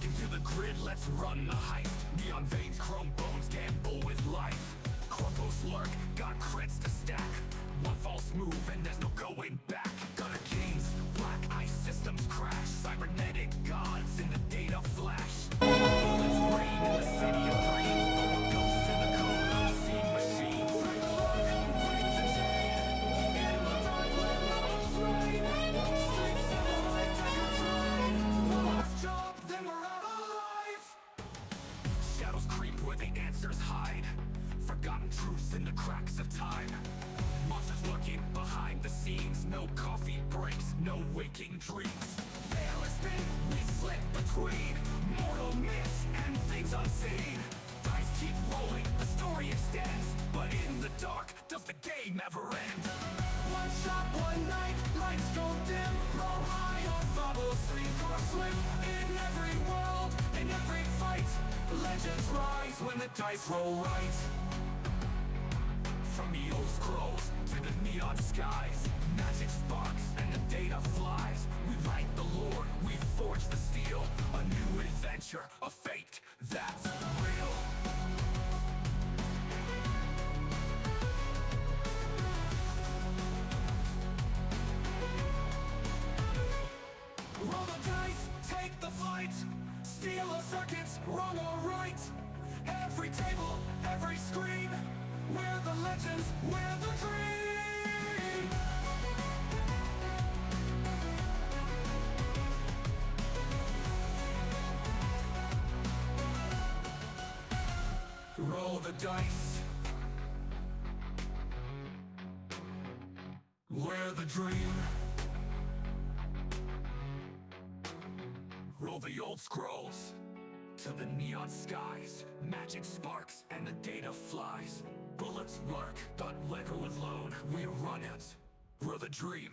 Into the grid, let's run the heist. Neon veins, chrome bones, gamble with life. Corpos lurk, got crits to stack. One false move and there's no going back. Gunner kings, black ice systems crash. Cybernetic gods in the data flash. Bullets rain in the city of dreams. But what goes to the code, unseen machines. Break the lock, break the chain. In the dark where rebels reign. Street satellite, take a train. One last job, then we're out alive. Shadows creep where the answers hide. Forgotten truths in the cracks of time. Monsters lurking behind the scenes. No coffee breaks, no waking dreams. Veil is thin, we slip between mortal myths and things unseen. Dice keep rolling, the story extends. But in the dark, does the game ever end? One shot, one night, lights go dim. Roll high on bubbles, sink or swim. In every world, in every fight, legends rise when the dice roll right. From the old scrolls to the neon skies, magic sparks and the data flies. We write the lore, we forge the steel. A new adventure, a fate that's real. Roll the dice, take the fight. Steal of circuits, wrong or right. Every table, every screen. We're the legends, we're the dream. Roll the dice. We're the dream. Roll the old scrolls to the neon skies. Magic sparks and the data flies. Bullets lurk, but let go alone. We run it, we're the dream.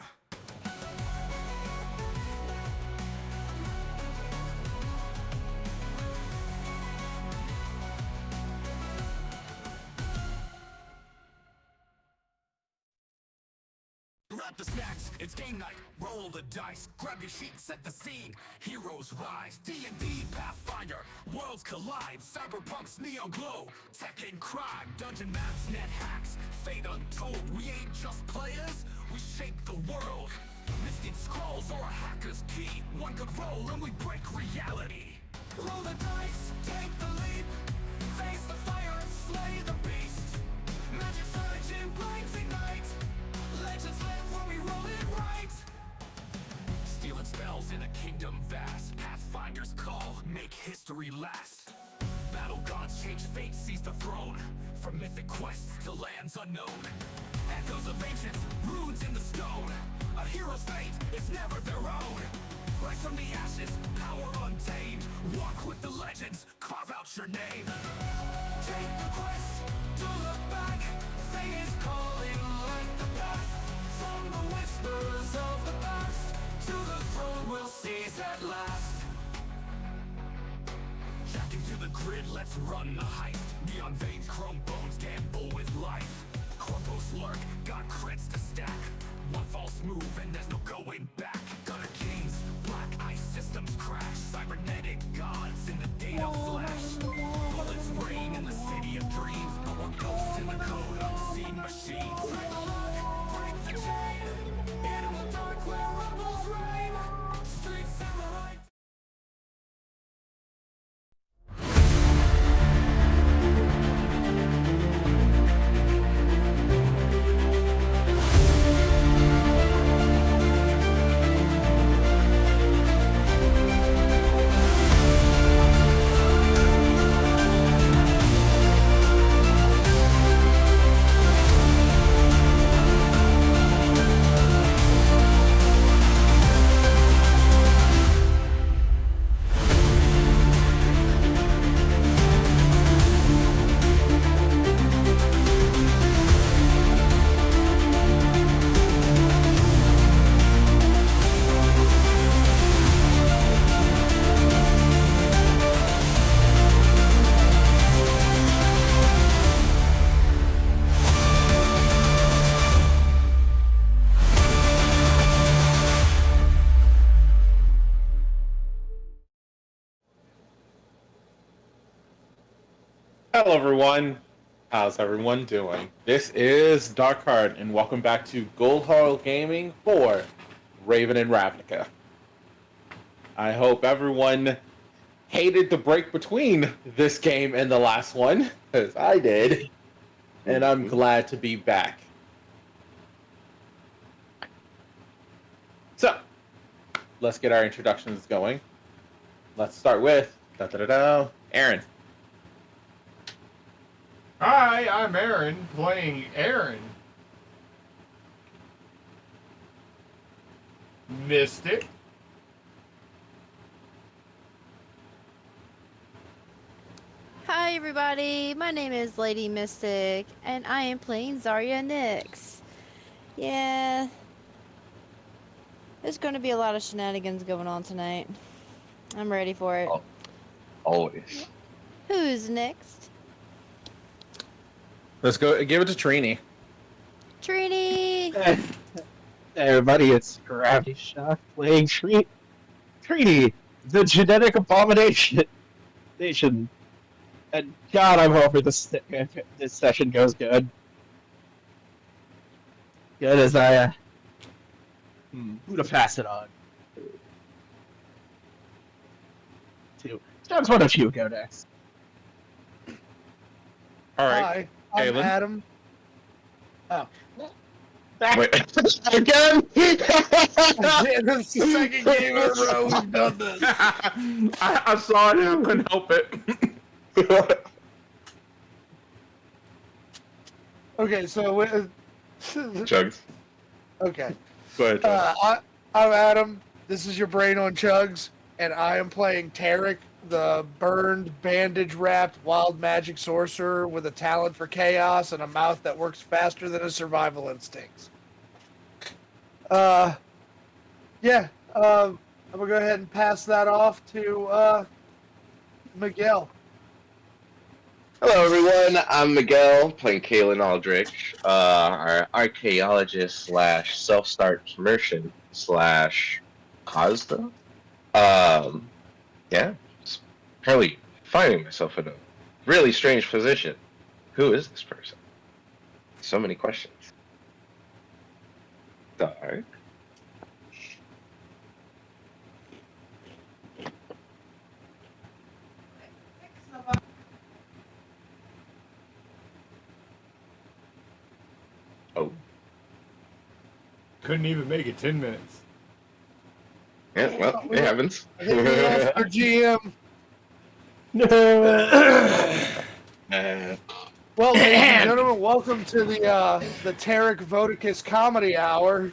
Grab the snacks, it's game night, roll the dice. Grab your sheets, set the scene, heroes rise. D&D, Pathfinder, worlds collide. Cyberpunk's neon glow, tech and crime. Dungeon maps, net hacks, fate untold. We ain't just players, we shape the world. Mystic scrolls or a hacker's key. One good roll and we break reality. Roll the dice, take the leap. Face the fire, slay the beast. Magic surge in blinds ignite. Legends live when we roll it right. Stealing spells in a kingdom vast. Pathfinder's call, make history last. Battle gods change fate, seize the throne. From mythic quests to lands unknown. Echoes of ancients, runes in the stone. A hero's fate is never their own. Rise from the ashes, power untamed. Walk with the legends, carve out your name. Take the quest, to look back. Fate is calling like the path. From the whispers of the past to the throne we'll seize at last. Jack into the grid, let's run the heist. Neon veins, chrome bones, gamble with life. Corpos lurk, got crits to stack. One false move and there's no going back. Gunner kings, black ice systems crash. Cybernetic gods in the data flash. Bullets rain in the city of dreams. But what goes in the code, unseen machines. Break the lock, break the chain. In the dark where rebels reign. Street samurai. Hello, everyone. How's everyone doing? This is Darkheart, and welcome back to Goldharl Gaming for Raven and Ravnica. I hope everyone hated the break between this game and the last one, because I did, and I'm glad to be back. So, let's get our introductions going. Let's start with Aaron. Hi, I'm Aaron, playing Aaron. Mystic. Hi everybody, my name is Lady Mystic, and I am playing Zarya Nyx. Yeah, there's going to be a lot of shenanigans going on tonight. I'm ready for it. Oh, always. Who's next? Let's go. Give it to Trini. Trini! Hey, everybody, it's Gravity Shock playing Treaty, the genetic abomination. Nation. And God, I'm hoping this session goes good. Good as I, who to pass it on to. Sounds why don't you go next? All right. Hi, I'm Galen. Adam. Wait, again? This is the second game in a row we've done this. I saw it and I couldn't help it. Okay, so Chugs. okay, Go ahead, Chugs. I'm Adam. This is your brain on Chugs, and I am playing Tarek, the burned, bandage-wrapped, wild magic sorcerer with a talent for chaos and a mouth that works faster than a survival instinct. I'm gonna go ahead and pass that off to Miguel. Hello, everyone. I'm Miguel, playing Kalen Aldrich, our archaeologist slash self-start merchant slash Hazda. Yeah, just apparently finding myself in a really strange position. Who is this person? So many questions. Dark. Oh, Couldn't even make it 10 minutes. yeah, well, it happens. I think we lost our GM. Well, ladies and gentlemen, welcome to the Tarek Vodicus Comedy Hour.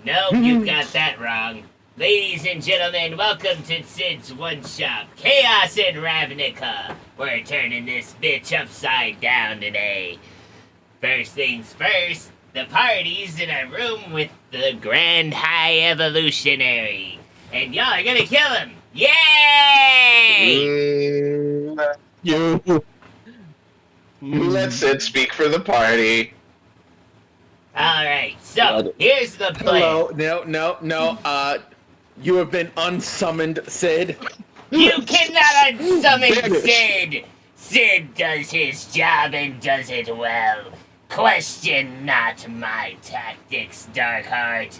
Nope, you got that wrong. Ladies and gentlemen, welcome to Sid's One Shop, Chaos in Ravnica. We're turning this bitch upside down today. First things first, the party's in a room with the Grand High Evolutionary. And y'all are gonna kill him! Yay! You. Let Sid speak for the party. Alright, so, here's the plan. Hello. No. You have been unsummoned, Sid. You cannot unsummon Sid! Sid does his job and does it well. Question not my tactics, Darkheart.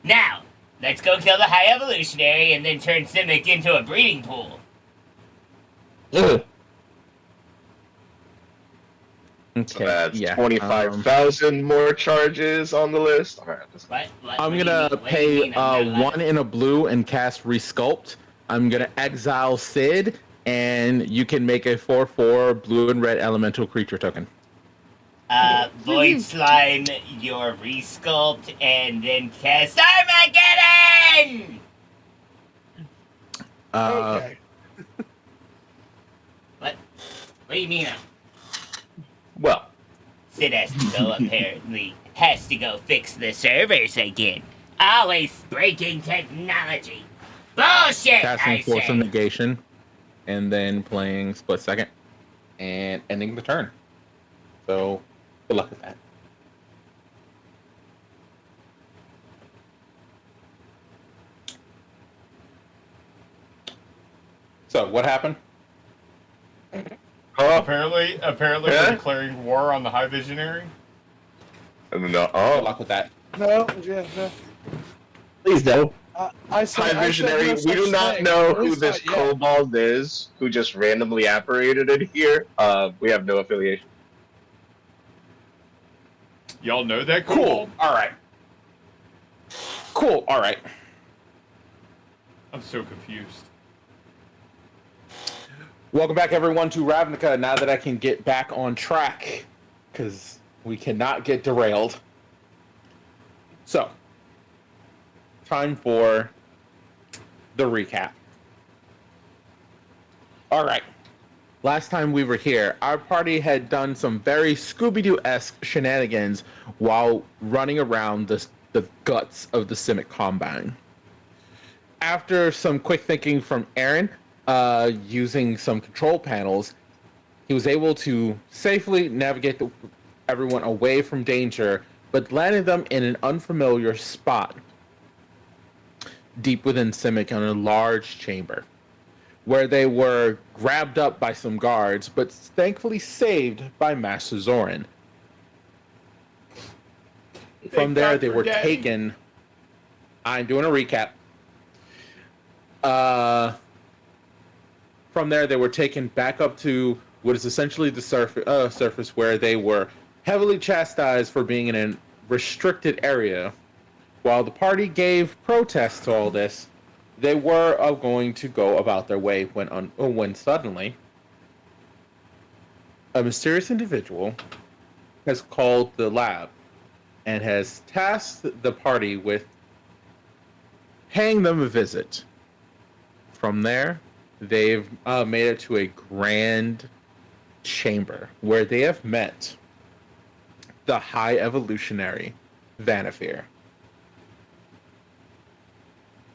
Now, let's go kill the High Evolutionary and then turn Simic into a breeding pool. So Okay. that's yeah. 25,000 more charges on the list. All right, What I'm do you gonna mean? What do you pay mean I'm not allowed? 1 in a blue and cast Resculpt. I'm gonna exile Sid, and you can make a 4/4 blue and red elemental creature token. Void Slime your Resculpt and then cast Armageddon! Okay. What do you mean? well, Sid has to go, apparently. Has to go fix the servers again. Always breaking technology. Bullshit, I Casting Force of say. Negation, and then playing Split Second, and ending the turn. So, good luck with that. So, what happened? Apparently Yeah. we're declaring war on the High Visionary. No. Good Oh. luck with that. No, yeah, no. Please don't. I said, High I said Visionary, no we such do not thing. know At who least this not yet. kobold is who just randomly apparated in here. We have no affiliation. Y'all know that Cool. kobold? All right. Cool. All right. I'm so confused. Welcome back, everyone, to RAVNICA. Now that I can get back on track, because we cannot get derailed. So, time for the recap. All right. Last time we were here, our party had done some very Scooby-Doo-esque shenanigans while running around the guts of the Simic Combine. After some quick thinking from Aaron, using some control panels, he was able to safely navigate everyone away from danger, but landed them in an unfamiliar spot deep within Simic in a large chamber, where they were grabbed up by some guards, but thankfully saved by Master Zoran. From there, they were taken. I'm doing a recap. From there, they were taken back up to what is essentially the surface, where they were heavily chastised for being in a restricted area. While the party gave protest to all this, they were going to go about their way when suddenly a mysterious individual has called the lab and has tasked the party with paying them a visit. From there, they've made it to a grand chamber where they have met the High Evolutionary Vanifear.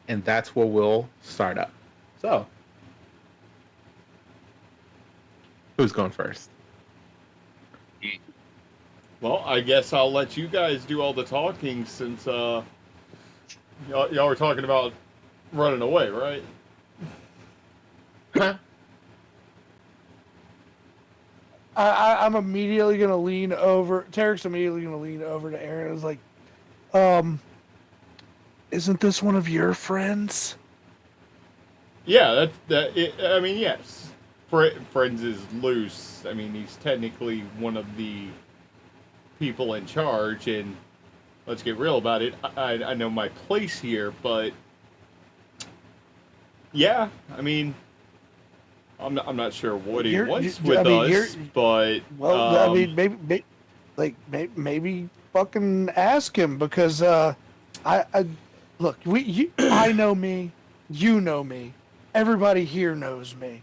And that's where we'll start up. So, who's going first? Well, I guess I'll let you guys do all the talking since y'all were talking about running away, right? I'm immediately gonna lean over. Tarek's immediately gonna lean over to Aaron. It's like, isn't this one of your friends? Yeah, I mean, yes. Friends is loose. I mean, he's technically one of the people in charge, and let's get real about it. I know my place here, but yeah, I mean, I'm not sure what he wants with us, but well, I mean, maybe fucking ask him, because I look, I know me, you know me, everybody here knows me.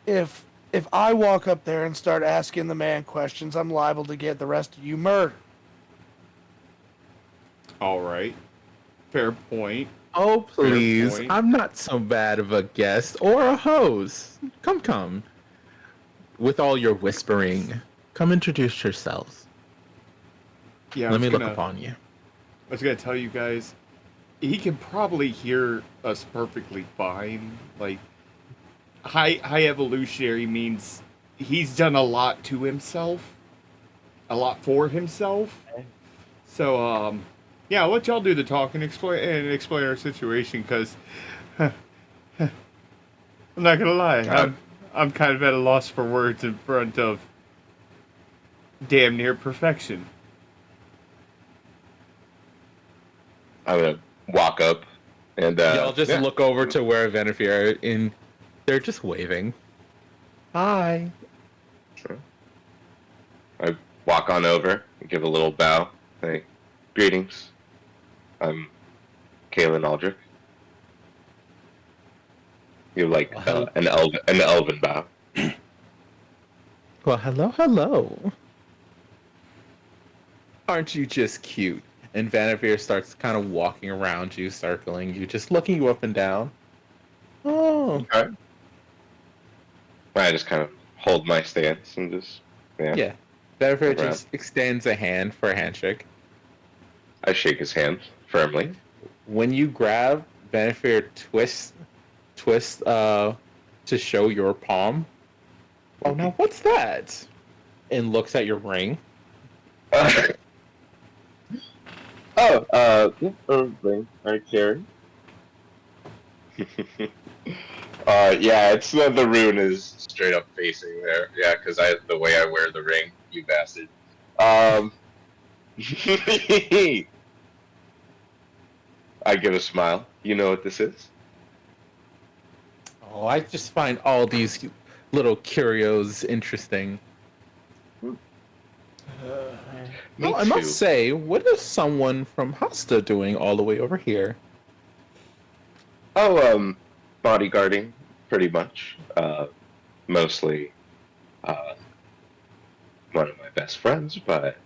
If I walk up there and start asking the man questions, I'm liable to get the rest of you murdered. all right, fair point. Oh, please. point. I'm not so bad of a guest or a host. Come. With all your whispering, come introduce yourselves. Yeah, Let me look upon you. I was gonna tell you guys, he can probably hear us perfectly fine. Like, high evolutionary means he's done a lot to himself, a lot for himself. So, yeah, I'll let y'all do the talk and explain our situation, because I'm not gonna lie, I'm kind of at a loss for words in front of damn near perfection. I'm gonna walk up and Y'all just yeah. look over to where Vanifear and they're just waving. Hi. Sure. I walk on over and give a little bow. Say, greetings. I'm Kalen Aldrich. You're like an elven bow. Well, hello. Aren't you just cute? And Vanifear starts kind of walking around you, circling you, just looking you up and down. Oh. Okay. I just kind of hold my stance and just Yeah. Vanifear Around. just extends a hand for a handshake. I shake his hand firmly. When you grab, Vanifear twists to show your palm, Oh, now what's that? And looks at your ring. Ring I carry. Yeah, it's the rune is straight up facing there. Yeah, because the way I wear the ring, you bastard. I give a smile. You know what this is? Oh, I just find all these little curios interesting. Me Well, I too. must say, what is someone from Hasta doing all the way over here? Oh, bodyguarding, pretty much. Mostly, one of my best friends, but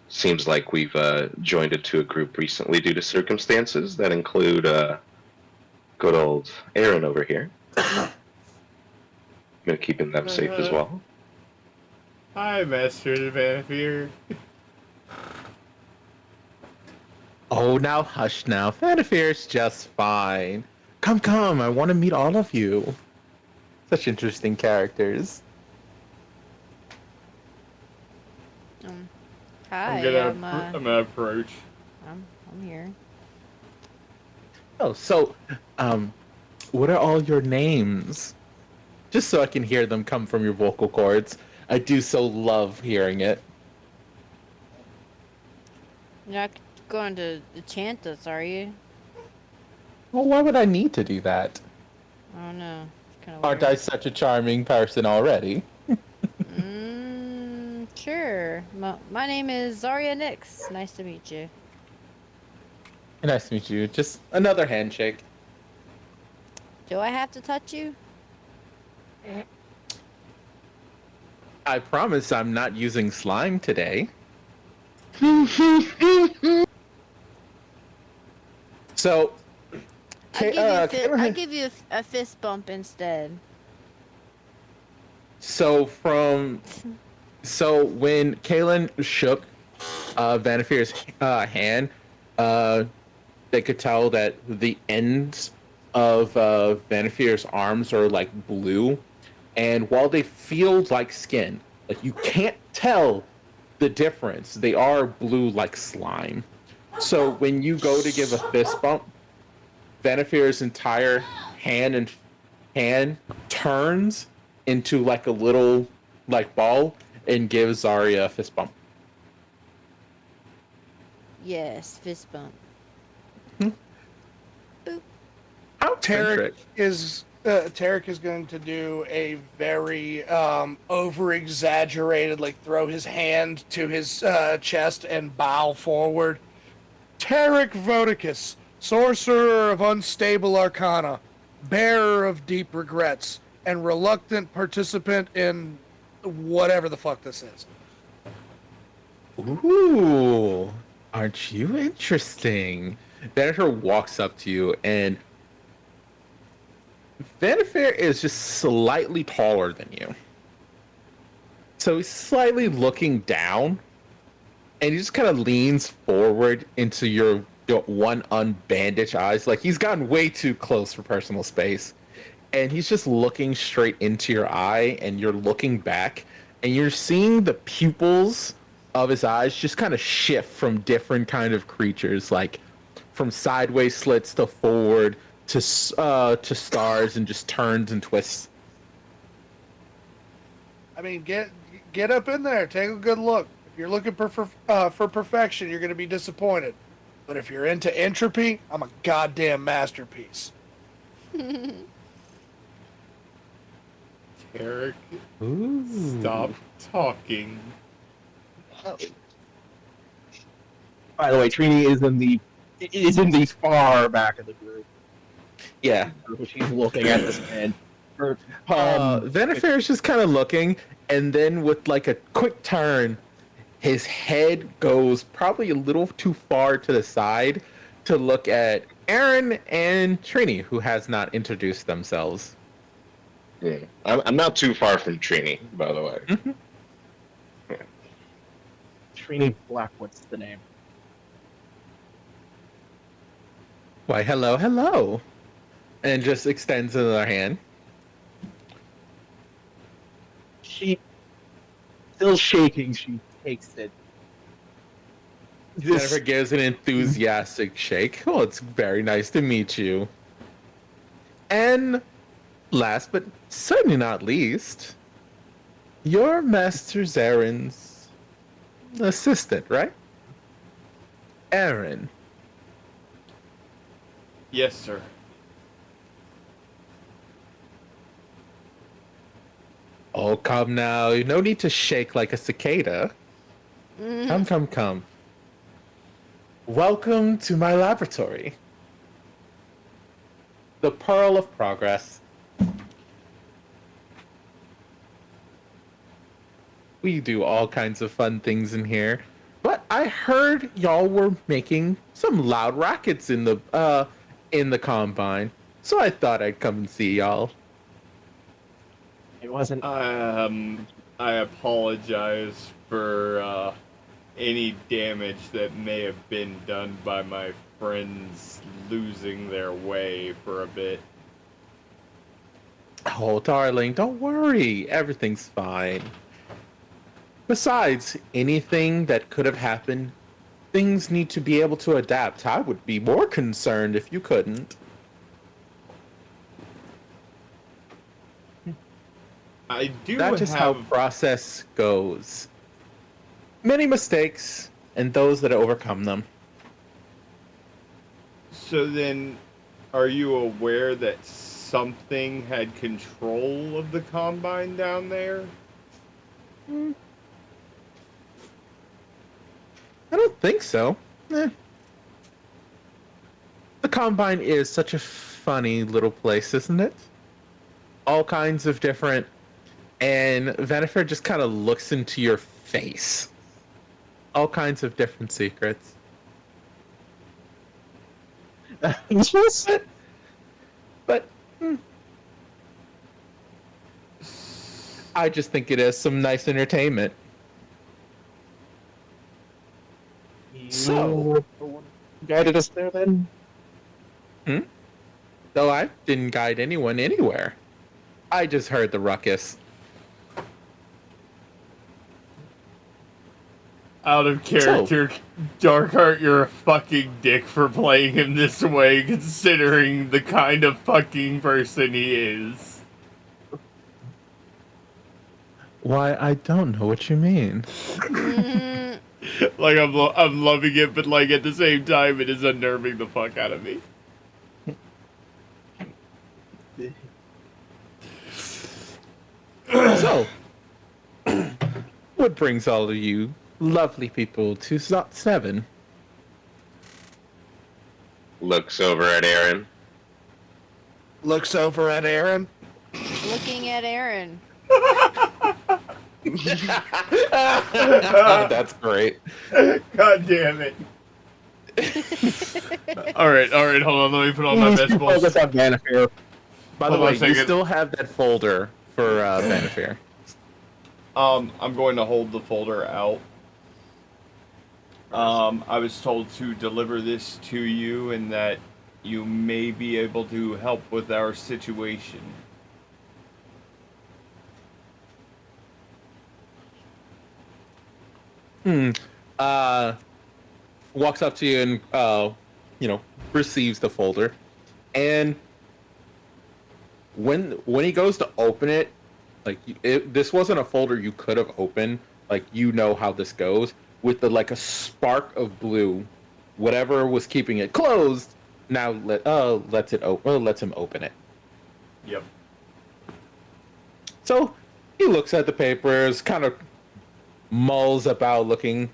seems like we've joined into a group recently due to circumstances that include good old Aaron over here. Keeping them safe as well. Hi, Master Vanafear. Oh, now hush now. Vanafear's just fine. Come, I want to meet all of you. Such interesting characters. Hi, I'm gonna approach. I'm here. Oh, so, what are all your names? Just so I can hear them come from your vocal cords. I do so love hearing it. You're not going to chant us, are you? Well, why would I need to do that? I don't know. It's kind of Aren't I such a charming person already? Sure. My name is Zarya Nix. Nice to meet you. Nice to meet you. Just another handshake. Do I have to touch you? I promise I'm not using slime today. So, I'll give you a fist bump instead. So when Kalen shook Vanafear's hand, they could tell that the ends of Vanafear's arms are like blue, and while they feel like skin, like you can't tell the difference. They are blue like slime. So when you go to give a fist bump, Vanafear's entire hand turns into like a little like ball and gives Zarya a fist bump. Yes, fist bump. Tarek Eccentric. Tarek is going to do a very over-exaggerated, like throw his hand to his chest and bow forward. Tarek Vodicus, sorcerer of unstable arcana, bearer of deep regrets, and reluctant participant in whatever the fuck this is. Ooh, aren't you interesting? Venator walks up to you, and Vanafear is just slightly taller than you. So he's slightly looking down, and he just kind of leans forward into your one unbandaged eyes. Like he's gotten way too close for personal space. And he's just looking straight into your eye, and you're looking back, and you're seeing the pupils of his eyes just kind of shift from different kind of creatures, like from sideways slits to forward to stars, and just turns and twists. I mean, get up in there, take a good look. If you're looking for perfection, you're going to be disappointed. But if you're into entropy, I'm a goddamn masterpiece. Eric, Ooh. stop talking. By the way, Trini is in the far back of the group. Yeah. She's looking at this man. Vanafear is just kind of looking, and then with like a quick turn, his head goes probably a little too far to the side to look at Aaron and Trini, who has not introduced themselves. Yeah. I'm not too far from Trini, by the way. Mm-hmm. Trini Blackwood's the name. Why, hello, and just extends another hand. She, still shaking, she takes it. Jennifer gives an enthusiastic shake. Oh, it's very nice to meet you. And last but certainly not least, you're Master Zaren's assistant, right? Aaron. Yes, sir. Oh, come now. No need to shake like a cicada. Come. Welcome to my laboratory. The Pearl of Progress. We do all kinds of fun things in here. But I heard y'all were making some loud rackets in the Combine. So I thought I'd come and see y'all. It wasn't. I apologize for any damage that may have been done by my friends losing their way for a bit. Oh, darling, don't worry. Everything's fine. Besides, anything that could have happened, things need to be able to adapt. I would be more concerned if you couldn't. I do That's just how process goes. Many mistakes, and those that overcome them. So then, are you aware that something had control of the Combine down there? I don't think so. The Combine is such a funny little place, isn't it? All kinds of different... And Venifer just kind of looks into your face. All kinds of different secrets. But I just think it is some nice entertainment. So, guided us there then? Though I didn't guide anyone anywhere. I just heard the ruckus. Out of character, Darkheart, you're a fucking dick for playing him this way, considering the kind of fucking person he is. Why, I don't know what you mean. Like, I'm loving it, but, like, at the same time, it is unnerving the fuck out of me. So, what brings all of you lovely people to 7? Looks over at Aaron. Looks over at Aaron. Looking at Aaron. That's great. God damn it. Alright, hold on, let me put on my best Focus on Vanifair. By the Hold on way, a second. you still have that folder for Vanifair. I'm going to hold the folder out. I was told to deliver this to you and that you may be able to help with our situation. Walks up to you and receives the folder, and when he goes to open it, like this wasn't a folder you could have opened. Like, you know how this goes with a spark of blue. Whatever was keeping it closed now lets him open it. Yep. So he looks at the papers, kind of mulls about looking,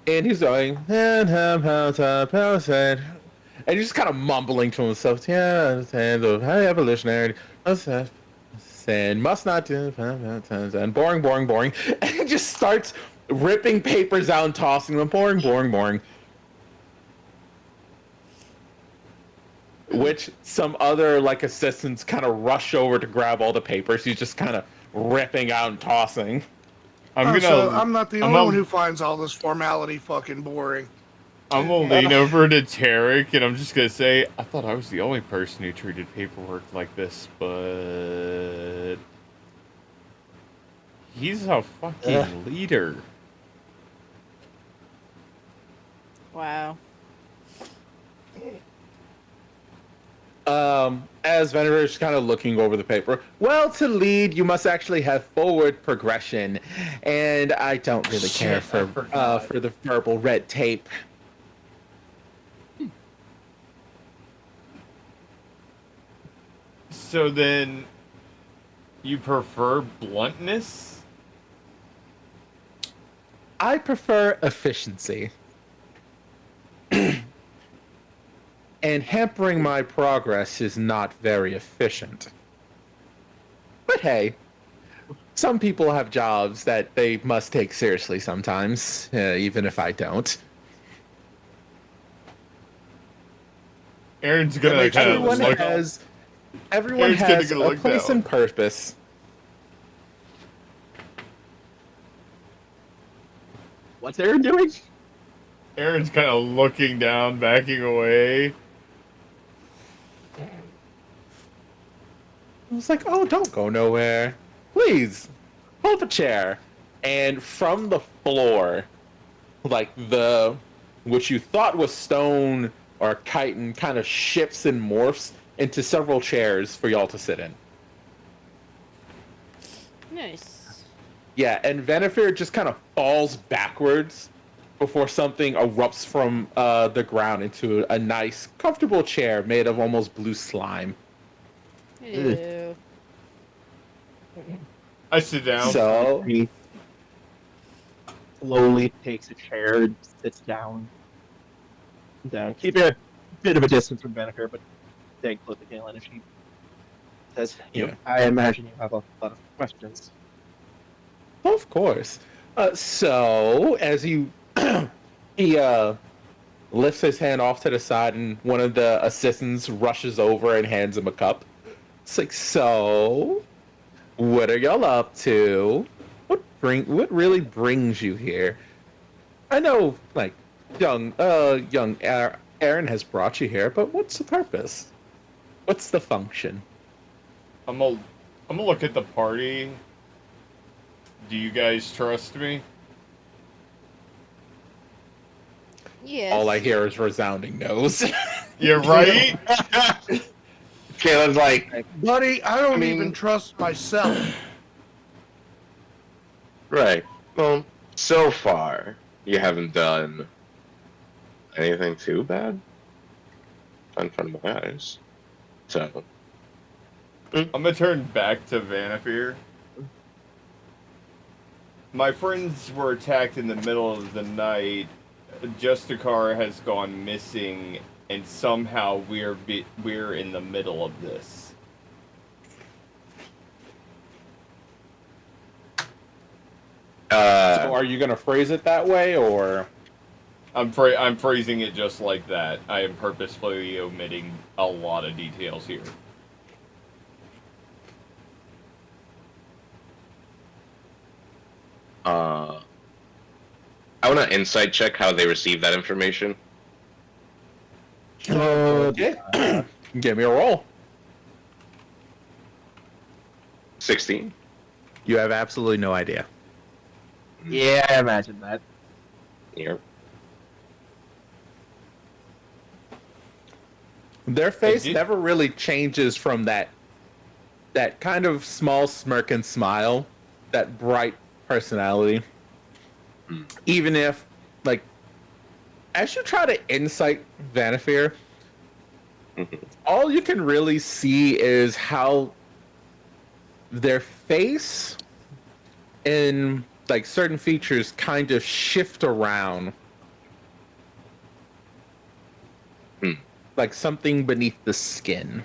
and he's going, and he's just kind of mumbling to himself, yeah, and the high evolutionary, and must not do, and boring, and he just starts ripping papers out and tossing them, boring. Which some other assistants kind of rush over to grab all the papers. He's just kind of ripping out and tossing. So I'm not the only one who finds all this formality fucking boring. I'm gonna lean over to Tarek and I'm just gonna say, I thought I was the only person who treated paperwork like this, but He's a fucking leader. Wow. As Venator's kind of looking over the paper, well, to lead, you must actually have forward progression, and I don't really care Shit, I forgot. for the verbal red tape. So then, you prefer bluntness? I prefer efficiency. And hampering my progress is not very efficient. But hey, some people have jobs that they must take seriously sometimes, even if I don't. Aaron's gonna kind of Everyone look. everyone Aaron's gonna has go a look place down. and purpose. What's Aaron doing? Aaron's kind of looking down, backing away. I was like, oh, don't go nowhere. Please, pull up a chair. And from the floor, like which you thought was stone or chitin, kind of shifts and morphs into several chairs for y'all to sit in. Nice. Yeah, and Venifir just kind of falls backwards before something erupts from the ground into a nice, comfortable chair made of almost blue slime. Ew. I sit down. So, He slowly takes a chair and sits down. Keeping a bit of a distance from Benefer, but staying close to Galen as she says, Yeah. I imagine you have a lot of questions. of course. So, as you, he lifts his hand off to the side, and one of the assistants rushes over and hands him a cup. It's like, so, what are y'all up to? What really brings you here? I know, like, young Aaron has brought you here, but what's the purpose? What's the function? I'm gonna look at the party. Do you guys trust me? Yes. All I hear is resounding no's. You're right. Kayla's like, Buddy, I don't I mean- even trust myself. right. Well, so far, you haven't done anything too bad in front of my eyes. So, I'm gonna turn back to Vanafir. My friends were attacked in the middle of the night. Justicar has gone missing, and somehow we're in the middle of this. So are you gonna phrase it that way, or? I'm phrasing it just like that. I am purposefully omitting a lot of details here. I want to insight check how they received that information. Okay. Give me a roll. 16. You have absolutely no idea. Yeah, I imagine that. Yep. Their face did- never really changes from that kind of small smirk and smile, that bright personality. Even if, like, as you try to insight Vanafir, all you can really see is how their face and, like, certain features kind of shift around. Like something beneath the skin.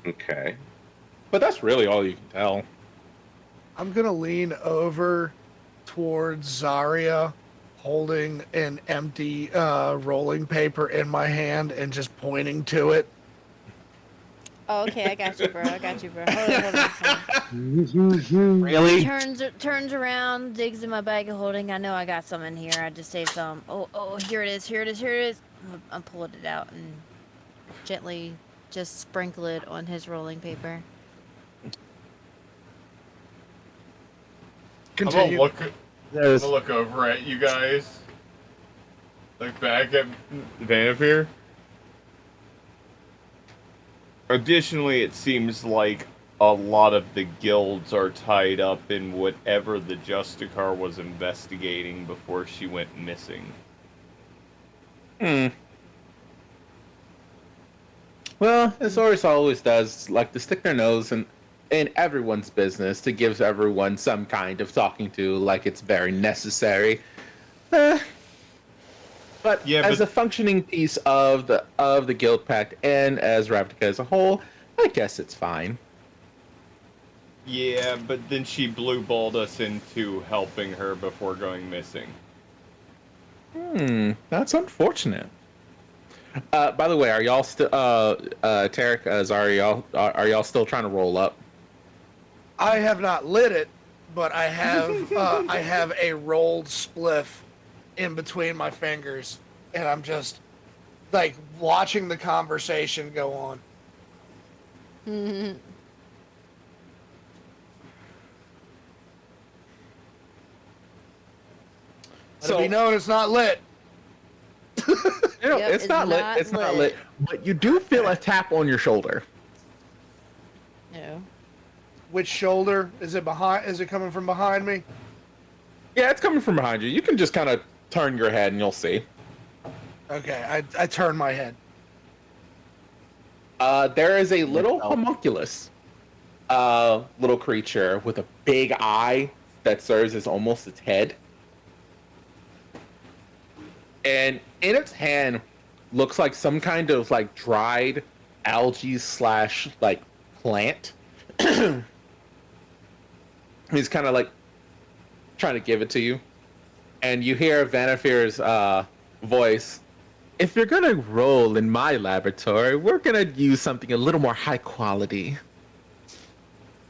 Okay. But that's really all you can tell. I'm gonna lean over towards Zarya, holding an empty rolling paper in my hand and just pointing to it. Oh, okay, I got you, bro. I got you, bro. Hold on. Really? Turns around, digs in my bag of holding. I know I got some in here. I just saved some. Oh, here it is. Here it is. Here it is. I'm pulling it out and gently just sprinkle it on his rolling paper. Continue. I'm There's gonna look over at you guys. Look back at Vanaphere. Additionally, it seems like a lot of the guilds are tied up in whatever the Justicar was investigating before she went missing. Well, as always does, like to stick their nose in everyone's business to give everyone some kind of talking to, like it's very necessary. But Yeah, as a functioning piece of the guild pact and as Ravnica as a whole, I guess it's fine. Yeah, but then she blue-balled us into helping her before going missing. That's unfortunate. By the way, are y'all still Tarek, Zari, are y'all still trying to roll up? I have not lit it, but I have I have a rolled spliff in between my fingers, and I'm just like watching the conversation go on. Mhm. Let it be known it's not lit. Yep, it's not lit. It's not lit. But you do feel a tap on your shoulder. No. Which shoulder is it behind? Is it coming from behind me? Yeah, it's coming from behind you. You can just kind of turn your head and you'll see. Okay, I turn my head. There is a little homunculus, little creature with a big eye that serves as almost its head. And in its hand looks like some kind of like dried algae slash like plant. He's kind of like trying to give it to you. And you hear Vanaphere's voice. If you're gonna roll in my laboratory, we're gonna use something a little more high quality.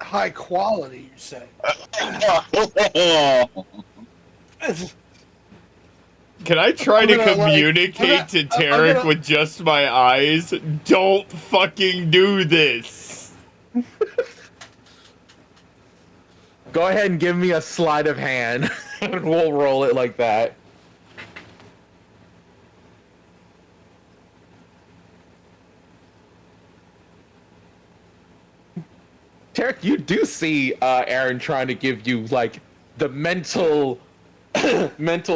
High quality, you say? Can I try I'm to gonna, like, communicate to Tarek with just my eyes? Don't fucking do this! Go ahead and give me a sleight of hand, and we'll roll it like that. Tarek, you do see Aaron trying to give you like the mental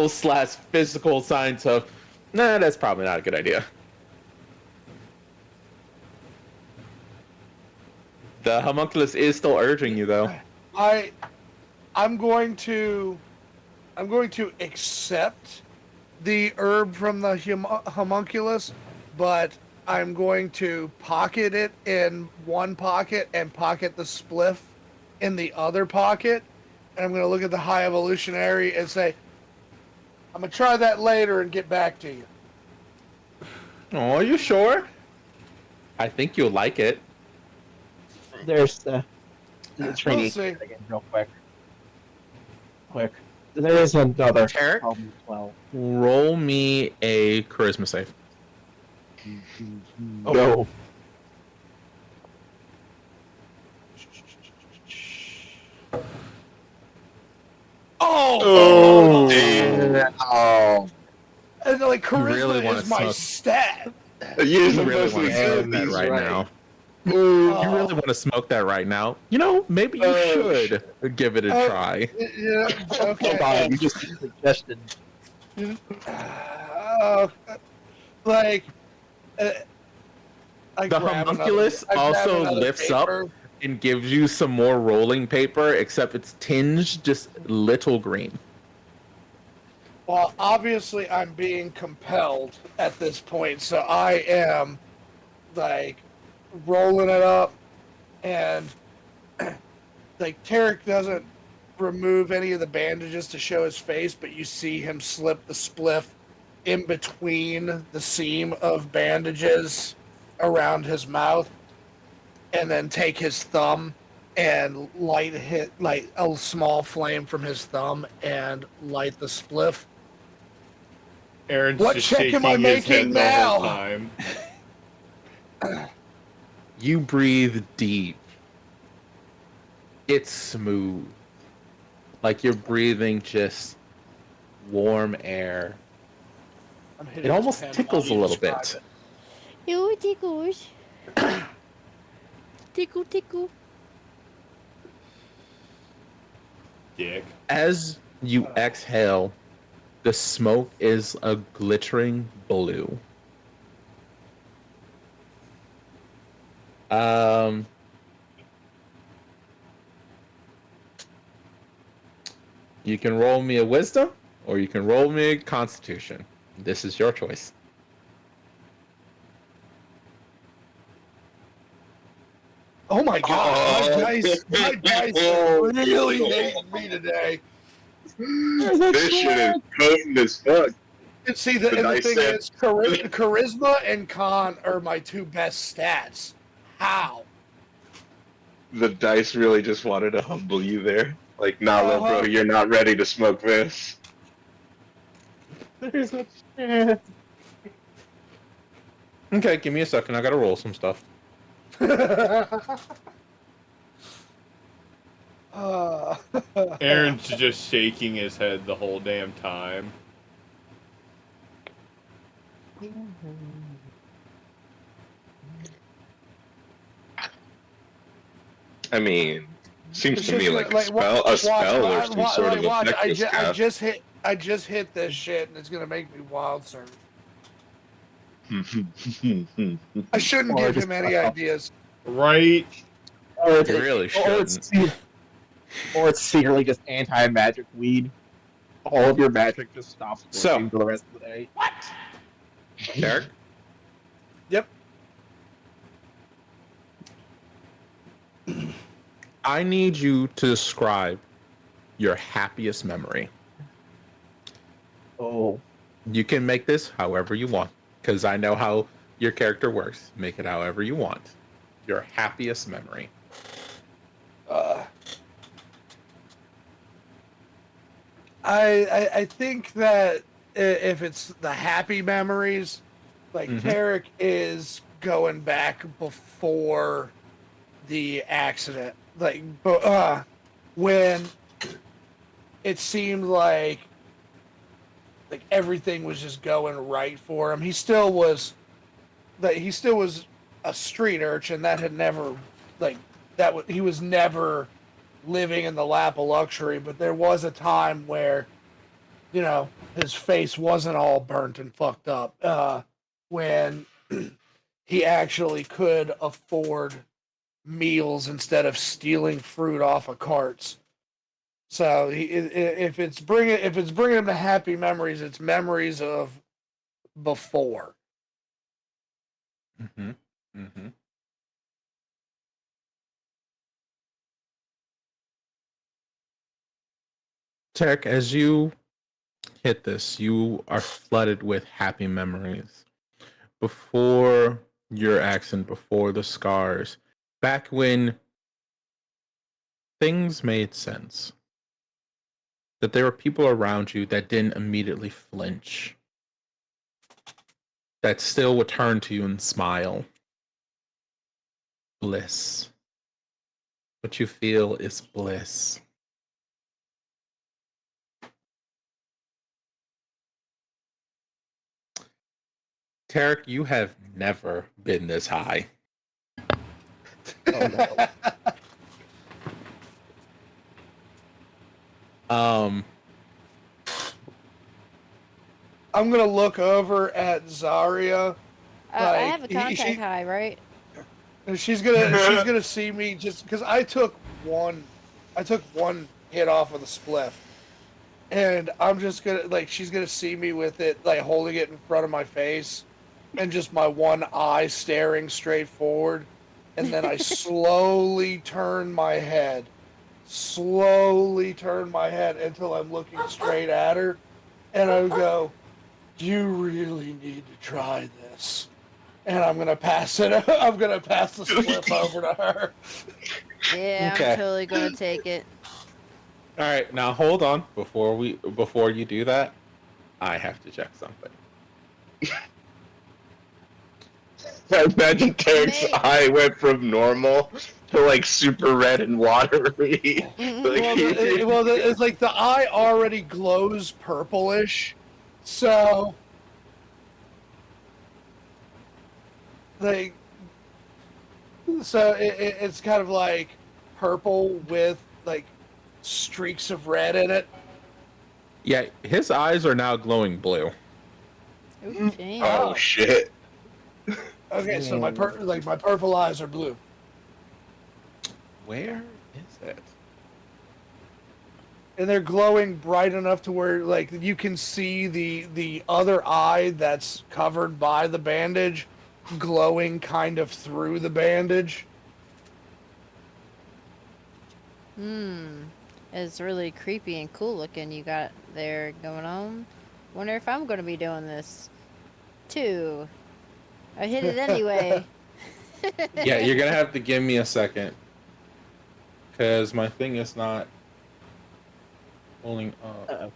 slash physical signs of, nah, that's probably not a good idea. The homunculus is still urging you, though. I'm going to accept the herb from the homunculus, but I'm going to pocket it in one pocket and pocket the spliff in the other pocket. And I'm going to look at the high evolutionary and say, I'm going to try that later and get back to you. Oh, are you sure? I think you'll like it. there's the Trini We'll see. again, real quick. There is another Tarek? problem as well. Roll me a charisma save. Oh. No. Oh! Oh. And like You charisma really wanna is my smoke. stat. You really want to smoke that right now. You really want to smoke that right now. You know, maybe you should give it a try. Yeah, okay. Hold on, you just suggested. Like, I The grab homunculus I grab also another lifts paper. up and gives you some more rolling paper, except it's tinged just little green. Well, obviously, I'm being compelled at this point, so I am like rolling it up, and like Tarek doesn't remove any of the bandages to show his face, but you see him slip the spliff in between the seam of bandages around his mouth, and then take his thumb and light a small flame from his thumb and light the spliff. Aaron's What just check shaking am I his making head the whole now? time. You breathe deep. It's smooth. like you're breathing just warm air. I'm hitting It this almost pen tickles a while you little describe bit. it. Ooh, tickles. Tickle, tickle. Dick. As you exhale, the smoke is a glittering blue. Um, you can roll me a wisdom, or you can roll me a constitution. This is your choice. Oh my god, my dice are really hating me today. This shit is potent as fuck. And see, the dice thing said- is, charisma and con are my two best stats. How? The dice really just wanted to humble you there. Like, nah, little bro, Uh-huh. you're not ready to smoke this. There's a chance. Okay, give me a second. I gotta roll some stuff. Aaron's just shaking his head the whole damn time. I mean, seems It's to me just like a like, spell, watch, or some sort of watch. effect was I cast. just hit this shit, and it's gonna make me wild, sir. I shouldn't Or give just him any fuck off. ideas. Right? Or You really or it's secretly just anti-magic weed. All of your magic just stops So- working for the rest of the day. Derek? Yep. I need you to describe your happiest memory. Oh, You can make this however you want, because I know how your character works. Make it however you want. Your happiest memory. I think that if it's the happy memories, like Mhm. Tarek is going back before the accident, like when it seemed like everything was just going right for him. He still was a street urchin that had never he was never living in the lap of luxury, but there was a time where, you know, his face wasn't all burnt and fucked up, when he actually could afford meals instead of stealing fruit off of carts. So if it's bringing him to happy memories, it's memories of before. Mm-hmm. Mm-hmm. Tarek, as you hit this, you are flooded with happy memories. Before your accident, before the scars, back when things made sense, that there were people around you that didn't immediately flinch, that still would turn to you and smile. Bliss. What you feel is bliss. Tarek, you have never been this high. oh no. I'm gonna look over at Zarya. I have a Like, contact high, right? And she's gonna see me just because I took one hit off of the spliff, and I'm just gonna she's gonna see me with it holding it in front of my face, and just my one eye staring straight forward, and then I slowly turn my head until I'm looking straight at her, and I go, "You really need to try this." And I'm gonna pass it. I'm gonna pass the spliff over to her. Yeah, Okay. I'm totally gonna take it. All right, now hold on. Before you do that, I have to check something. I imagine Tarek's May- eye went from normal to like super red and watery. It's like the eye already glows purplish, so like, it's kind of like purple with like streaks of red in it. Yeah, his eyes are now glowing blue. Ooh, damn. Oh shit! Okay, so my purple eyes are blue. Where is it? And they're glowing bright enough to where like you can see the other eye that's covered by the bandage glowing kind of through the bandage. It's really creepy and cool looking you got there going on. Wonder if I'm gonna be doing this too. I hit it anyway. Yeah, you're gonna have to give me a second. Because my thing is not pulling up. Uh-oh.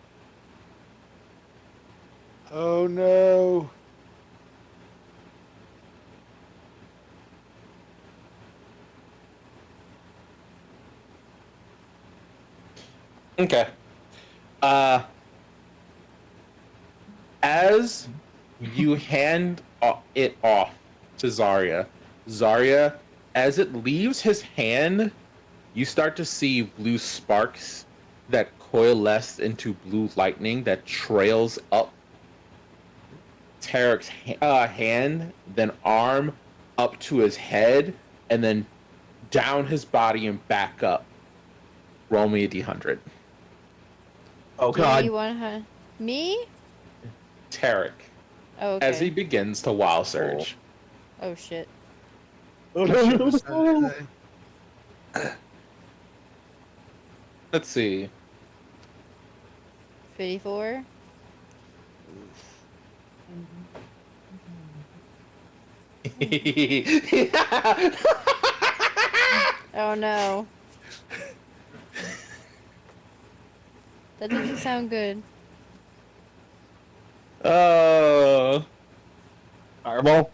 Oh no. Okay. As you hand it off to Zarya, as it leaves his hand, you start to see blue sparks that coalesce into blue lightning that trails up Tarek's hand, then arm up to his head, and then down his body and back up. Roll me a d100. Oh Do god. you want me? Tarek, Oh, okay. as he begins to wild surge. Oh shit. Oh, no. Let's see. 54. Oh no. That doesn't sound good. Oh. Fireball.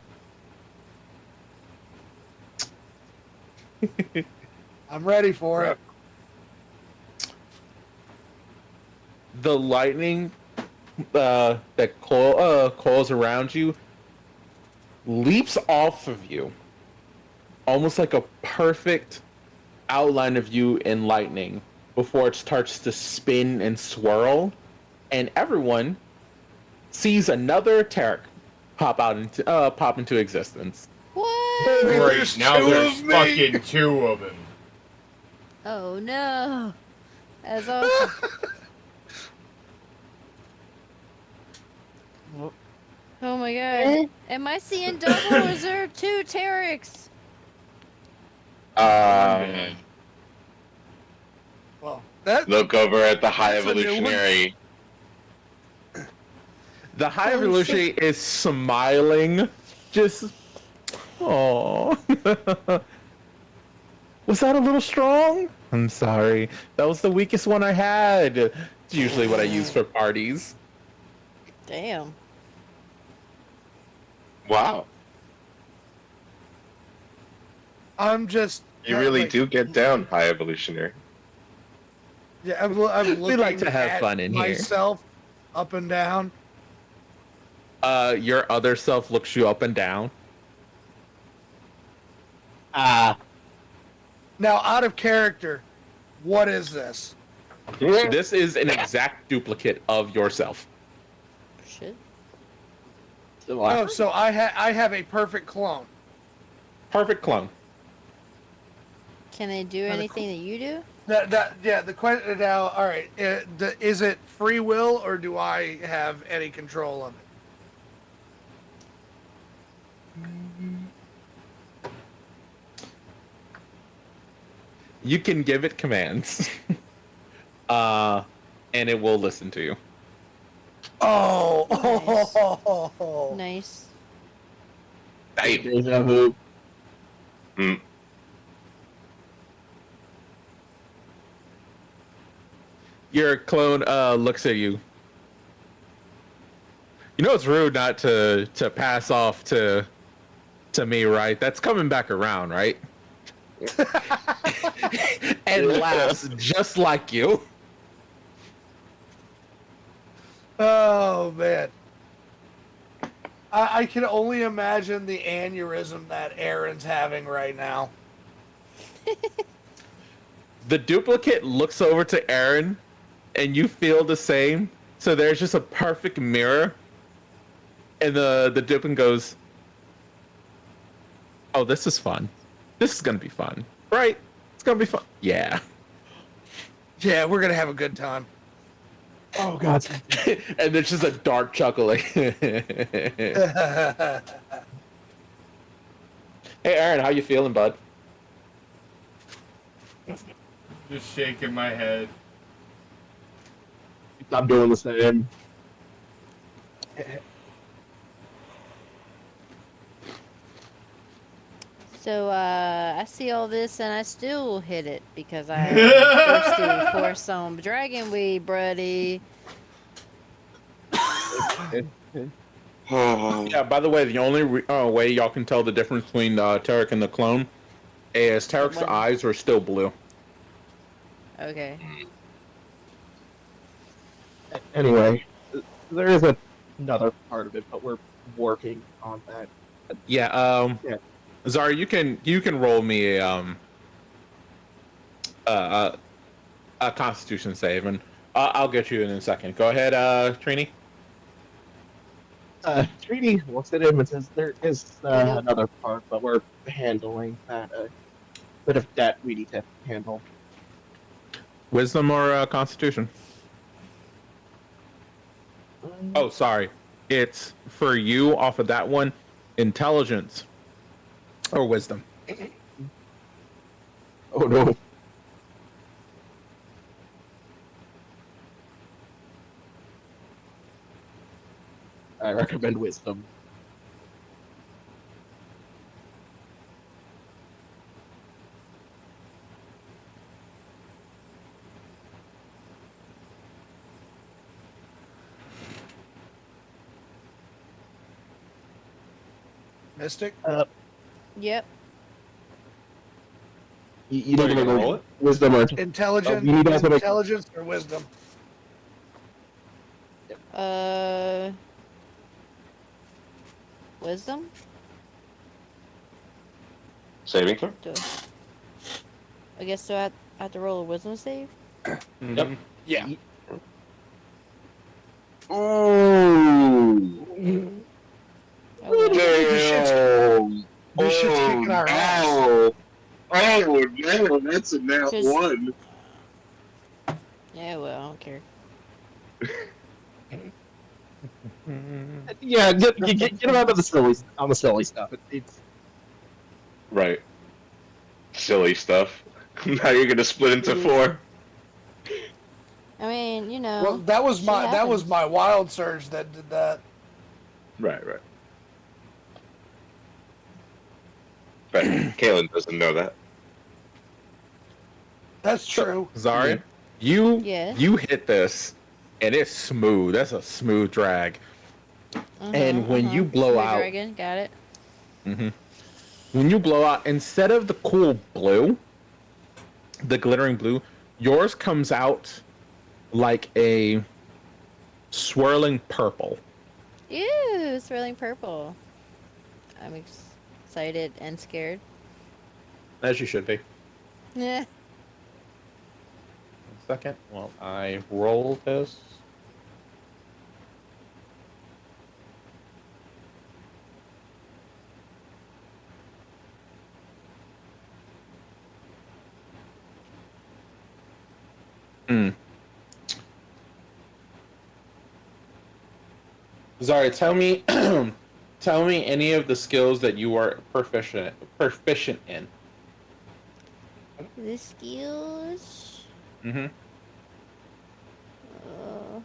I'm ready for it. The lightning that coils around you leaps off of you, almost like a perfect outline of you in lightning before it starts to spin and swirl, and everyone sees another Tarek pop into existence. What? There's Great, now two there's of me. fucking two of them. Oh no. That's awesome. Oh my god. Am I seeing double or is there two Terex? Well, that Look over at the High That's a new one. Evolutionary. The High Holy Evolutionary is smiling, just. Oh. Was that a little strong? I'm sorry. That was the weakest one I had. It's usually what I use for parties. Damn. Wow, I'm just. you really like, do get down, High Evolutionary. Yeah, I'm looking We like to have at fun in here. myself up and down. Your other self looks you up and down. Ah. Now, out of character, what is this? This is an exact duplicate of yourself. Shit. Oh, so I have a perfect clone. Perfect clone. Can they do anything that you do? The question now. All right, is it free will or do I have any control of it? You can give it commands. And it will listen to you. Oh, Nice. Damn. Deja vu. Mm. Your clone looks at you. You know it's rude not to pass off to to me, right? That's coming back around, right? And laughs just like you. Oh man. I can only imagine the aneurysm that Aaron's having right now. The duplicate looks over to Aaron, and you feel the same. So there's just a perfect mirror, and the duplicate goes, "Oh, this is fun. This is gonna be fun, right? It's gonna be fun. Yeah." Yeah, we're gonna have a good time. Oh God. And there's just a dark chuckling. Hey, Aaron, how you feeling, bud? Just shaking my head. I'm doing the same. So I see all this and I still hit it because I'm thirsty for some dragon weed, buddy. Yeah, by the way, the only way y'all can tell the difference between Tarek and the clone is Tarek's When- eyes are still blue. Okay. Anyway, there is another part of it, but we're working on that. Yeah, Yeah. Zara, you can roll me a Constitution save, and I'll get you in a second. Go ahead, Trini. Treaty looks at him and says, "There is another part, but we're handling that. Bit of that we need to handle." Wisdom or Constitution? Oh, sorry. It's for you off of that one. Intelligence or wisdom. Oh no. I recommend wisdom. Mystic? Yep. You Are need you to gonna make roll it? wisdom or Intelligence, you need to also make- intelligence or wisdom? Wisdom? Saving throw? I guess so. I have to roll a wisdom save. Yep. Yeah. Oh. Oh, well. This shit's kicking our ass. Oh no, that's a nat Just- one. Yeah, well, I don't care. Yeah, get him out of the silly stuff. It's Right. Silly stuff. Now you're gonna split into four. I mean, you know. Well, that was shit my happens. wild surge that did that. Right. But Kalen doesn't know that. That's true. Zari, you Yeah. you hit this, and it's smooth. That's a smooth drag. And when you blow Smooth out, dragon, got it. when you blow out, instead of the cool blue, the glittering blue, yours comes out like a swirling purple. Ew, swirling purple. I'm excited and scared. As you should be. Yeah. 1 second. Well, I roll this. Zari, tell me, tell me any of the skills that you are proficient in. The skills. Mm-hmm. Uh,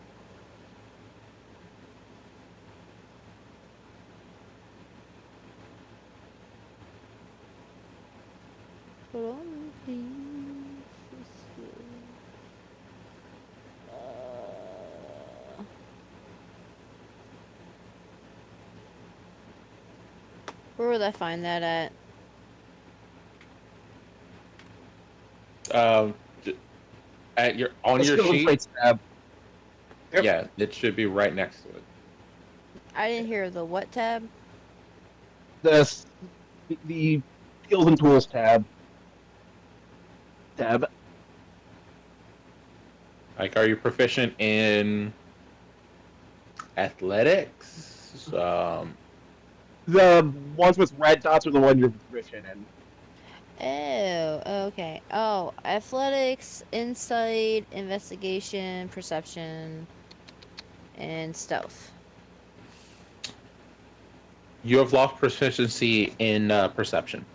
hold on, please. Where would I find that at? J- at your on The your skills and sheet. traits tab. Yep. Yeah, it should be right next to it. I didn't hear the what tab? The skills and tools tab. Like, are you proficient in athletics? The ones with red dots are the one you're proficient in. Oh, okay. Oh, athletics, insight, investigation, perception, and stealth. You have lost proficiency in perception.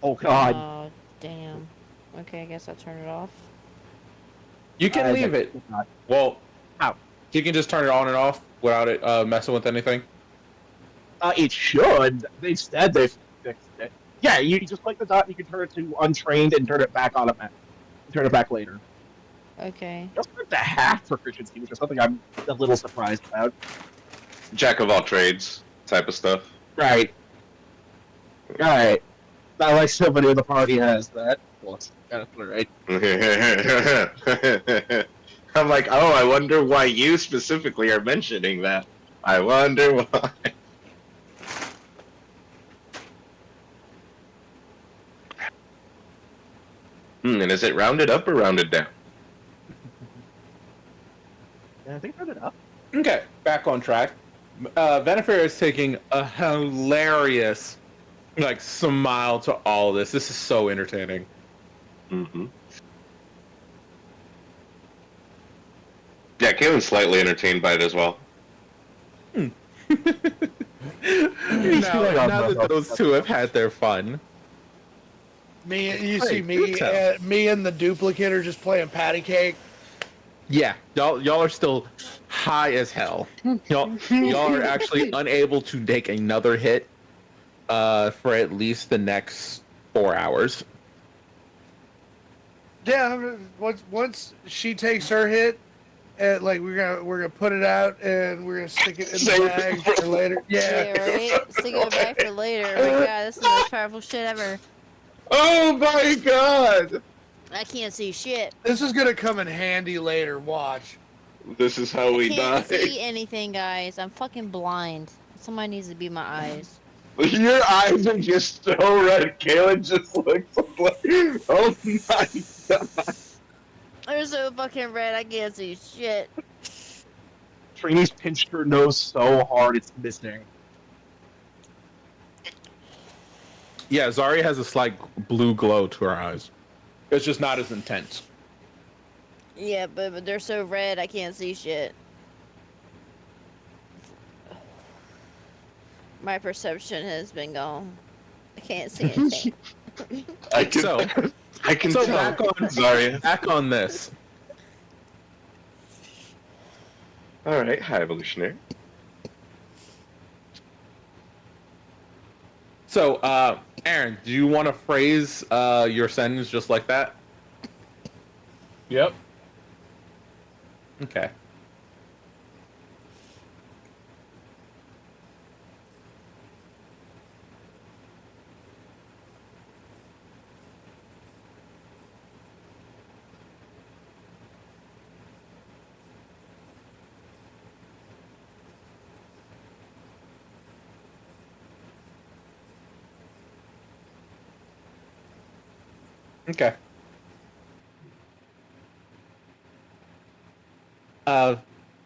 Oh god. Oh, damn. Okay, I guess I'll turn it off. You can leave it. Well, How? you can just turn it on and off without it messing with anything. It should. Instead, they fixed it. Yeah, you just click the dot, you can turn it to untrained and turn it back on. Turn it back later. Okay. Just like the half proficiency, which is something I'm a little surprised about. Jack of all trades type of stuff. Right. Right. Not like somebody in the party has that. Well, it's kind of right. I'm like, oh, I wonder why you specifically are mentioning that. I wonder why. And is it rounded up or rounded down? Yeah, I think I turned it up. Okay, back on track. Venifer is taking a hilarious, like, smile to all of this. This is so entertaining. Mm-hmm. Yeah, Kalen's slightly entertained by it as well. Now that those two have had their fun. You Hey, see me, good tell. me and the duplicate are just playing patty cake. Yeah, y'all are still high as hell. Y'all are actually unable to take another hit for at least the next 4 hours. Yeah, once she takes her hit, and like we're gonna put it out and we're gonna stick it in Save the it bag for- for later. Yeah. right? Stick it back for later. Oh my god, this is the most powerful shit ever. Oh my god! I can't see shit. This is gonna come in handy later. Watch. This is how we I can't die. see anything, guys. I'm fucking blind. Somebody needs to be my eyes. Your eyes are just so red. Kalen just looks like, oh my god. They're so fucking red, I can't see shit. Trini's pinched her nose so hard it's missing. Yeah, Zari has a slight blue glow to her eyes. It's just not as intense. Yeah, but they're so red, I can't see shit. My perception has been gone. I can't see anything. I can, So- I can So tell. back on this. Alright, hi, evolutionary. So, Aaron, do you want to phrase your sentence just like that? Yep. Okay. Okay.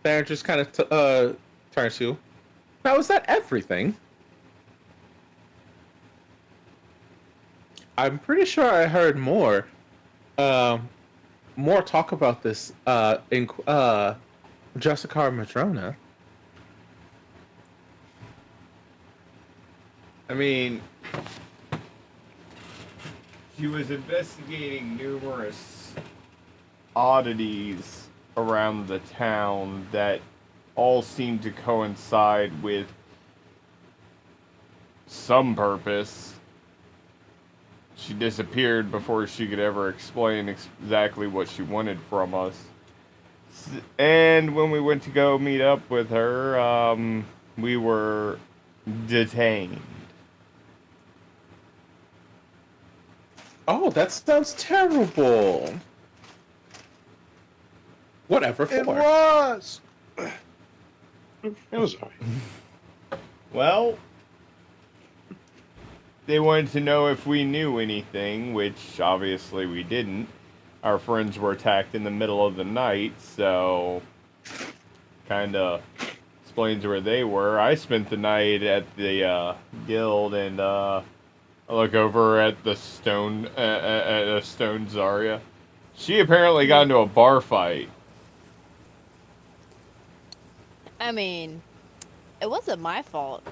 Baron just kind of turns to you. Now, is that everything? I'm pretty sure I heard more. More talk about this in Jessica Madrona. I mean, she was investigating numerous oddities around the town that all seemed to coincide with some purpose. She disappeared before she could ever explain exactly what she wanted from us. And when we went to go meet up with her, we were detained. Oh, that sounds terrible. Whatever It for. was. It was alright. Well, they wanted to know if we knew anything, which obviously we didn't. Our friends were attacked in the middle of the night, so kind of explains where they were. I spent the night at the guild, and I look over at the stone at a stone Zarya. She apparently got into a bar fight. I mean, it wasn't my fault.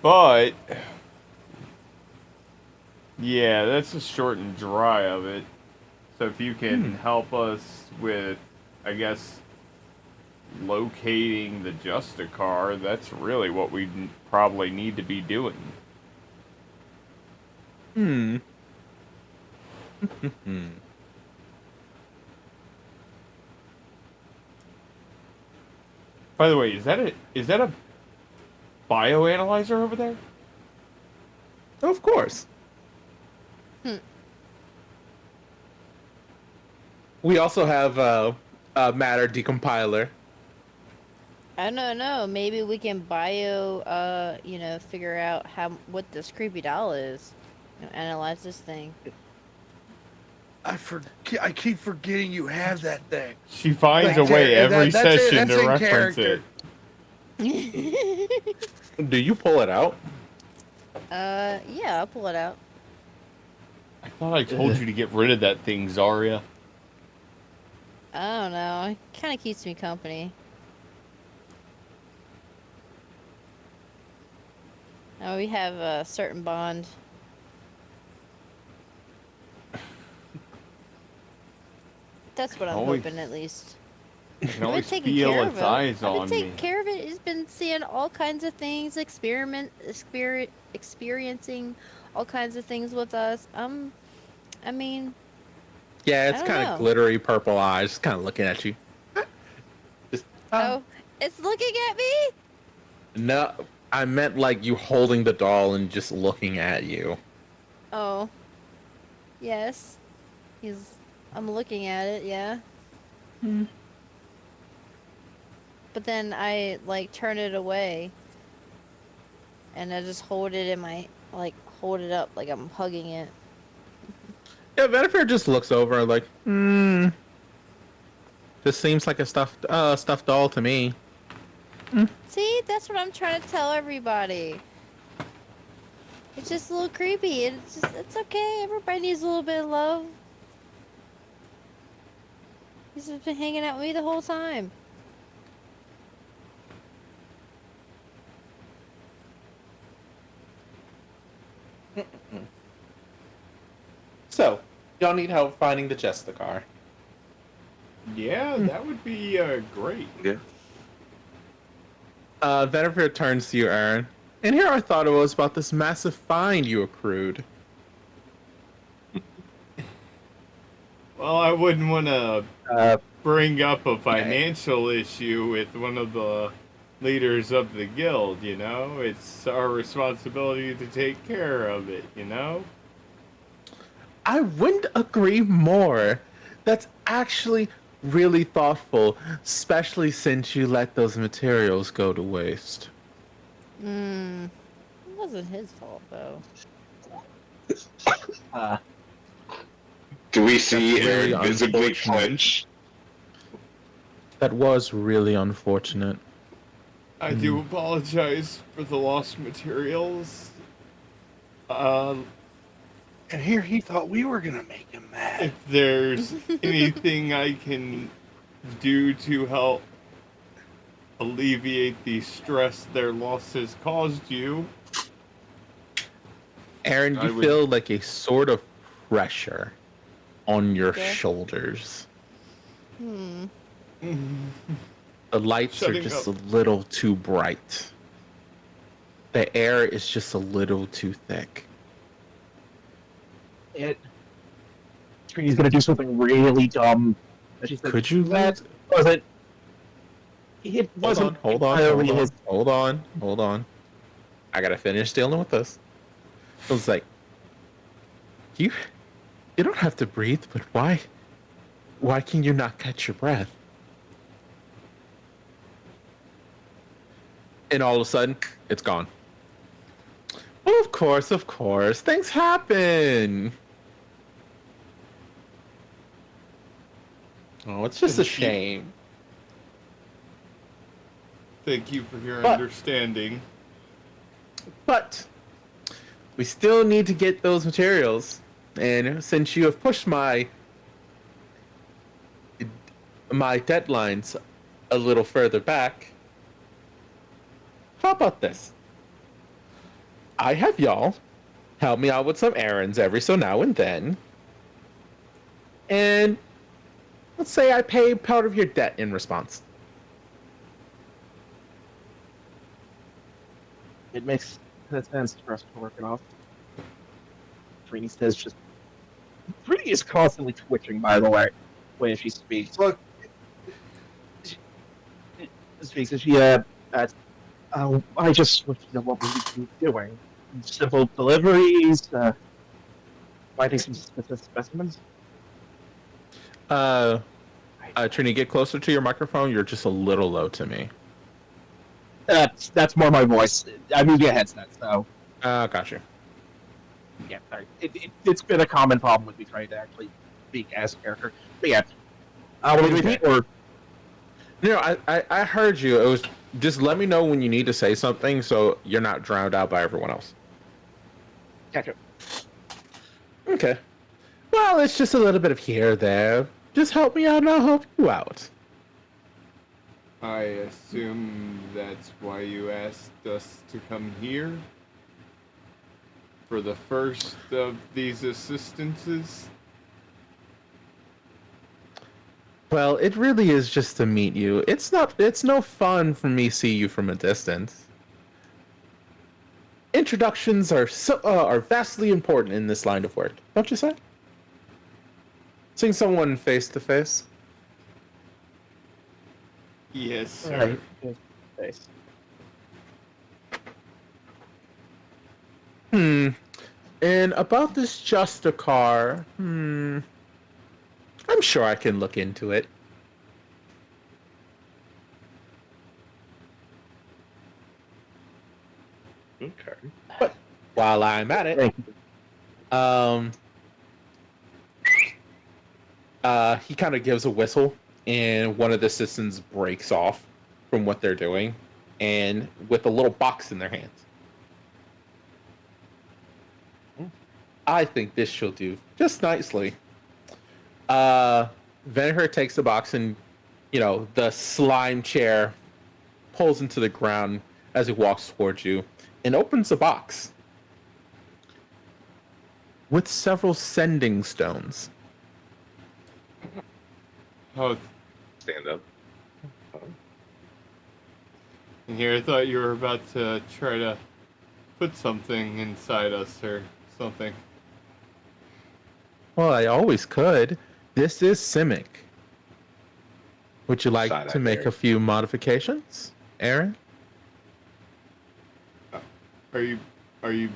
But yeah, that's the short and dry of it. So if you can help us with, I guess, locating the Justicar, that's really what we probably need to be doing. By the way, is that a bioanalyzer over there? Of course. We also have a matter decompiler. I don't know. Maybe we can figure out what this creepy doll is. Analyze this thing. I keep forgetting you have that thing. She finds a Like, way that- every that's it, session that's to in reference character. it. Do you pull it out? Yeah, I'll pull it out. I thought I told you to get rid of that thing, Zarya. I don't know. It kind of keeps me company. We have a certain bond. That's what I'm Always- hoping, at least. I can I've been always taking feel care its of it. eyes I've been on taking me. care of it. It's been seeing all kinds of things, experiencing all kinds of things with us. I mean, Yeah, it's I don't kind know. of glittery purple eyes, just kind of looking at you. Just, oh, it's looking at me. No, I meant like you holding the doll and just looking at you. Oh, yes. I'm looking at it. Yeah. But then I turn it away, and I just hold it in my hold it up like I'm hugging it. Yeah, Vetifer just looks over like, this seems like a stuffed doll to me. See, that's what I'm trying to tell everybody. It's just a little creepy. It's okay. Everybody needs a little bit of love. He's just been hanging out with me the whole time. So, y'all need help finding the Justicar. Yeah, that would be great. Yeah. Vetiver turns to you, Aaron. And here I thought it was about this massive find you accrued. Well, I wouldn't want to Uh, bring up a financial issue with one of the leaders of the guild, you know? It's our responsibility to take care of it, you know? I wouldn't agree more. That's actually really thoughtful, especially since you let those materials go to waste. It wasn't his fault though. Do we see That's really Aaron visibly unfortunate. clench? That was really unfortunate. I do apologize for the lost materials. And here he thought we were gonna make him mad. If there's anything I can do to help alleviate the stress their loss has caused you, Aaron, I you would- feel like a sort of pressure on your Okay. shoulders. Hmm. The lights Shutting are just up. a little too bright. The air is just a little too thick. Trinity's gonna do something really dumb. And she's like, Could you "That let... wasn't. It Hold on, wasn't hold on, entirely hold on, his." hold on, hold on. I gotta finish dealing with this. I was like, you don't have to breathe, but why can you not catch your breath? And all of a sudden, it's gone. Well, of course, things happen. Oh, it's just a shame. Thank you for your But- understanding. But we still need to get those materials. And since you have pushed my deadlines a little further back, how about this? I have y'all help me out with some errands every so now and then. And let's say I pay part of your debt in response. It makes sense for us to work it off. Trini says just. Trini is constantly twitching, by the way, when she speaks. Look, Speaks as I just wish to know what we would be doing. Simple deliveries, finding some specimens. Trini, get closer to your microphone. You're just a little low to me. That's more my voice. I'm using a headset, so. Got you. Yeah, sorry. It's been a common problem with me trying to actually speak as a character. But yeah. What do we repeat, or? No, I heard you. It was just let me know when you need to say something so you're not drowned out by everyone else. Catch up. Okay. Well, it's just a little bit of here or there. Just help me out and I'll help you out. I assume that's why you asked us to come here? For the first of these assistances? Well, it really is just to meet you. It's no fun for me see you from a distance. Introductions are vastly important in this line of work, don't you say? Seeing someone face to face. Yes, sir. Right. Nice. And about this Justicar, I'm sure I can look into it. Okay. But while I'm at it, Thank you. he kind of gives a whistle, and one of the assistants breaks off from what they're doing, and with a little box in their hands. I think this shall do just nicely. Vinegar takes the box and, the slime chair pulls into the ground as he walks towards you and opens the box with several sending stones. Oh, Stand up. and here I thought you were about to try to put something inside us or something. Well, I always could. This is Simic. Would you like Side-eye to make there. a few modifications, Aaron? Are you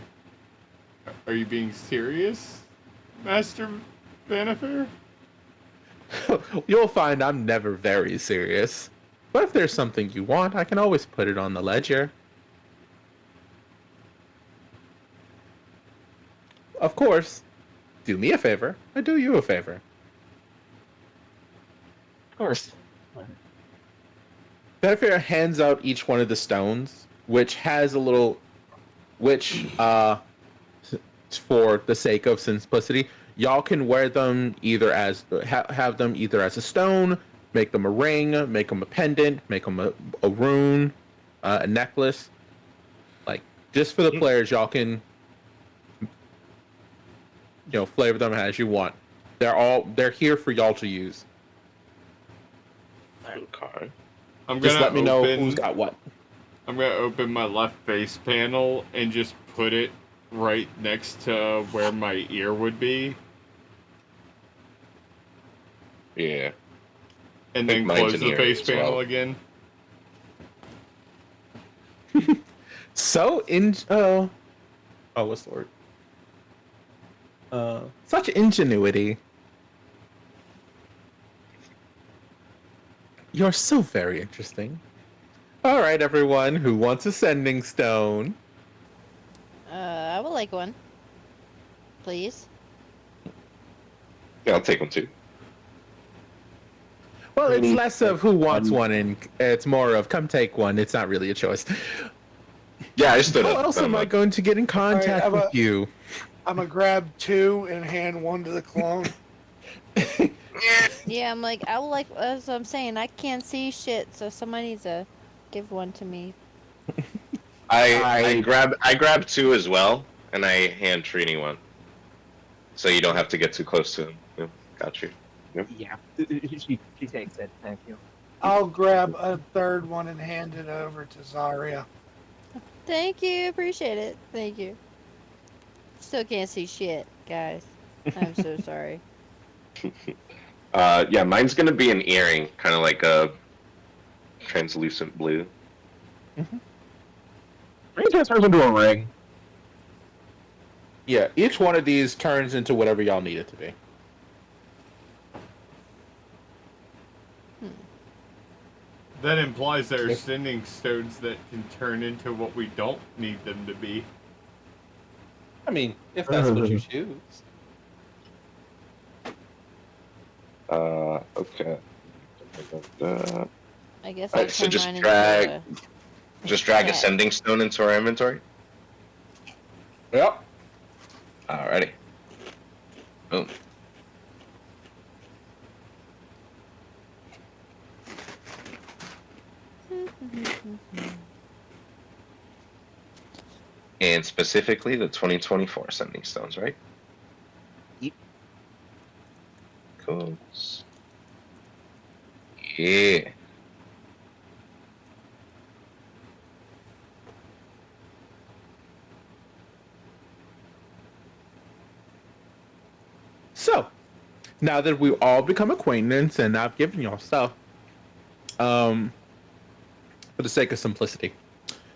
being serious, Master Vanifer? You'll find I'm never very serious. But if there's something you want, I can always put it on the ledger. Of course, do me a favor, I do you a favor. Of course. Benefit hands out each one of the stones, which has a little, for the sake of simplicity, y'all can wear them either as have them either as a stone, make them a ring, make them a pendant, make them a rune, a necklace. Like just for the players, y'all can flavor them as you want. They're here for y'all to use. Okay. I'm Just gonna let me know open- who's got what. I'm gonna open my left face panel and just put it right next to where my ear would be, Yeah. and think then mine's close an the ear face as panel well. again. What's the word? Such ingenuity. You're so very interesting. All right, everyone who wants a sending stone. I would like one. Please. Yeah, I'll take one too. Well, it's Really? less of who wants one and it's more of come take one. It's not really a choice. Yeah, I stood How up. else I'm am I up. going to get in contact Alright, with you? I'm gonna grab 2 and hand 1 to the clone. Yeah, I'm like, I would like, as I'm saying, I can't see shit, so somebody needs to give one to me. I grab 2 as well, and I hand Trini one, so you don't have to get too close to him. Yep, got you. Yeah, she takes it. Thank you. I'll grab a 3rd one and hand it over to Zarya. Thank you, appreciate it. Thank you. Still can't see shit, guys. I'm so sorry. Yeah, mine's gonna be an earring, kind of like a translucent blue. Ring turns into a ring. Yeah, each one of these turns into whatever y'all need it to be. That implies there are Yes. sending stones that can turn into what we don't need them to be. I mean, if that's what you choose. Okay. I guess Alright, I'll so turn just mine drag- into Just drag a Yeah. sending stone into our inventory. Yep. Alrighty. Boom. And specifically the 2024 sending stones, right? Yep. Cool. Yeah. So, now that we've all become acquaintance and I've given y'all stuff, for the sake of simplicity.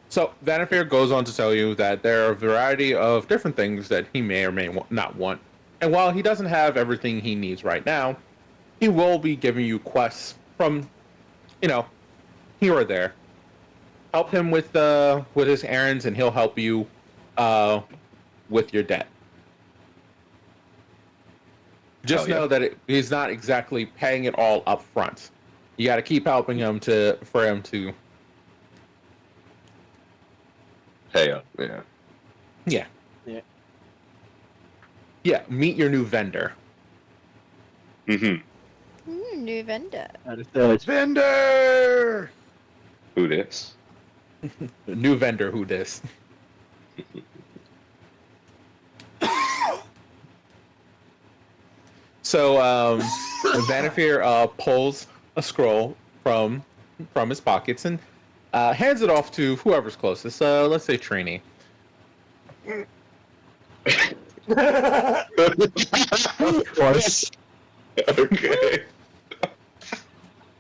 So, Vanifir goes on to tell you that there are a variety of different things that he may or may not want. And while he doesn't have everything he needs right now, he will be giving you quests from, here or there. Help him with his errands, and he'll help you with your debt. Just Hell yeah. know that he's not exactly paying it all up front. You got to keep helping him for him to. Hey, yeah. Yeah. Yeah. Yeah. Meet your new vendor. Mm-hmm. new vendor. Vendor! Who this? New vendor. Who this? So, Vanifir pulls a scroll from his pockets and hands it off to whoever's closest. Let's say Trini. Of course. Okay.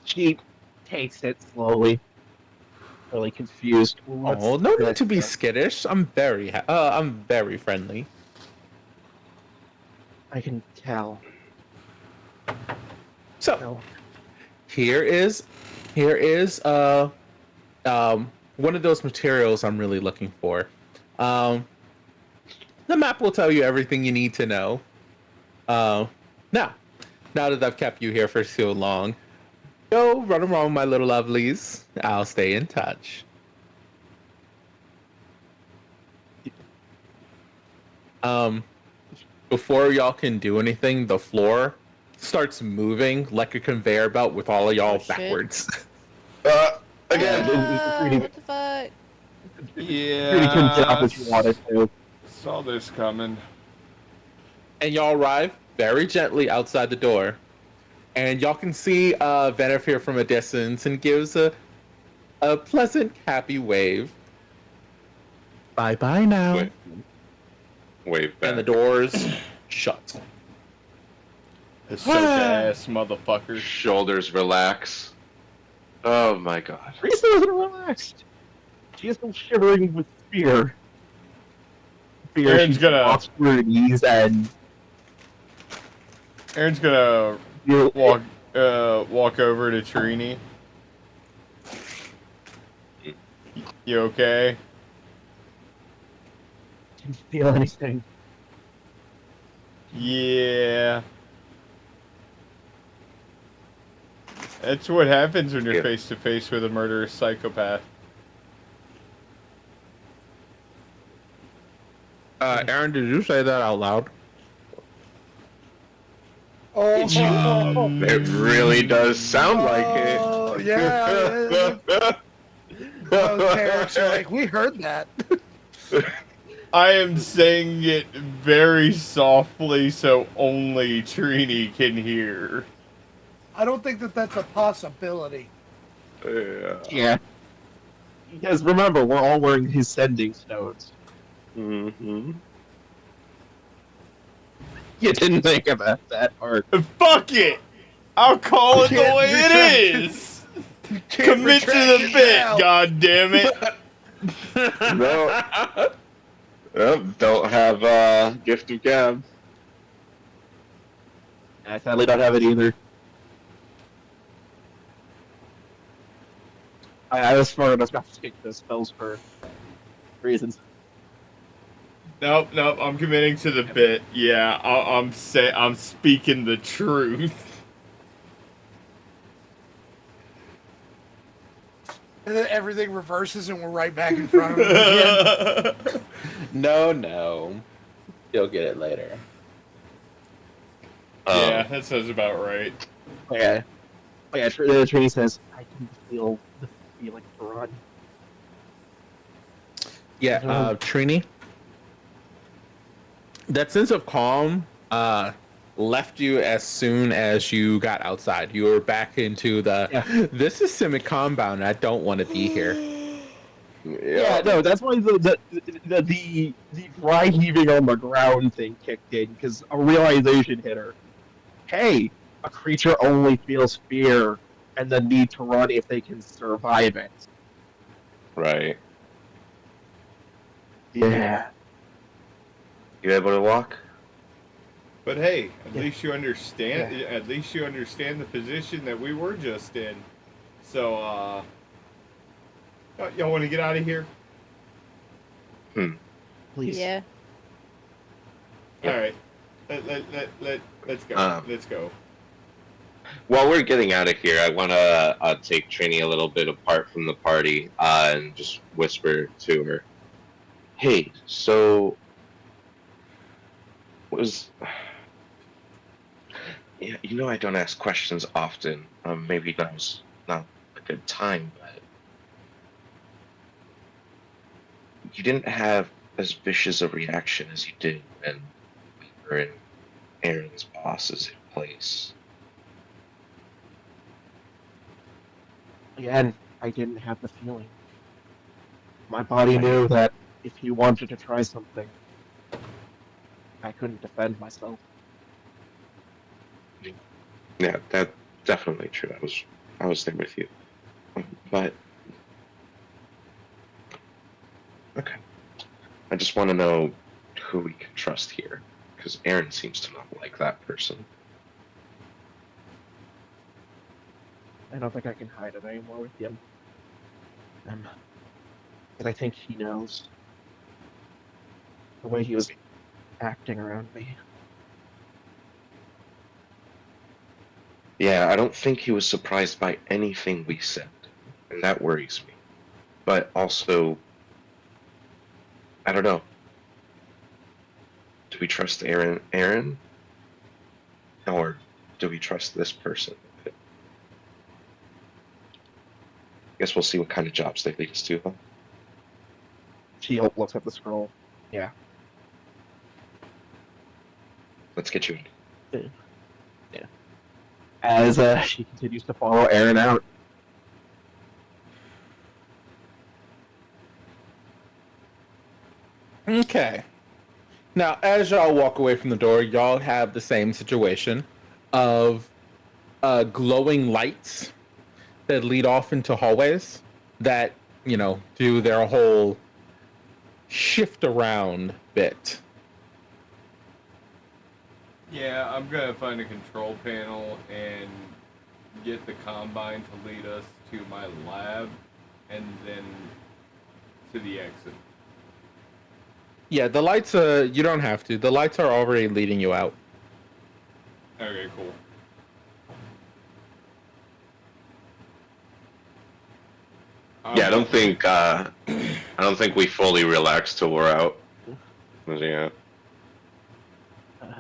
She takes it slowly. Really confused. Oh, no need to be skittish. I'm very friendly. I can tell. So, No. here is one of those materials I'm really looking for. The map will tell you everything you need to know. Now that I've kept you here for so long, go run around, my little lovelies. I'll stay in touch. Before y'all can do anything, the floor starts moving like a conveyor belt with all of y'all Oh, shit. backwards. Again. What the fuck? Really couldn't get up Yeah. if you wanted to. Saw this coming. And y'all arrive very gently outside the door. And y'all can see Vanifir from a distance and gives a pleasant, happy wave. Bye-bye now. Wave back. And the doors shut. The soak ass motherfucker. Shoulders relax. Oh my god. Teresa isn't relaxed. She has been shivering with Fear. Aaron's She gonna- walks to her knees and Aaron's gonna you walk over to Trini. You okay? didn't feel anything. Yeah. That's what happens when you're Yeah. face to face with a murderous psychopath. Aaron, did you say that out loud? Oh, It really does sound like it. oh, yeah. Oh, Terrence, you're like, we heard that. I am saying it very softly so only Trini can hear. I don't think that that's a possibility. Yeah. Yeah. Because remember, we're all wearing his sending stones. Mm-hmm. You didn't think about that part. Fuck it! I'll call it the Can't way retract it it. is! Can't Commit to retract the it bit, now. god damn it! No. Don't have gift of gab. I sadly don't have it either. I was smart enough not to take those spells for reasons. Nope, I'm committing to the bit. Yeah, I'm speaking the truth. And then everything reverses and we're right back in front of him again. No. You'll get it later. Yeah, that sounds about right. Yeah. Trini says, I can feel the feeling to run. Yeah, Trini. That sense of calm left you as soon as you got outside. You were back into the, this is Simic compound, I don't want to be here. Yeah, no, that's why the dry heaving on the ground thing kicked in, because a realization hit her. Hey, a creature only feels fear and the need to run if they can survive it. Right. Yeah. You able to walk? But hey, at least you understand. At least you understand the position that we were just in. So, y'all want to get out of here? Please. Yeah. All right. Let's go. Let's go. While we're getting out of here, I want to take Trini a little bit apart from the party and just whisper to her, "Hey, so yeah, you know I don't ask questions often. Maybe now's not a good time, but you didn't have as vicious a reaction as you did when we were in Aaron's boss's place." Again, I didn't have the feeling. My body knew that if he wanted to try something, I couldn't defend myself. Yeah, that's definitely true. I was there with you. But okay. I just want to know who we can trust here, because Aaron seems to not like that person. I don't think I can hide it anymore with him. Because I think he knows the way he was acting around me. Yeah, I don't think he was surprised by anything we said, and that worries me. But also, I don't know. Do we trust Aaron? Or do we trust this person? Guess we'll see what kind of jobs they lead us to, huh? She looks at the scroll. Yeah. Let's get you in. As she continues to follow Aaron out. Okay. Now, as y'all walk away from the door, y'all have the same situation of glowing lights that lead off into hallways that, do their whole shift around bit. Yeah, I'm gonna find a control panel and get the Combine to lead us to my lab, and then to the exit. Yeah, the lights. You don't have to. The lights are already leading you out. Okay, cool. Yeah, I don't think we fully relax till we're out. Yeah.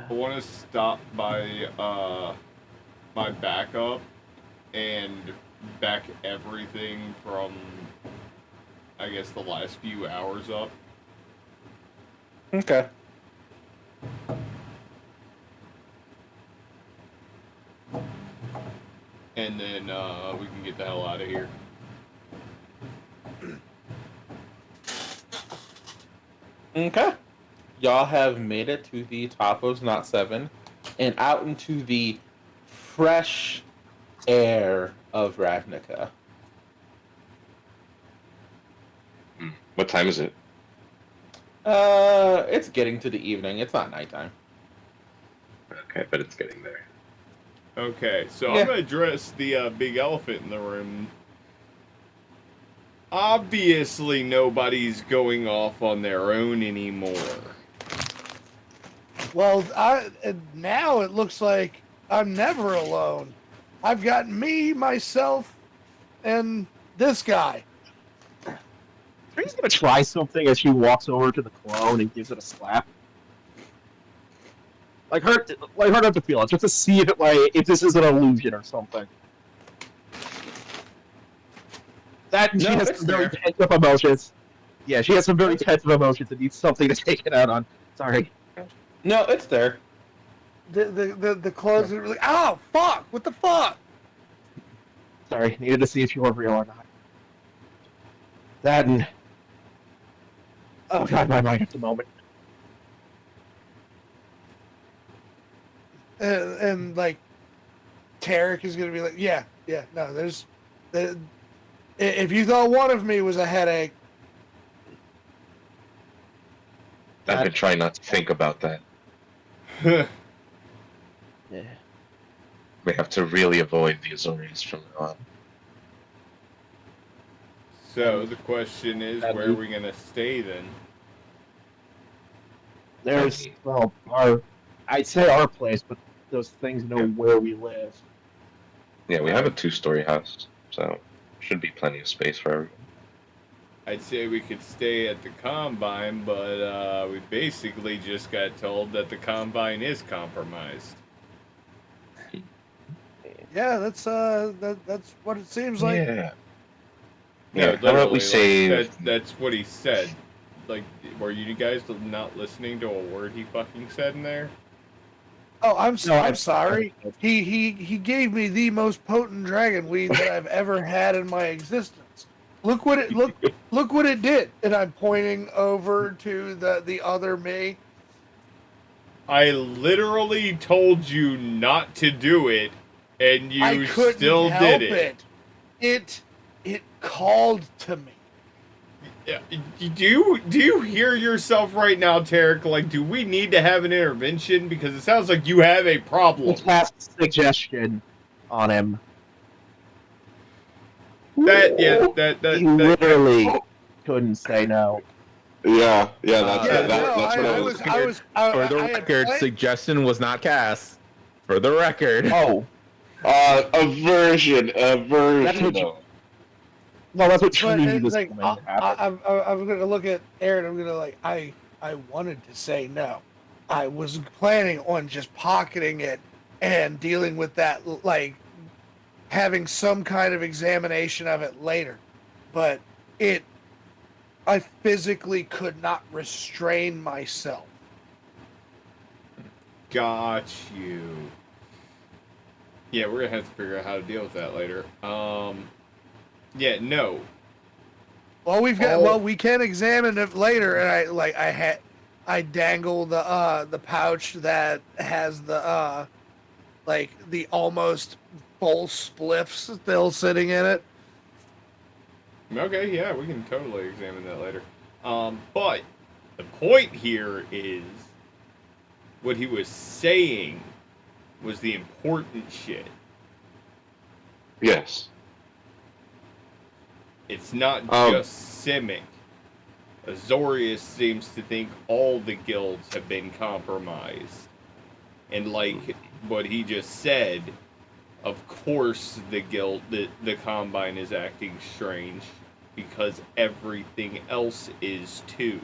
I want to stop by my backup and back everything from, I guess, the last few hours up. Okay. And then we can get the hell out of here. Okay. Y'all have made it to the top of Knot 7 and out into the fresh air of RAVNICA. What time is it? It's getting to the evening. It's not nighttime. Okay, but it's getting there. Okay, so Yeah. I'm gonna address the big elephant in the room. Obviously, nobody's going off on their own anymore. Well, now it looks like I'm never alone. I've got me, myself, and this guy. Trini's gonna try something as she walks over to the clone and gives it a slap. Like her not to feel it, just to see if this is an illusion or something. That and she No, has it's some very there. tense up emotions. Yeah, she has some very tense up emotions and needs something to take it out on. Sorry. No, it's there. The clothes are like, oh fuck! What the fuck? Sorry, needed to see if you were real or not. That and oh god, my mind at the moment. And like, Tarek is gonna be like, yeah, no, if you thought one of me was a headache, I've been trying not to think about that. Yeah. We have to really avoid the Azorius from now on. So the question is, where are we gonna stay then? There's I'd say our place, but those things know where we live. Yeah, we have a 2-story house, so should be plenty of space for everyone. I'd say we could stay at the Combine, but we basically just got told that the Combine is compromised. yeah, that's what it seems like. Yeah. No, Yeah, how about we literally, say... that's what he said. Like, were you guys not listening to a word he fucking said in there? Oh, I'm sorry. He gave me the most potent dragon weed that I've ever had in my existence. Look what it did. And I'm pointing over to the other me. I literally told you not to do it, and you still did it. It called to me. Yeah, do you hear yourself right now, Tarek? Like, do we need to have an intervention? Because it sounds like you have a problem. Cast suggestion on him. He literally couldn't say no. Yeah, that's I what For the record, suggestion was not cast. For the record. Oh. Aversion, though. No, that's what But Trini it's was like, going to happen. I'm gonna look at Aaron. I'm gonna like, I wanted to say no. I was planning on just pocketing it and dealing with that, like having some kind of examination of it later. But I physically could not restrain myself. Got you. Yeah, we're gonna have to figure out how to deal with that later. Yeah, no. Well, we can examine it later, and I dangle the pouch that has the the almost full spliffs still sitting in it. Okay, yeah, we can totally examine that later. But The point here is what he was saying was the important shit. Yes. It's not Um, just Simic. Azorius seems to think all the guilds have been compromised. And like what he just said, of course the Combine is acting strange because everything else is too.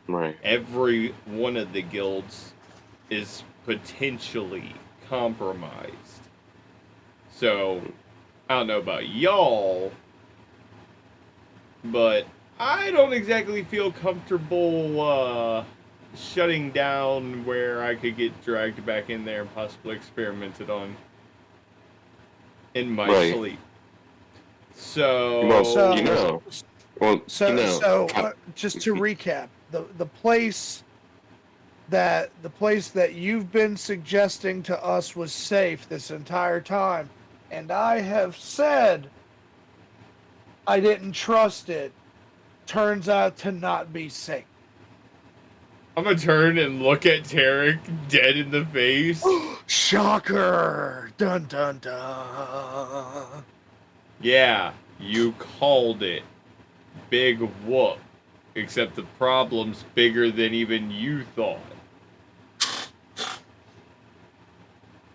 Right. Every one of the guilds is potentially compromised. So, I don't know about y'all, but I don't exactly feel comfortable shutting down where I could get dragged back in there and possibly experimented on in my Right. sleep. So, Well, just to recap, the place that you've been suggesting to us was safe this entire time, and I have said I didn't trust it, turns out to not be safe. I'm gonna turn and look at Tarek dead in the face. Shocker! Dun dun dun. Yeah, you called it. Big whoop. Except the problem's bigger than even you thought.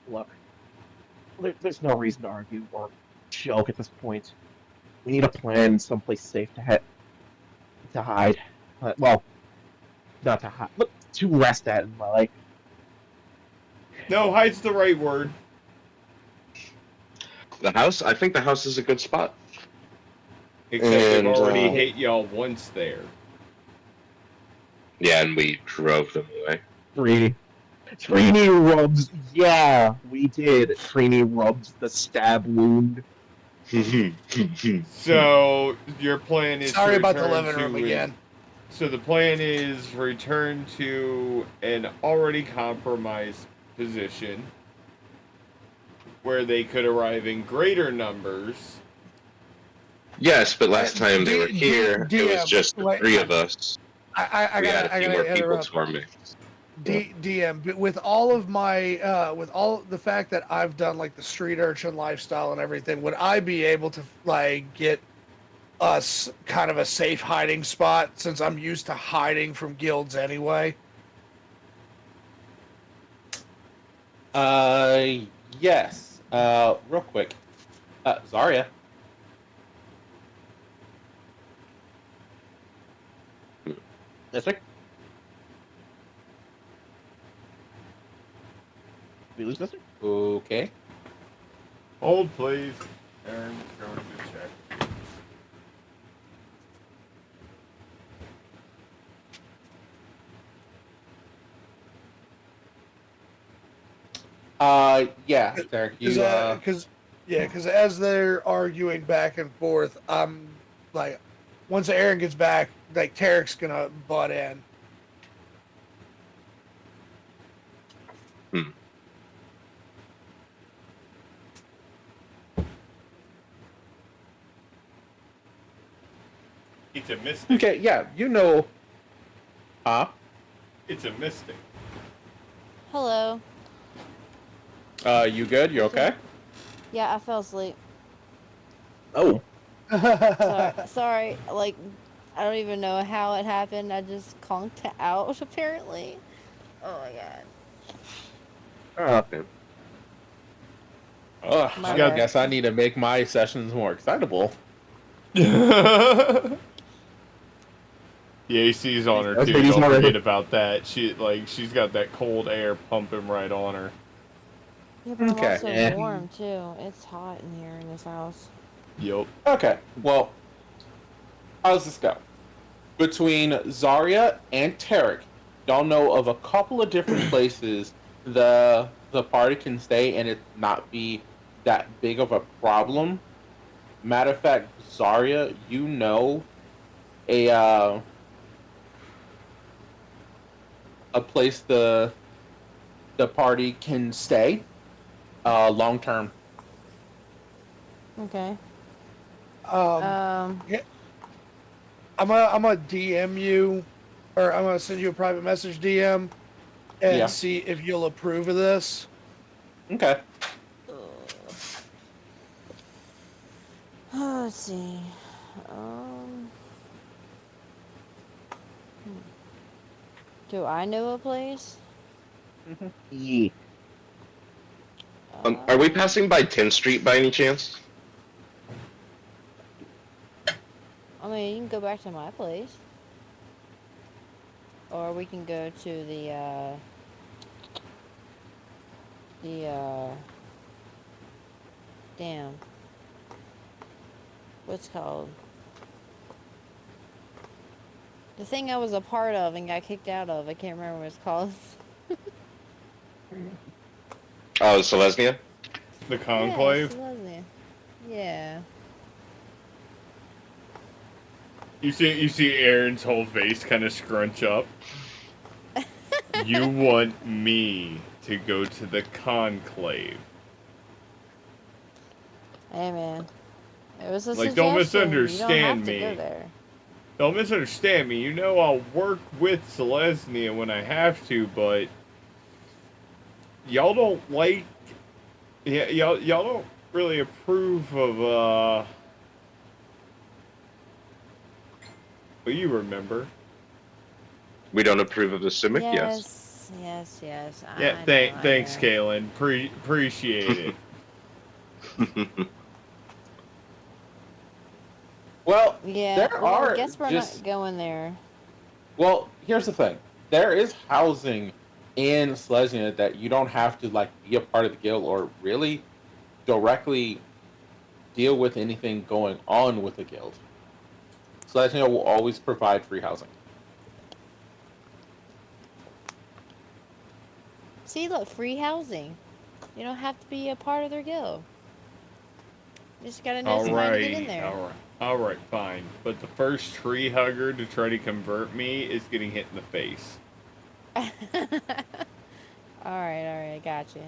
Look, there's no reason to argue or joke at this point. We need a plan, someplace safe to hide. Well, not to hide, but to rest at. And like, No, hide's the right word. the house. I think the house is a good spot. Except they've And, already hit y'all once there. Yeah, and we drove them away. Trini rubs. Yeah, we did. Trini rubs the stab wound. So your plan is Sorry to about the return living room to again. So the plan is return to an already compromised position where they could arrive in greater numbers. Yes, but last time they were here, it was just the three of us. I We had a few more gotta people interrupt. to our mix. DM, but with all of my, with all the fact that I've done like the street urchin lifestyle and everything, would I be able to like get us kind of a safe hiding spot since I'm used to hiding from guilds anyway? Yes. Real quick. Zarya. District? We lose district? Okay. Hold, please. Aaron's going to check. Yeah, Derek, you, Because as they're arguing back and forth, I'm like, once Aaron gets back, like Tarek's gonna butt in. It's a mystic. okay, yeah, you know. Huh? It's a mystic. Hello. You good? You okay? Yeah, I fell asleep. Oh. Sorry, like, I don't even know how it happened. I just conked out, apparently. Oh my god. Oh, okay. My I bad. guess I need to make my sessions more excitable. The AC's on her Okay, too. he's Don't already- forget about that. She's got that cold air pumping right on her. Yeah, but Okay. I'm also Yeah. warm, too. It's hot in here in this house. Yup. Okay, well, how's this go? Between Zarya and Tarek, y'all know of a couple of different places the party can stay and it not be that big of a problem. Matter of fact, Zarya, you know a place the party can stay long term. Okay. Um, I'm gonna DM you, or I'm gonna send you a private message DM, and Yeah. see if you'll approve of this. Okay. Let's see. Um, do I know a place? Yeah. Are we passing by 10th Street by any chance? I mean, you can go back to my place. Or we can go to damn. What's it called? The thing I was a part of and got kicked out of. I can't remember what it's called. Oh, Selesnya? The conclave. Yeah. Yeah. You see Aaron's whole face kind of scrunch up. You want me to go to the conclave? Hey man, it was a Like, suggestion. don't You misunderstand don't have to me. go there. Don't misunderstand me. You know I'll work with Selesnya when I have to, but y'all don't like. Yeah, y'all don't really approve of. Well, you remember. We don't approve of the Simic? Yes. Yes. Yeah, thanks, Kaylin. Appreciate it. Well, Yeah. there Well, are I guess we're just. not going there. Well, here's the thing. There is housing in Selesnya that you don't have to like be a part of the guild or really directly deal with anything going on with the guild. Selesnya will always provide free housing. See, look, free housing. You don't have to be a part of their guild. You just gotta know somebody to get in there. All right, fine. But the first tree hugger to try to convert me is getting hit in the face. Alright, gotcha.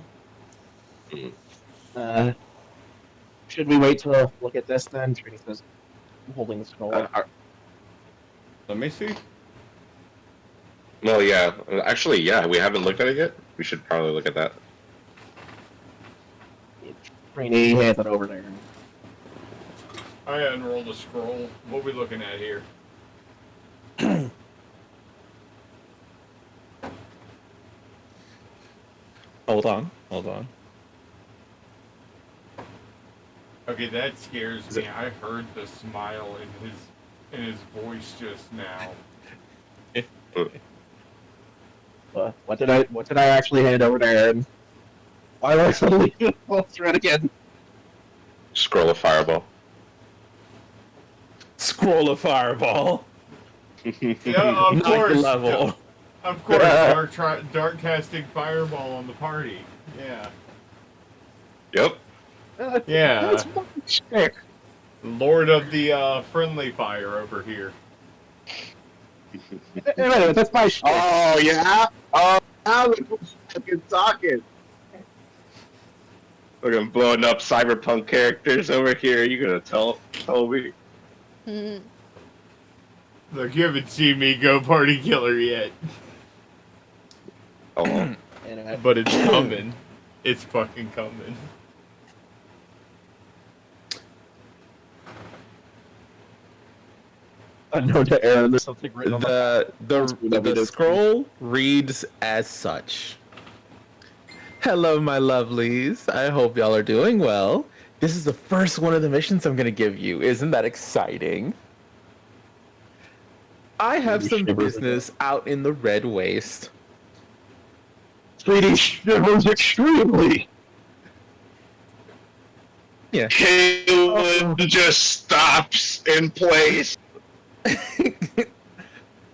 Should we wait to look at this then? Trini says, I'm holding the scroll. Let me see. Well, yeah. Actually, yeah, we haven't looked at it yet. We should probably look at that. Trini hands it over there. I unrolled the scroll. What are we looking at here? Hold on. Okay, that scares me. I heard the smile in his voice just now. What did I actually hand over to Aaron? Why am I suddenly through it again? Scroll of Fireball. Scroll of Fireball. Yeah, of course. Level. Of course, dark casting fireball on the party. Yeah. Yep. Yeah. That's fucking sick. Lord of the friendly fire over here. Wait a minute, that's my shit. Oh, yeah? Oh, now we're fucking talking. Look, I'm blowing up cyberpunk characters over here. You gonna tell me? Look, you haven't seen me go party killer yet. Oh. But it's coming. It's fucking coming. Unknown to Aaron, there's something written on The scroll reads as such. Hello, my lovelies. I hope y'all are doing well. This is the first one of the missions I'm gonna give you. Isn't that exciting? I have some business out in the Red Waste. Sweetie shivers extremely. Yeah. Caleb just stops in place.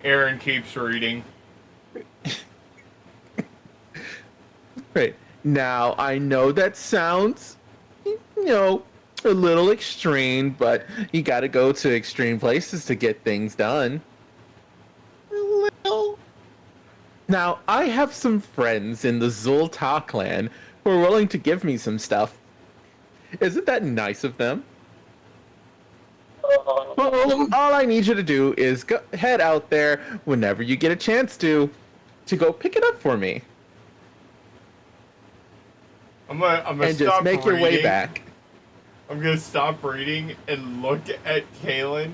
Aaron keeps reading. Right. Now, I know that sounds, a little extreme, but you gotta go to extreme places to get things done. A little. Now, I have some friends in the Zulta clan who are willing to give me some stuff. Isn't that nice of them? All I need you to do is go head out there whenever you get a chance to go pick it up for me, I'm gonna and just stop make reading. your way back. I'm gonna stop reading and look at Kaylin.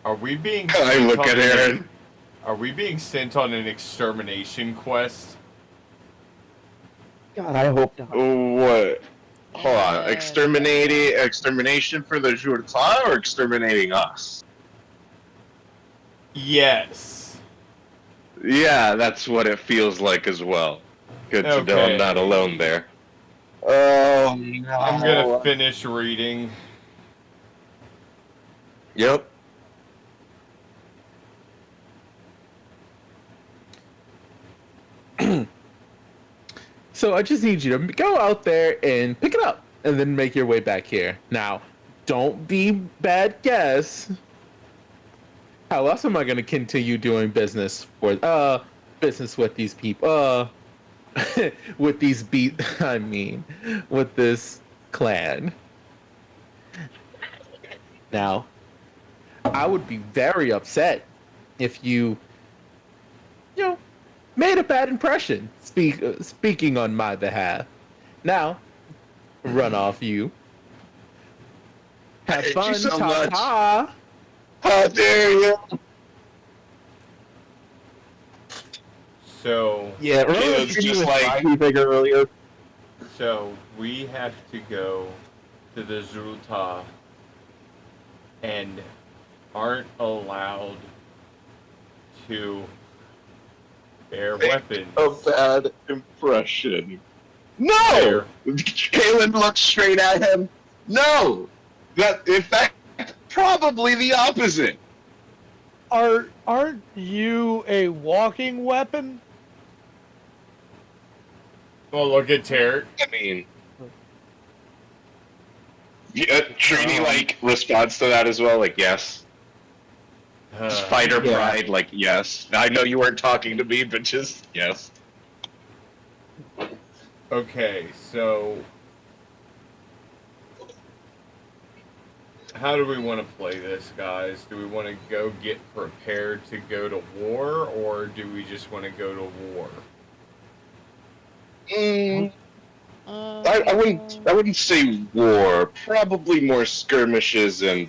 Are we being? I sent look on at an- Aaron. Are we being sent on an extermination quest? God, I hope not. What? Hold on. Yeah. Extermination for the Jurta or exterminating us? Yes. Yeah, that's what it feels like as well. Good to know I'm Okay. not alone there. Oh no. I'm gonna finish reading. Yep. So I just need you to go out there and pick it up, and then make your way back here. Now, don't be bad guess. How else am I going to continue doing business with these people? With these with this clan. Now, I would be very upset if you know, made a bad impression. Speaking on my behalf. Now, run off you. Have hate you fun, so ta much. ta. How dare you? So, Yeah, remember Caleb's the just just like- like figure earlier? so we have to go to the Zulta and aren't allowed to bear weapons. A bad impression. No! There. Kalen looks straight at him. No! That, in fact, probably the opposite. Aren't you a walking weapon? Well, look at Tarek. I mean, yeah, Trini like responds to that as well. Like, yes. Spider Yeah. pride. Like, yes. I know you weren't talking to me, but just yes. Okay, so how do we want to play this, guys? Do we want to go get prepared to go to war, or do we just want to go to war? I wouldn't say war. Probably more skirmishes and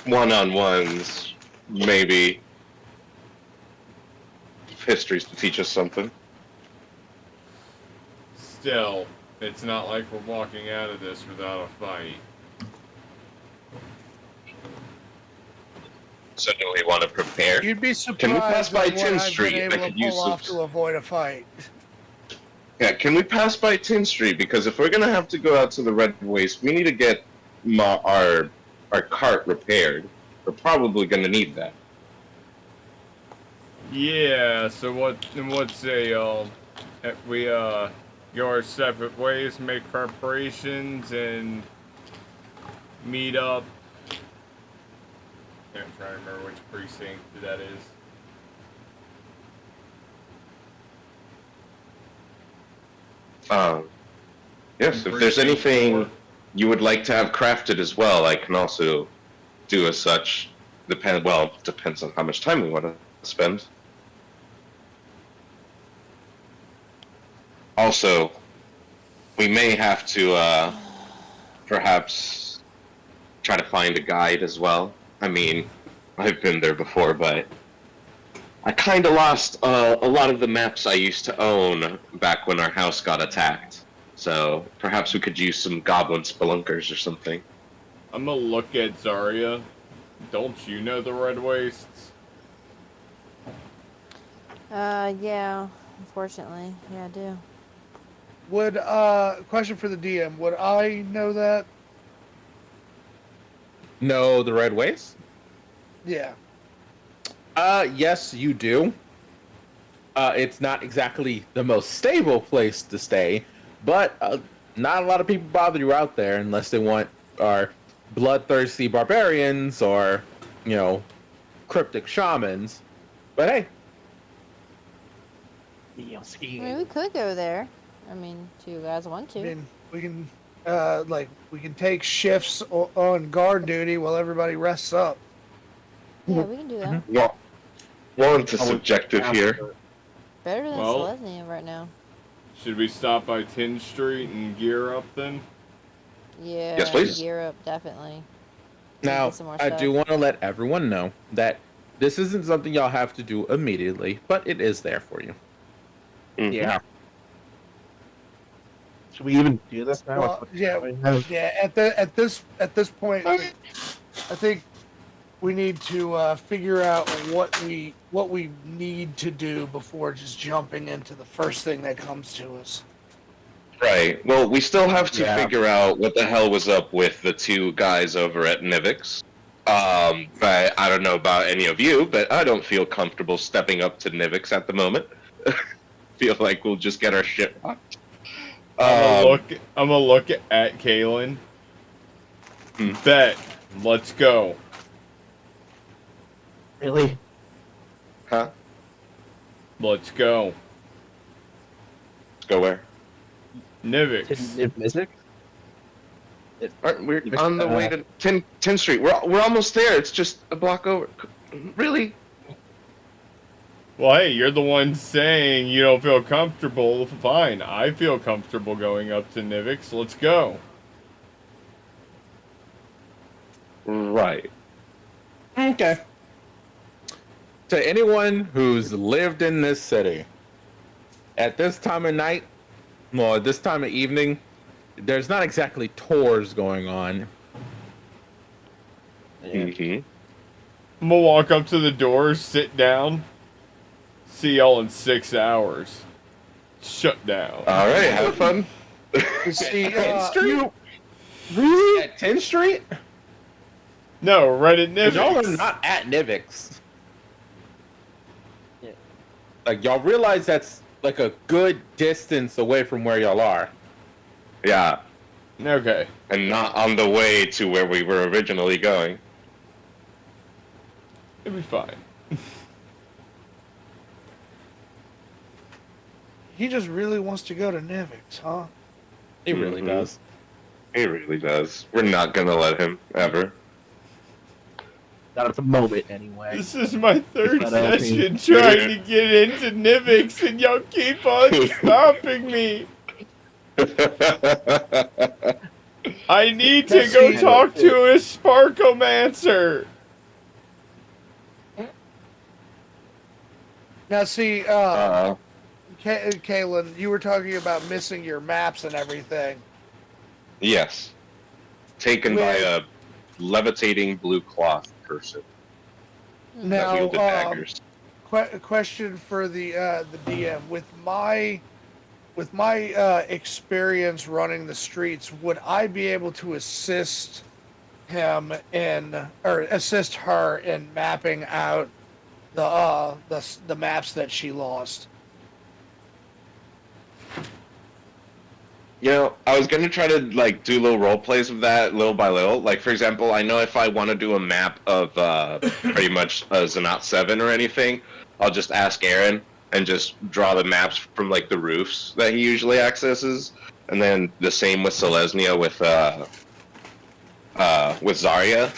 one-on-ones, maybe. History's to teach us something. Still, it's not like we're walking out of this without a fight. So do we want to prepare? You'd be Can we pass surprised by at what 10th I've Street? been I able could to use pull some- off to avoid a fight. Yeah, can we pass by 10th Street? Because if we're gonna have to go out to the Red Waste, we need to get our cart repaired. We're probably gonna need that. Yeah, so what say y'all? We go our separate ways, make preparations, and meet up. I'm trying to remember which precinct that is. Yes, if there's anything you would like to have crafted as well, I can also do as such. Depends on how much time we want to spend. Also, we may have to perhaps try to find a guide as well. I mean, I've been there before, but I kind of lost a lot of the maps I used to own back when our house got attacked. So perhaps we could use some goblin spelunkers or something. I'm gonna look at Zarya. Don't you know the Red Wastes? Yeah, unfortunately. Yeah, I do. Would question for the DM? Would I know that? No, the Red Waste? Yeah. Yes, you do. It's not exactly the most stable place to stay, but not a lot of people bother you out there unless they want our bloodthirsty barbarians or, cryptic shamans. But hey, I mean, we could go there. I mean, if you guys want to. I mean, we can like we can take shifts on guard duty while everybody rests up. Yeah, we can do that. Well, into Oh, subjective here. Better than Well- Selesnya right now. Should we stop by 10th Street and gear up then? Yeah. Yes, please. Gear up, definitely. Now, Get some more I do stuff. want to let everyone know that this isn't something y'all have to do immediately, but it is there for you. Mhm. Yeah. Should we even do this now? Well, yeah. At this point, I think we need to figure out what we need to do before just jumping into the first thing that comes to us. Right. Well, we still have to Yeah. figure out what the hell was up with the two guys over at Nivix. But I don't know about any of you, but I don't feel comfortable stepping up to Nivix at the moment. Feel like we'll just get our shit rocked. I'm gonna look at Kalen. Bet. Let's go. Really? Huh? Let's go. Let's go where? Nivix. Music? We're on the way to 10th Street. We're almost there. It's just a block over. Really? Well, hey, you're the one saying you don't feel comfortable. Fine, I feel comfortable going up to Nivix. Let's go. Right. Okay. To anyone who's lived in this city, at this time of night, well, at this time of evening, there's not exactly tours going on. Mm-hmm. I'm gonna walk up to the door, sit down, see y'all in 6 hours. Shut down. All right, have fun. You see, 10th Street? Really? At 10th Street? No, right at 'Cause y'all are Nivix. not at Nivix. Yeah. Like, y'all realize that's like a good distance away from where y'all are. Yeah, Okay. and not on the way to where we were originally going. It'll be fine. he just really wants to go to Nivix, huh? He really Mhm. does. He really does. We're not gonna let him ever. Not at the moment, anyway. This is my third But I session trying to get into Nivix, and y'all keep on stopping me. I need to That's go it. talk to a Sparkomancer. Now, see, Uh, Kaylin, you were talking about missing your maps and everything. yes. Taken by a levitating blue cloth person that Now, wielded daggers. question for the DM. With my experience running the streets, would I be able to assist him or assist her in mapping out the maps that she lost? You know, I was gonna try to like do little role plays of that little by little. Like for example, I know if I want to do a map of pretty much Zanat 7 or anything, I'll just ask Aaron and just draw the maps from like the roofs that he usually accesses, and then the same with Selesnya with Zarya.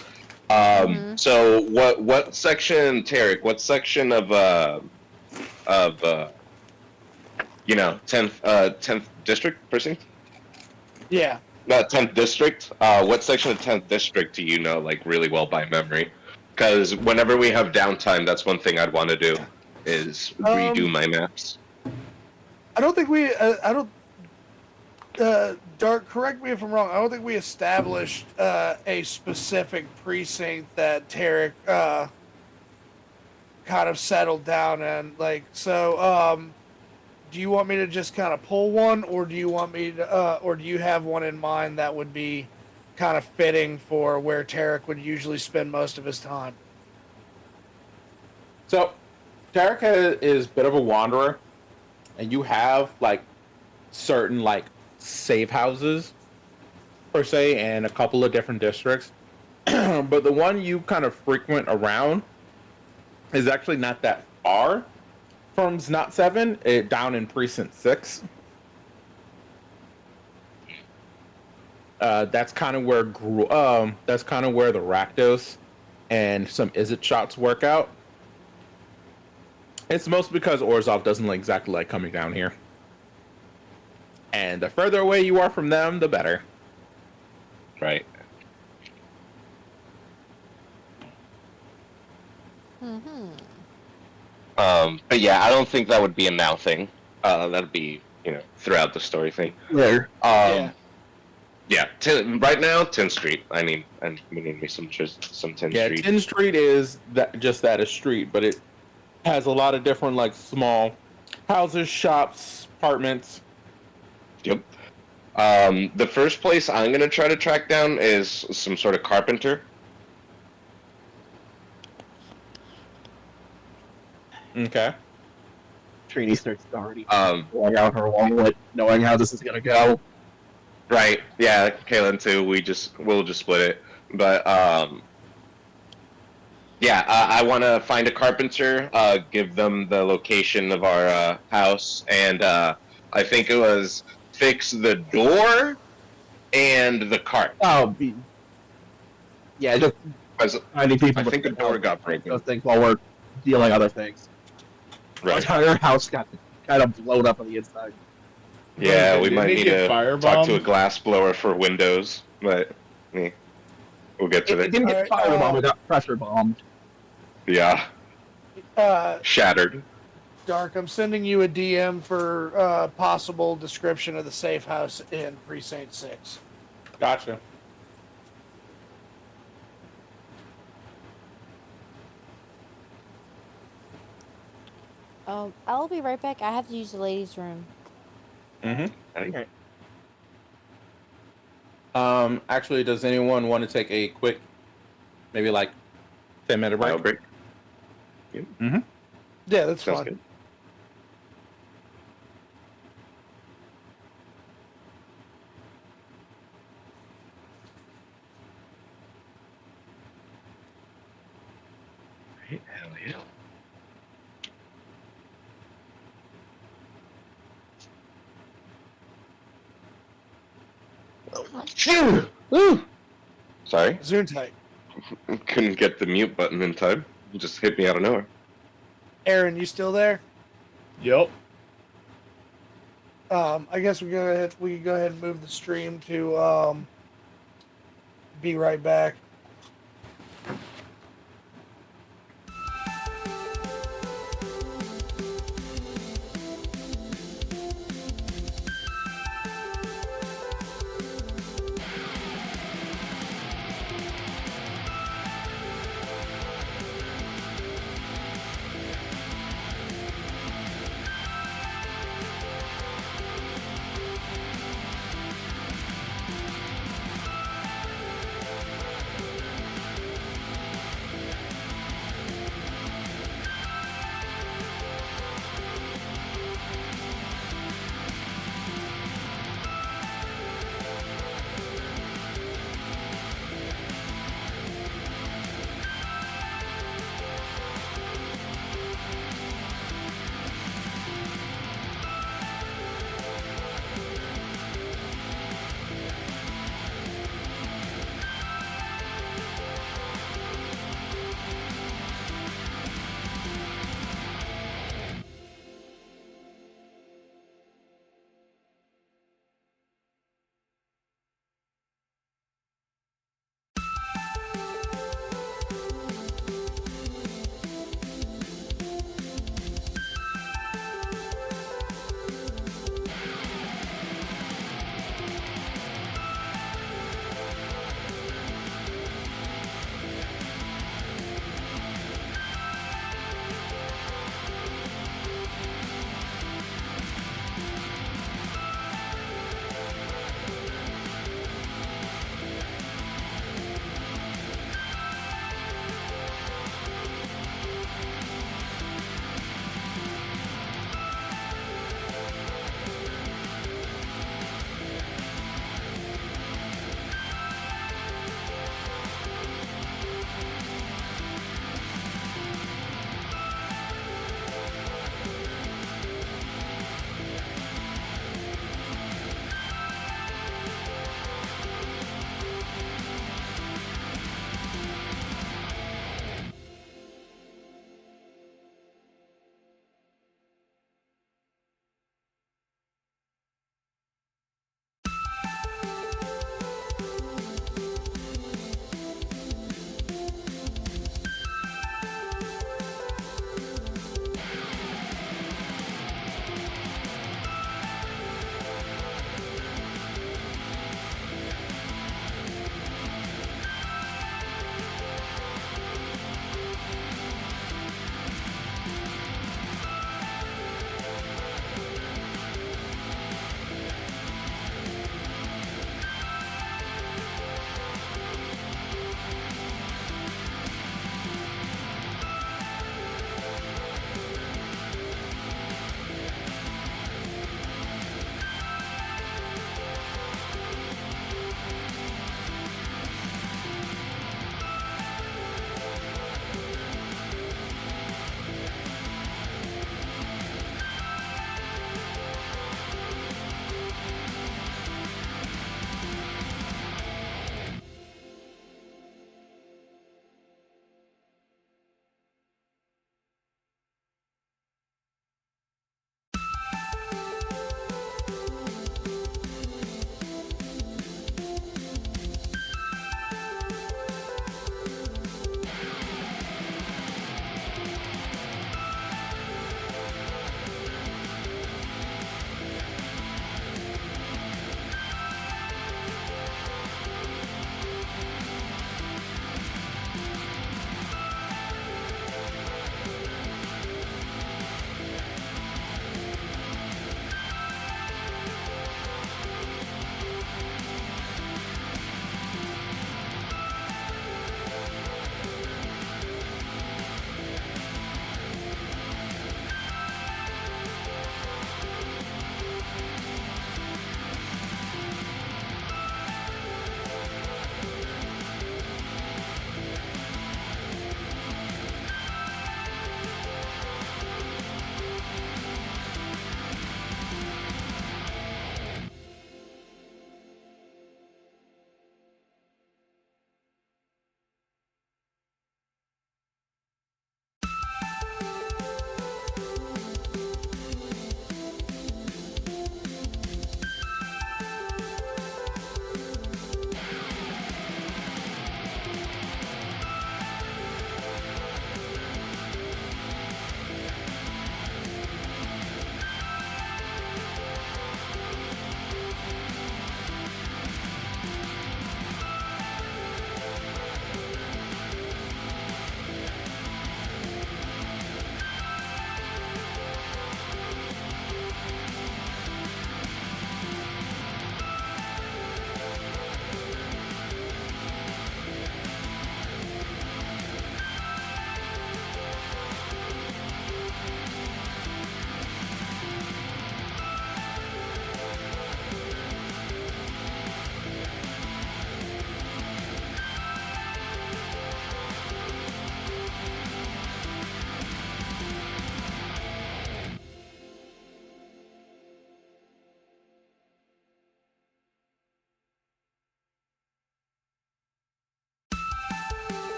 So what section, Tarek? What section of 10th district precinct? Yeah. 10th district. What section of 10th district do you know like really well by memory? Because whenever we have downtime, that's one thing I'd want to do is redo my maps. I don't think we. I don't. Dark, correct me if I'm wrong. I don't think we established a specific precinct that Tarek kind of settled down in. Like, so, do you want me to just kind of pull one, or do you want me to, or do you have one in mind that would be kind of fitting for where Tarek would usually spend most of his time? So, Tarek is a bit of a wanderer, and you have like certain like safe houses per se in a couple of different districts. But the one you kind of frequent around is actually not that far from Znot 7, down in Precinct 6. That's kind of where that's kind of where the Rakdos and some Izzet shots work out. It's mostly because Orzhov doesn't exactly like coming down here. And the further away you are from them, the better. Right. Mm-hmm. But yeah, I don't think that would be a now thing. That'd be, throughout the story thing. There. Yeah. Right now, 10th Street. I need me some 10th Yeah, Street. 10th Street is just that, a street, but it has a lot of different, like, small houses, shops, apartments. Yep. The first place I'm gonna try to track down is some sort of carpenter. Okay. Trini starts already Um, going out her long lit, knowing how this is gonna go. Right. Yeah, Kaylin too. We'll just split it. But yeah, I want to find a carpenter. Give them the location of our house, and I think it was fix the door and the cart. Oh, yeah, just 'Cause finding people. I with think the door got those broken. things while we're dealing other things. The Right. entire house got kind of blown up on the inside. Yeah, we Didn't might they need get to talk to a firebombed? glass blower for windows, but we'll get to It that. didn't get Alright, firebombed, it got pressure bombed. Yeah, shattered. Dark, I'm sending you a DM for possible description of the safe house in Precinct 6. Gotcha. I'll be right back. I have to use the ladies' room. Mm-hmm. Actually, does anyone want to take a quick, maybe like 10-minute break? Break. Mm-hmm. Yeah, that's Sounds fine. good. Hell yeah. Woo! Sorry, Zuntite. couldn't get the mute button in time. It just hit me out of nowhere. Aaron, you still there? Yep. I guess we can go ahead and move the stream to be right back.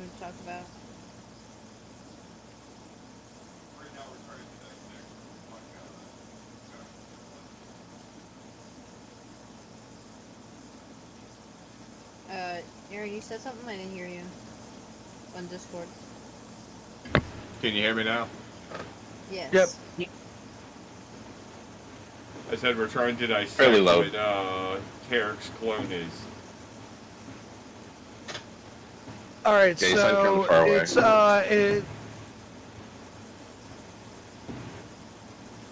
wanted to talk about? Aaron, you said something? I didn't hear you. On Discord. Can you hear me now? Yes. Yep. I said we're trying to dissect Fairly low. what Tarek's clone is. All right, Yeah, you sound kinda so far away. it's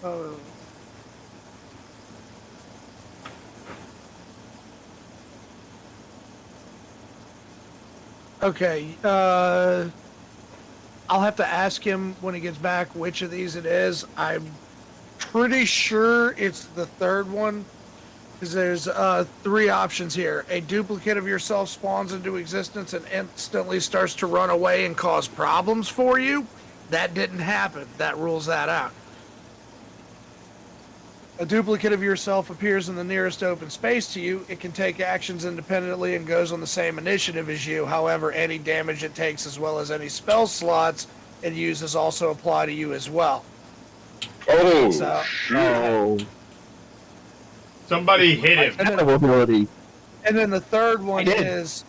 oh. Okay, I'll have to ask him when he gets back which of these it is. I'm pretty sure it's the third one, because there's 3 options here. A duplicate of yourself spawns into existence and instantly starts to run away and cause problems for you. That didn't happen. That rules that out. A duplicate of yourself appears in the nearest open space to you. It can take actions independently and goes on the same initiative as you. However, any damage it takes, as well as any spell slots it uses, also apply to you as well. Oh, So, Oh, Somebody hit him. identical ability. and then the third one did. is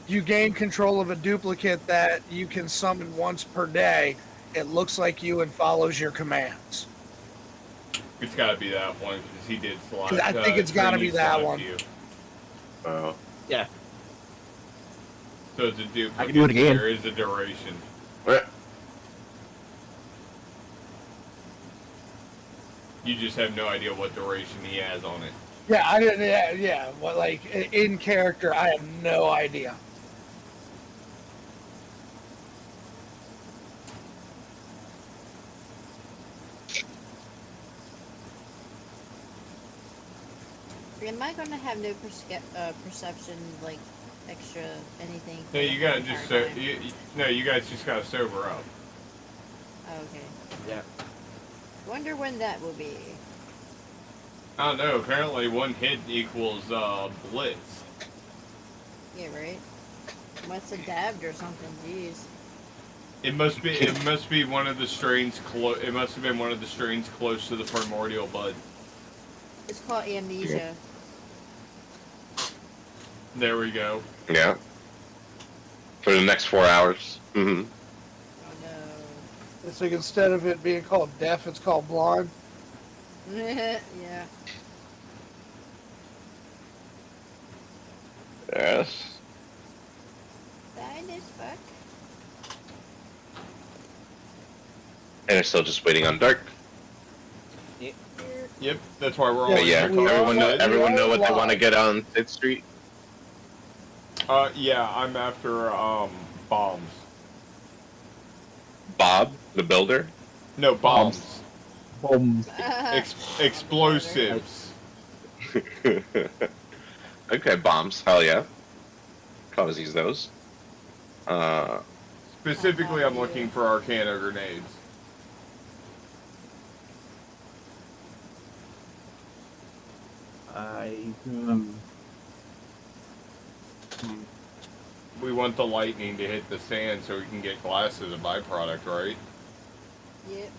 you gain control of a duplicate that you can summon once per day. It looks like you and follows your commands. It's got to be that one because he did slide. I think it's gotta be that one. oh. Yeah. So it's a duplicate. I can do it again. There is a duration. What? You just have no idea what duration he has on it. Yeah, I didn't. Yeah. What, like in character, I have no idea. Am I going to have no perception, like, extra anything? No, you gotta the just entire time? you guys just gotta sober up. Oh, okay. Yeah. Wonder when that will be. I don't know. Apparently, one hit equals blitz. Yeah, right? Must have dabbed or something. Jeez. It must be. It must be one of the strains. It must have been one of the strains close to the primordial bud. It's called amnesia. There we go. Yeah. For the next 4 hours. Mm-hmm. Oh no. It's like instead of it being called deaf, it's called blind. Yeah. Yes. Fine as fuck. And they're still just waiting on Dark. Yep. That's why we're all. But in yeah, the car. everyone know what they want to get on 5th Street. Yeah. I'm after bombs. Bob, the builder. No bombs. Bombs. Explosives. Okay, bombs. Hell yeah. Cause use those. Specifically, I'm looking for Arcana grenades. We want the lightning to hit the sand so we can get glass as a byproduct, right? Yep.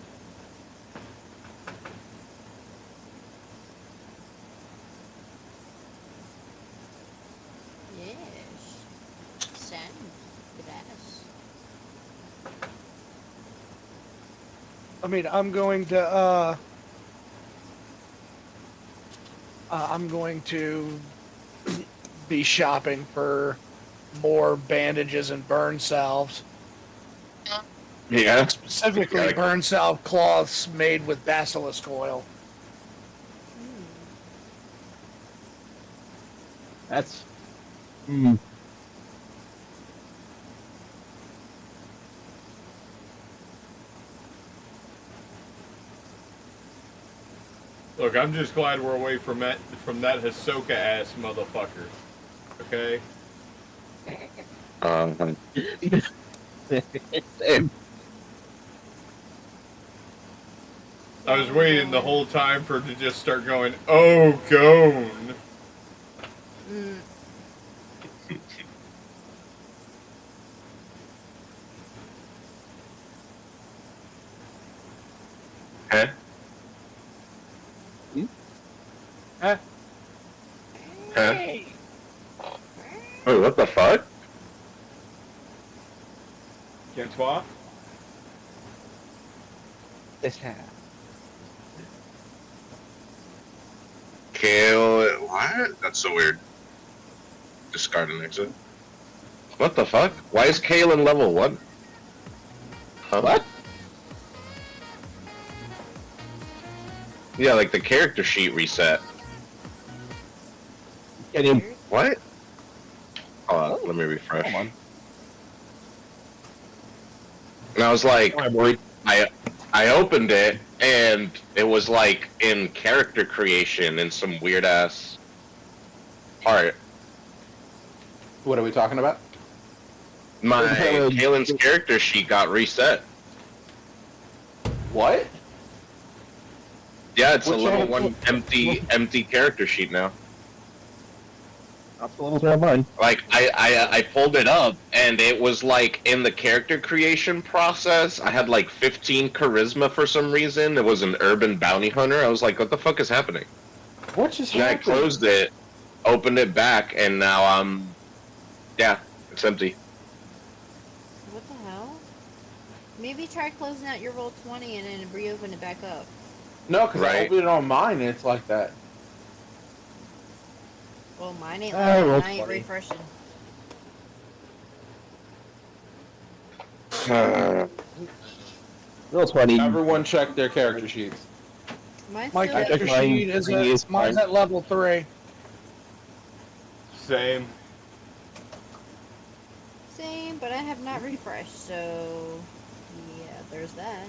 Yes. Sand. Grass. I mean, I'm going to be shopping for more bandages and burn salves. Yeah. Specifically, Okay. burn salve cloths made with basilisk oil. That's. Look, I'm just glad we're away from that Hisoka ass motherfucker. Okay. Same. I was waiting the whole time for it to just start going, oh, gone. Huh? Huh? Huh? Oh, what the fuck? Guess what? This hat. Kale, what? That's so weird. Discard an exit. What the fuck? Why is Kalen level 1? Huh? What? Yeah, like the character sheet reset. Get him. What? Hold on, let me Come refresh. on. And I was like, I'm worried. I opened it, and it was like in character creation in some weird ass part. What are we talking about? My Kalen- Kalen's character sheet got reset. What? Yeah, it's Which a level one? 1 empty character sheet now. That's the levels around mine. Like I pulled it up, and it was like in the character creation process. I had like 15 charisma for some reason. It was an urban bounty hunter. I was like, what the fuck is happening? What just And I happened? closed it, opened it back, and now yeah, it's empty. What the hell? Maybe try closing out your roll 20 and then reopen it back up. No, because I Right. opened it on mine and it's like that. Well, mine ain't Ah, like roll that. I ain't 20. refreshing. Roll 20. Everyone check their character sheets. Mine's My still I at character checked mine. sheet is Mine is mine's fine. at level 3. Same. same, but I have not refreshed, so yeah, there's that.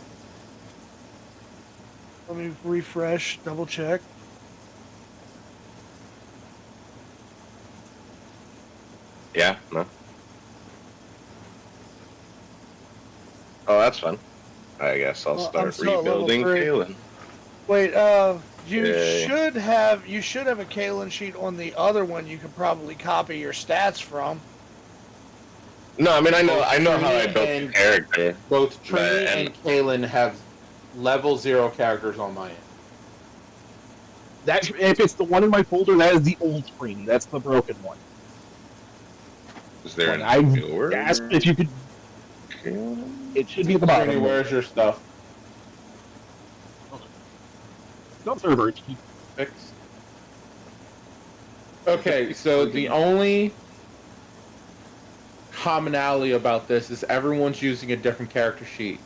Let me refresh, double check. Yeah, no. Oh, that's fun. I guess I'll Well, I'm start still at level rebuilding 3. Kalen. Wait, you Yay. should have a Kalen sheet on the other one. You could probably copy your stats from. No, I mean I know how I built the And- character. Both Trini and- and Kalen have level 0 characters on my end. That if it's the one in my folder, that is the old screen. That's the broken one. Is there When a I newer asked if you could, Kalen? it should be at the Trini, bottom. where's your stuff No server. It's fixed? Okay, so the only commonality about this is everyone's using a different character sheet.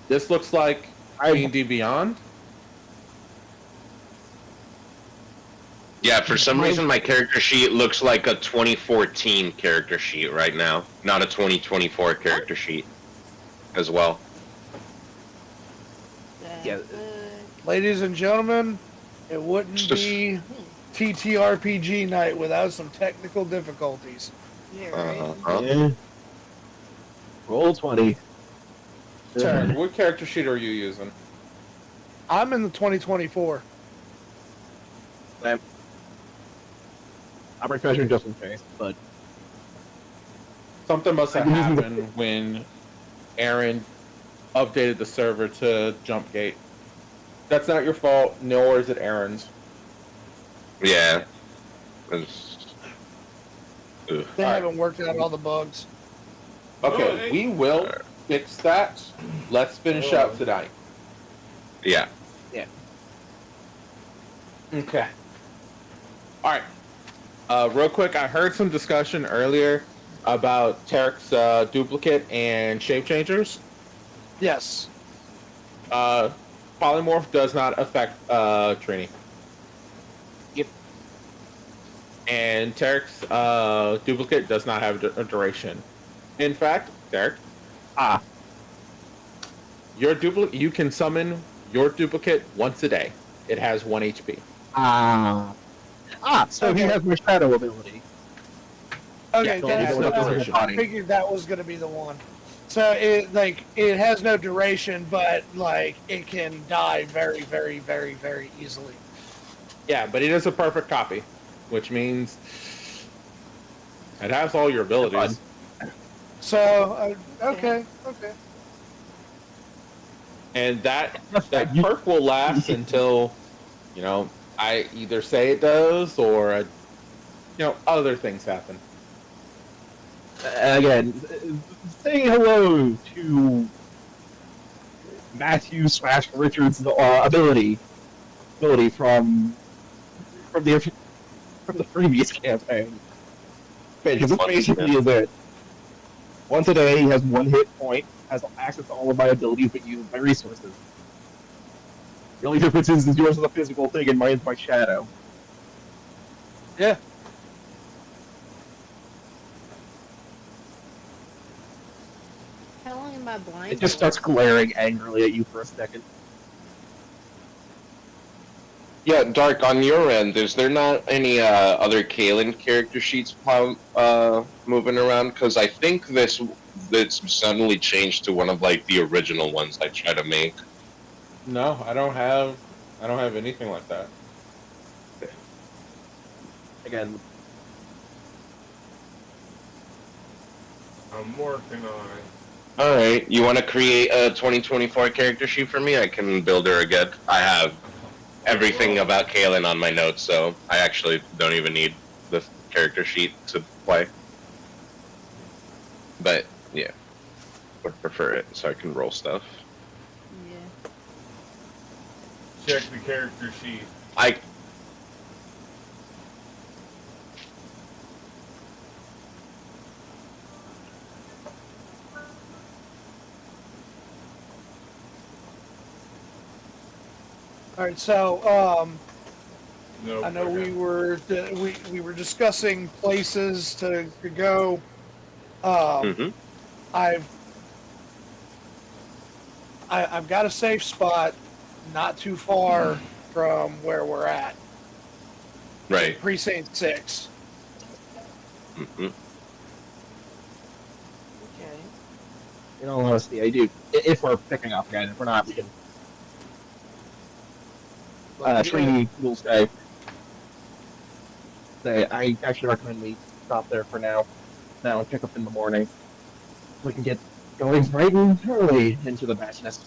This looks like D&D Beyond. Yeah, for some reason my character sheet looks like a 2014 character sheet right now, not a 2024 character sheet as well. That's Yeah. good. Ladies and gentlemen, it wouldn't It's just- be TTRPG night without some technical difficulties. Yeah, right? Uh-huh. Yeah. Roll 20. Tarek, what character sheet are you using? I'm in the 2024. I'm refreshing just in case, but Something must have I'm using the- happened when Aaron updated the server to Jumpgate. That's not your fault, nor is it Aaron's. Yeah. It's- Ugh. They Alright. haven't worked out all the bugs. Okay, we will fix that. Let's finish out tonight. Yeah. Okay. Alright. Real quick, I heard some discussion earlier about Tarek's duplicate and shape changers. Yes. Polymorph does not affect Trini. Yep. And Tarek's duplicate does not have a duration. In fact, Tarek, your duplicate, you can summon your duplicate once a day. It has 1 HP. So he Okay. has my shadow ability. Okay, Yeah, that's, no I duration. figured that was going to be the one. So it has no duration, but like it can die very, very, very, very easily. Yeah, but it is a perfect copy, which means it has all your abilities. So okay. and that perk will last until, you know, I either say it does or, other things happen. Again, say hello to Matthew / Richard's ability from the previous campaign. Because this basically is it. Once a day, he has 1 hit point, has access to all of my abilities, but uses my resources. The only difference is yours is a physical thing and mine is my shadow. Yeah. How long am I blind? It just starts glaring angrily at you for a second. Yeah, Dark, on your end, is there not any other Kalen character sheets moving around? Because I think this suddenly changed to one of like the original ones I try to make. No, I don't have anything like that. Again, I'm working on it. All right, you want to create a 2024 character sheet for me? I can build her again. I have everything about Kalen on my notes, so I actually don't even need the character sheet to play. But yeah, would prefer it so I can roll stuff. Yeah. Check the character sheet. All right, so Nope, I know okay. we were discussing places to go. I've got a safe spot not too far from where we're at. Right. Precinct 6. Mm-hmm. Okay. in all honesty, I do. If we're picking up again, if we're not, we can. Trini will stay. I actually recommend we stop there for now and pick up in the morning. We can get going bright and early into the madness.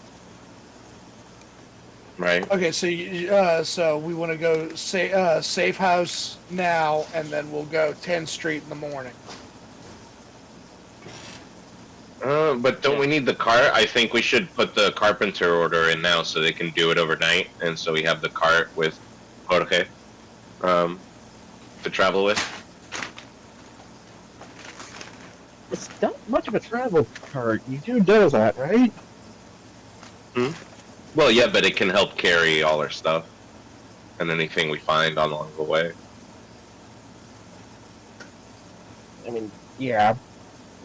Right. Okay, so we want to go safe house now, and then we'll go 10th Street in the morning. But don't we need the cart? I think we should put the carpenter order in now so they can do it overnight, and so we have the cart with Jorge to travel with. It's not much of a travel cart. You do know that, right? Well, yeah, but it can help carry all our stuff and anything we find along the way. I mean, yeah.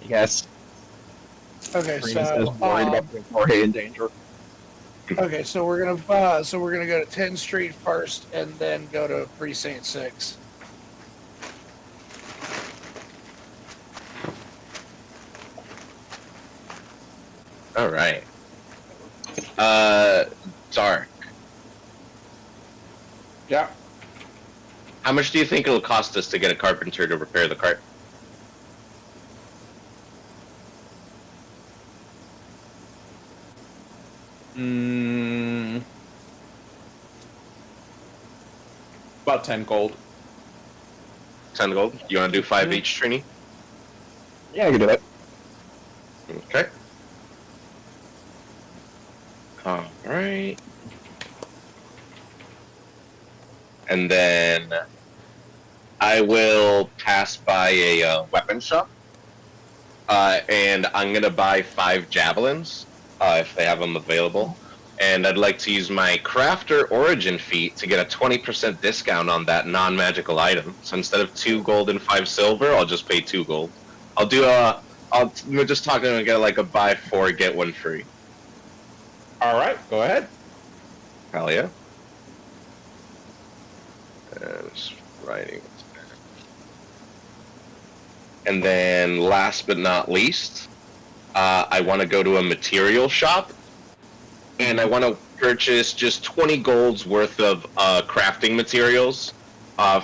I guess. Okay, Trina's so just worried about putting Jorge in danger. okay, so we're gonna go to 10th Street first, and then go to Precinct 6. All right. Dark. Yeah. How much do you think it'll cost us to get a carpenter to repair the cart? About 10 gold. 10 gold? You want to do 5 each, Trini? Yeah, I can do that. Okay. Alright. And then I will pass by a weapon shop. And I'm going to buy 5 javelins, if they have them available. And I'd like to use my crafter origin feat to get a 20% discount on that non-magical item. So instead of 2 gold and 5 silver, I'll just pay 2 gold. We're just talking to get like a buy 4, get 1 free. Alright, go ahead. Hell yeah. Just writing it down. And then last but not least, I want to go to a material shop. And I want to purchase just 20 gold's worth of crafting materials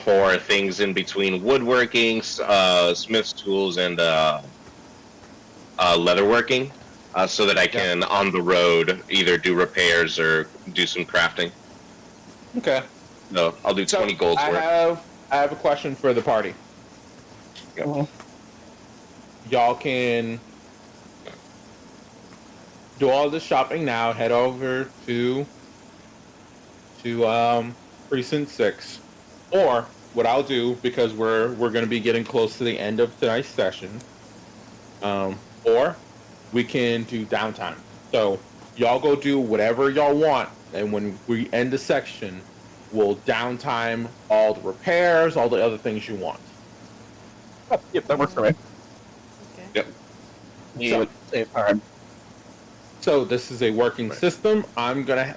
for things in between woodworking, smith's tools, and leatherworking. so that I can, on the road, either do repairs or do some crafting. Okay. No, I'll do 20 gold's worth. I have a question for the party. Well, Y'all can do all this shopping now. Head over to precinct 6, or what I'll do, because we're going to be getting close to the end of tonight's session. Or we can do downtime. So y'all go do whatever y'all want, and when we end the section, we'll downtime all the repairs, all the other things you want. yep, that works for me. Okay. Yep. You would save time. So this is a working system.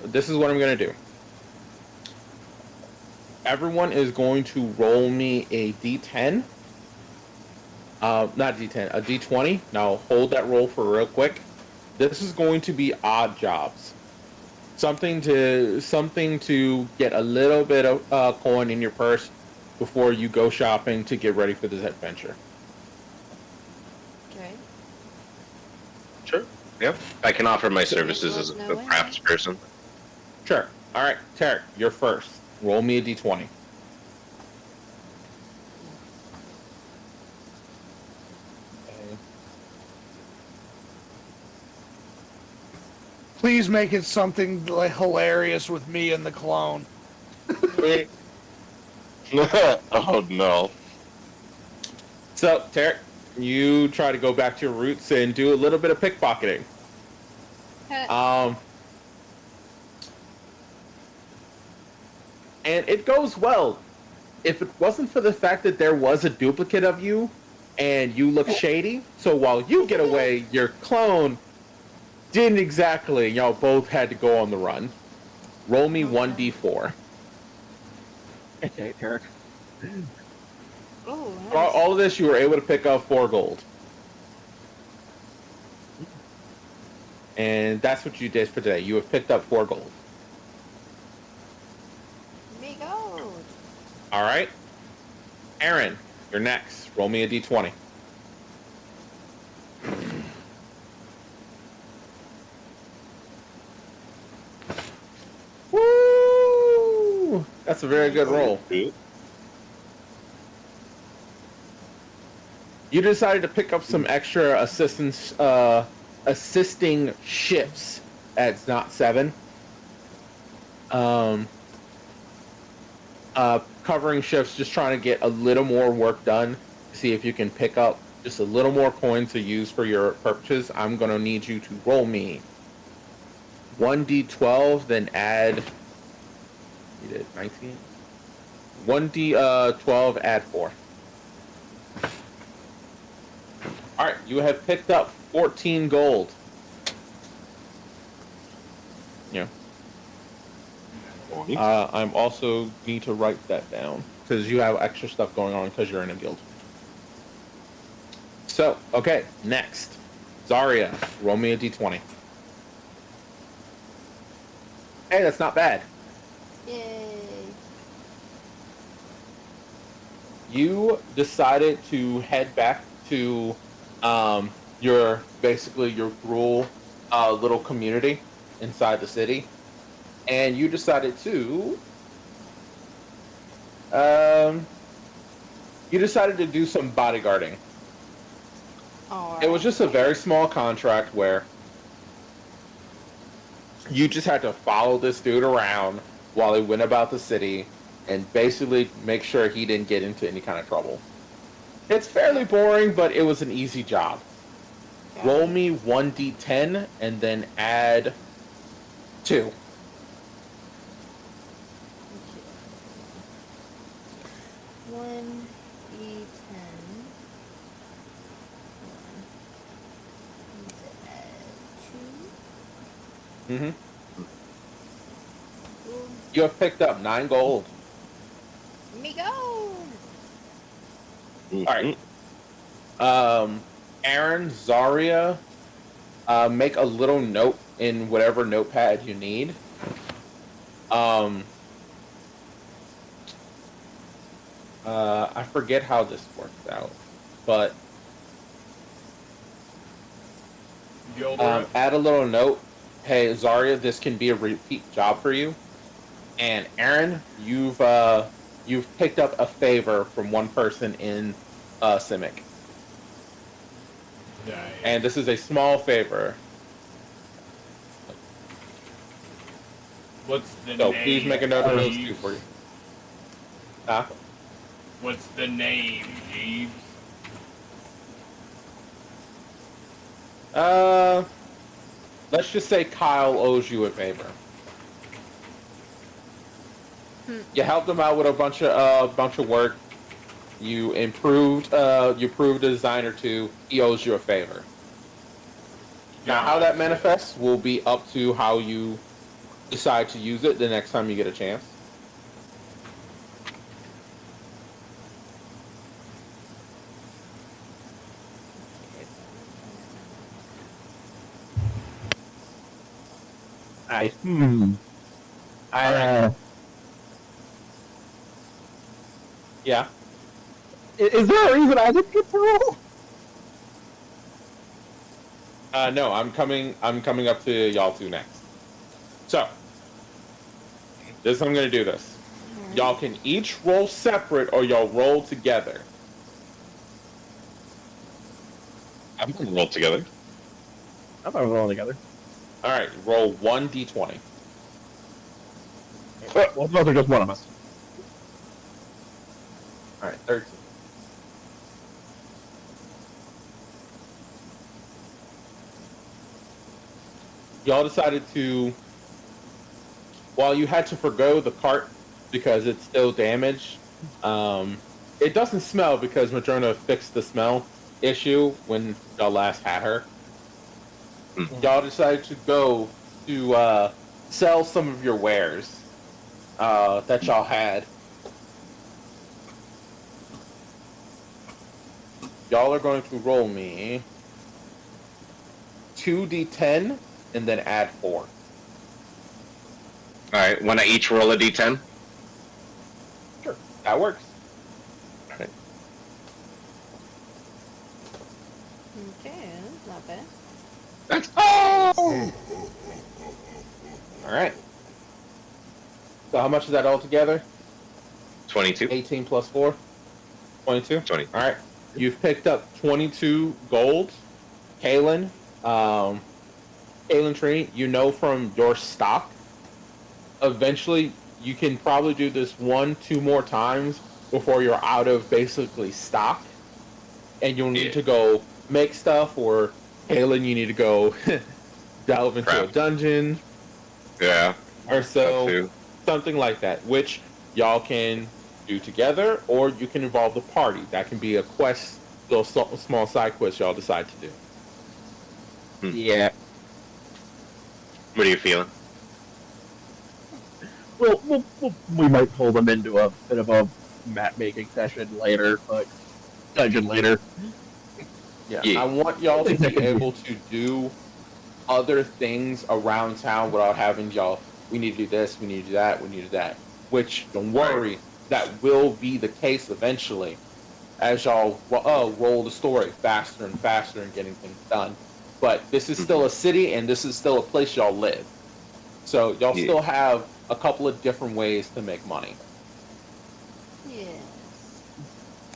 This is what I'm gonna do. Everyone is going to roll me a D10. Not D10, a D20. Now hold that roll for real quick. This is going to be odd jobs. Something to get a little bit of coin in your purse before you go shopping to get ready for this adventure. Okay. Sure. Yep. I can offer my services as a crafts person. Sure. All right, Tarek, you're first. Roll me a D20. Please make it something like hilarious with me and the clone. Oh no. So, Tarek, you try to go back to your roots and do a little bit of pickpocketing. And it goes well. If it wasn't for the fact that there was a duplicate of you and you look shady, so while you get away, your clone didn't exactly. Y'all both had to go on the run. Roll me 1d4. Okay, Tarek. Oh, nice. All of this, you were able to pick up 4 gold. And that's what you did for today. You have picked up 4 gold. Me gold. All right. Aaron, you're next. Roll me a d20. Woo! That's a very good roll. You decided to pick up some extra assisting shifts at Knot 7. Covering shifts, just trying to get a little more work done. See if you can pick up just a little more coins to use for your purposes. I'm going to need you to roll me 1d12, then add... You did 19? 1d12, add 4. Alright, you have picked up 14 gold. Yeah. I'm also need to write that down because you have extra stuff going on because you're in a guild. So, okay, next. Zarya, roll me a d20. Hey, that's not bad. Yay. You decided to head back to your rural little community inside the city, and you decided to do some bodyguarding. All It was just a very small contract where you just had to follow this dude around while he went about the city and basically make sure he didn't get into any kind of trouble. It's fairly boring, but it was an easy job. right. Roll me 1d10 and then add 2. One E10. Mm-hmm. You have picked up 9 gold. Me gold. All right. Aaron, Zarya, make a little note in whatever notepad you need. I forget how this works out, but Gilda. Add a little note. Hey, Zarya, this can be a repeat job for you. And Aaron, you've picked up a favor from one person in Simic, Nice. and this is a small favor. What's the So name? please make a note of those Jeeves? two for you. Huh? What's the name, Jeeves? Let's just say Kyle owes you a favor. You helped him out with a bunch of work. You improved a design or two. He owes you a favor. Now, how that manifests will be up to how you decide to use it the next time you get a chance. I Yeah. is there a reason I didn't get to roll? No, I'm coming up to y'all two next. So, this is how I'm gonna do this. Y'all can each roll separate or y'all roll together. I'm gonna roll together. I thought we were rolling together. Alright, roll 1d20. Well, those are just one of us. Alright, 13. Y'all decided to, while you had to forgo the cart because it's still damaged, it doesn't smell because Madrona fixed the smell issue when y'all last had her. Y'all decided to go to sell some of your wares that y'all had. Y'all are going to roll me 2d10 and then add 4. Alright, when I each roll a d10? Sure, that works. Alright. Okay, that's not bad. That's oh! Alright. So how much is that all together? 22. 18 plus 4? 22? 20. Alright. You've picked up 22 gold. Kalen, Kalen Trini, you know from your stock, eventually you can probably do this 1-2 more times before you're out of basically stock. And you'll need to go make stuff, or Kalen, you need to go delve into a dungeon. Yeah. Or so, too. something like that, which y'all can do together, or you can involve the party. That can be a quest, little small side quest y'all decide to do. Yeah. What are you feeling? We might pull them into a bit of a map making session later, but dungeon later. Yeah. Yeah. I want y'all to be able to do other things around town without having y'all, we need to do this, we need to do that, we need to do that. Which, don't worry, that will be the case eventually as y'all roll the story faster and faster and getting things done. But this is still a city, and this is still a place y'all live. So y'all still have a couple of different ways to make money. Yes.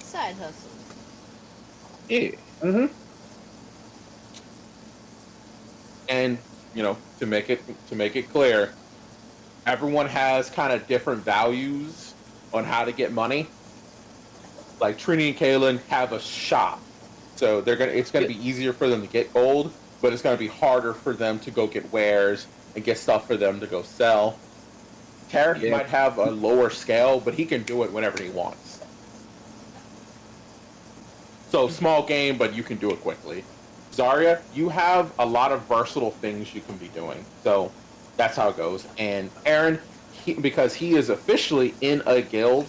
Side hustles. Yeah. Mm-hmm. And to make it clear, everyone has kind of different values on how to get money. Like Trini and Kalen have a shop, so it's gonna be easier for them to get gold, but it's gonna be harder for them to go get wares and get stuff for them to go sell. Tarek might have a lower scale, but he can do it whenever he wants. So small game, but you can do it quickly. Zarya, you have a lot of versatile things you can be doing. So that's how it goes. And Aaron, because he is officially in a guild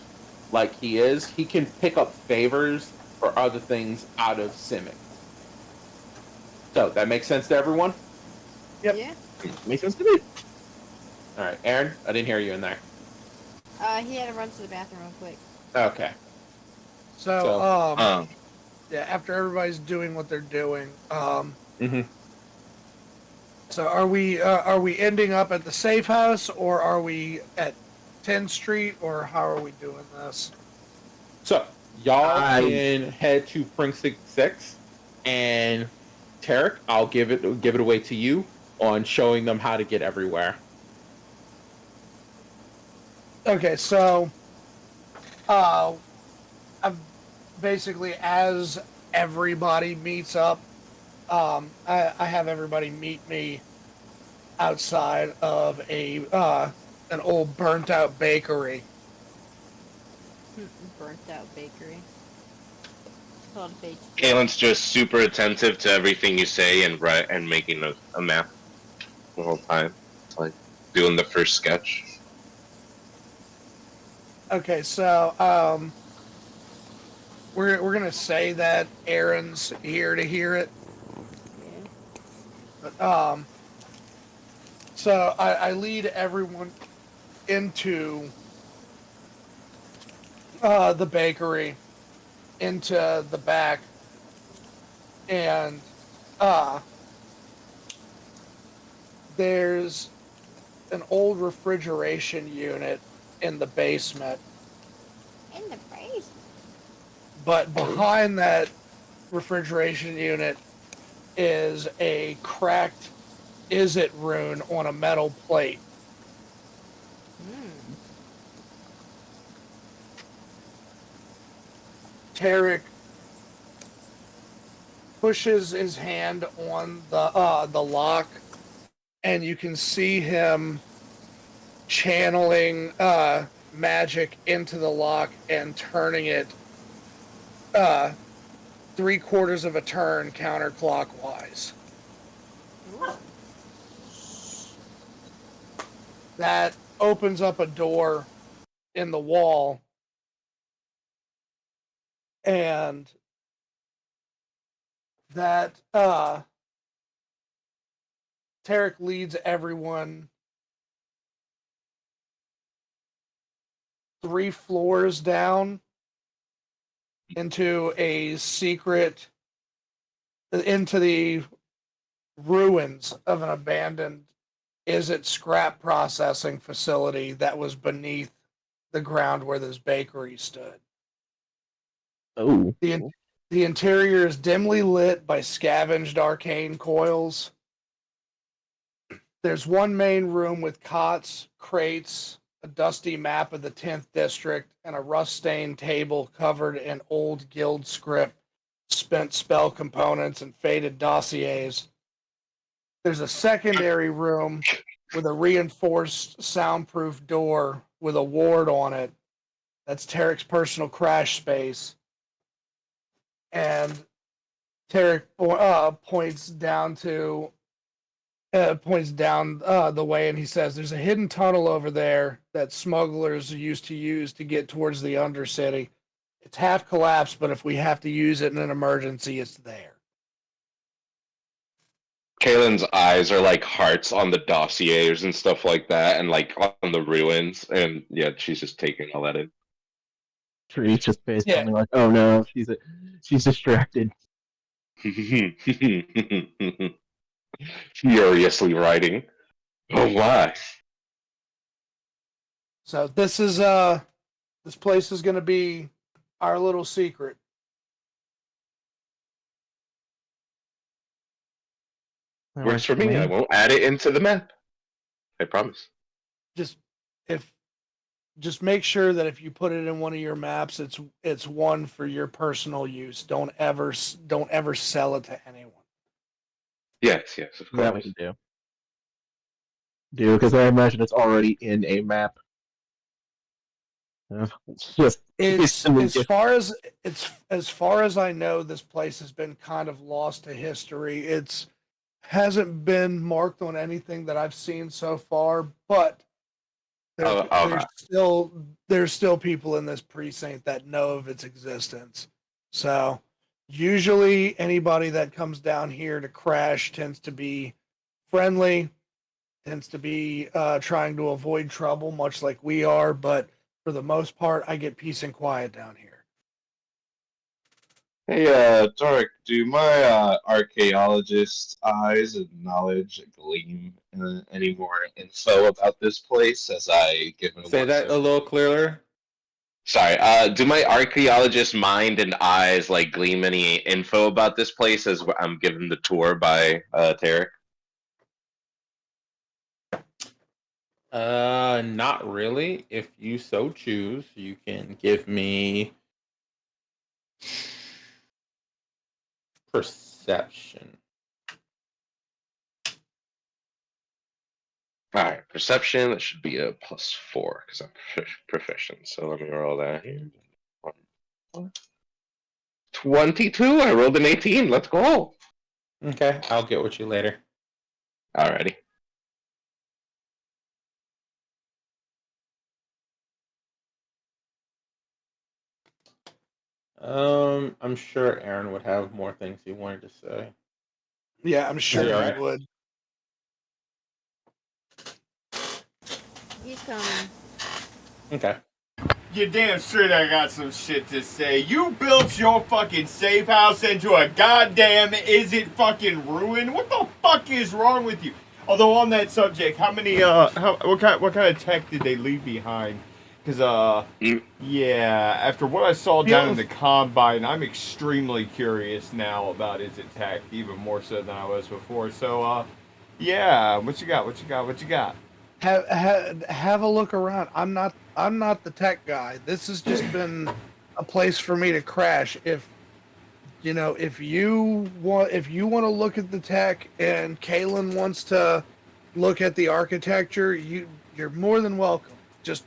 like he is, he can pick up favors or other things out of Simic. So that makes sense to everyone? Yep. Yeah. Makes sense to me. All right, Aaron, I didn't hear you in there. He had to run to the bathroom real quick. Okay. So, yeah, after everybody's doing what they're doing, Mm-hmm. So are we ending up at the safe house, or are we at 10th Street, or how are we doing this? So y'all I can head to Precinct 6, and Tarek, I'll give it away to you on showing them how to get everywhere. Okay, so uh, I'm basically as everybody meets up, I have everybody meet me outside of a an old burnt out bakery. Burnt out bakery. Called H. Kalen's just super attentive to everything you say and making a map the whole time. It's like doing the first sketch. Okay, so we're gonna say that Aaron's here to hear it. Yeah. But so I lead everyone into the bakery, into the back, and uh there's an old refrigeration unit in the basement, In the face. but behind that refrigeration unit is a cracked "Is It" rune on a metal plate. Hmm. Tarek pushes his hand on the lock, and you can see him channeling magic into the lock and turning it uh, 3/4 of a turn counterclockwise. Ooh. That opens up a door in the wall, and that Tarek leads everyone 3 floors down into a secret, into the ruins of an abandoned "Is It" scrap processing facility that was beneath the ground where this bakery stood. oh, The, the interior is dimly lit by scavenged arcane coils. There's one main room with cots, crates, a dusty map of the 10th district, and a rust-stained table covered in old guild script, spent spell components, and faded dossiers. There's a secondary room with a reinforced soundproof door with a ward on it. That's Tarek's personal crash space. And Tarek points down the way, and he says, "There's a hidden tunnel over there that smugglers used to use to get towards the Undercity. It's half collapsed, but if we have to use it in an emergency, it's there." Kalen's eyes are like hearts on the dossiers and stuff like that, and like on the ruins. And yeah, she's just taking all that in. Tree just face Yeah. like, oh no, she's distracted. Furiously writing. Oh my. So this place is going to be our little secret. Works for me. I won't add it into the map. I promise. Just if just make sure that if you put it in one of your maps, it's one for your personal use. Don't ever sell it to anyone. Yes, yes, of That we course. can do because I imagine it's already in a map. It's just It's instantly as far as I know, this place has been kind of lost to history. It's hasn't been marked on anything that I've seen so far, but Okay. there's still people in this precinct that know of its existence. So usually anybody that comes down here to crash tends to be friendly, tends to be trying to avoid trouble, much like we are. But for the most part, I get peace and quiet down here. Hey, Tarek, do my archaeologist eyes and knowledge gleam any more info about this place as I give it a Say once that a over? little clearer. Sorry, do my archaeologist mind and eyes like gleam any info about this place as I'm given the tour by Tarek? Not really. If you so choose, you can give me perception. All right, perception, that should be a +4 because I'm proficient. So let me roll that here. 22, I rolled an 18. Let's go. Okay, I'll get with you later. Alrighty. I'm sure Aaron would have more things he wanted to say. Yeah, I'm Is sure he he alright? would. He's coming. Okay. You damn straight I got some shit to say. You built your fucking safe house into a goddamn is it fucking ruin? What the fuck is wrong with you? Although on that subject, how many what kind of tech did they leave behind? Cause yeah, after what I saw down in the combine, I'm extremely curious now about is it tech, even more so than I was before. So yeah, what you got? What you got? What you got? Have a look around. I'm not the tech guy. This has just been a place for me to crash. If if you want to look at the tech and Kalen wants to look at the architecture, you're more than welcome. Just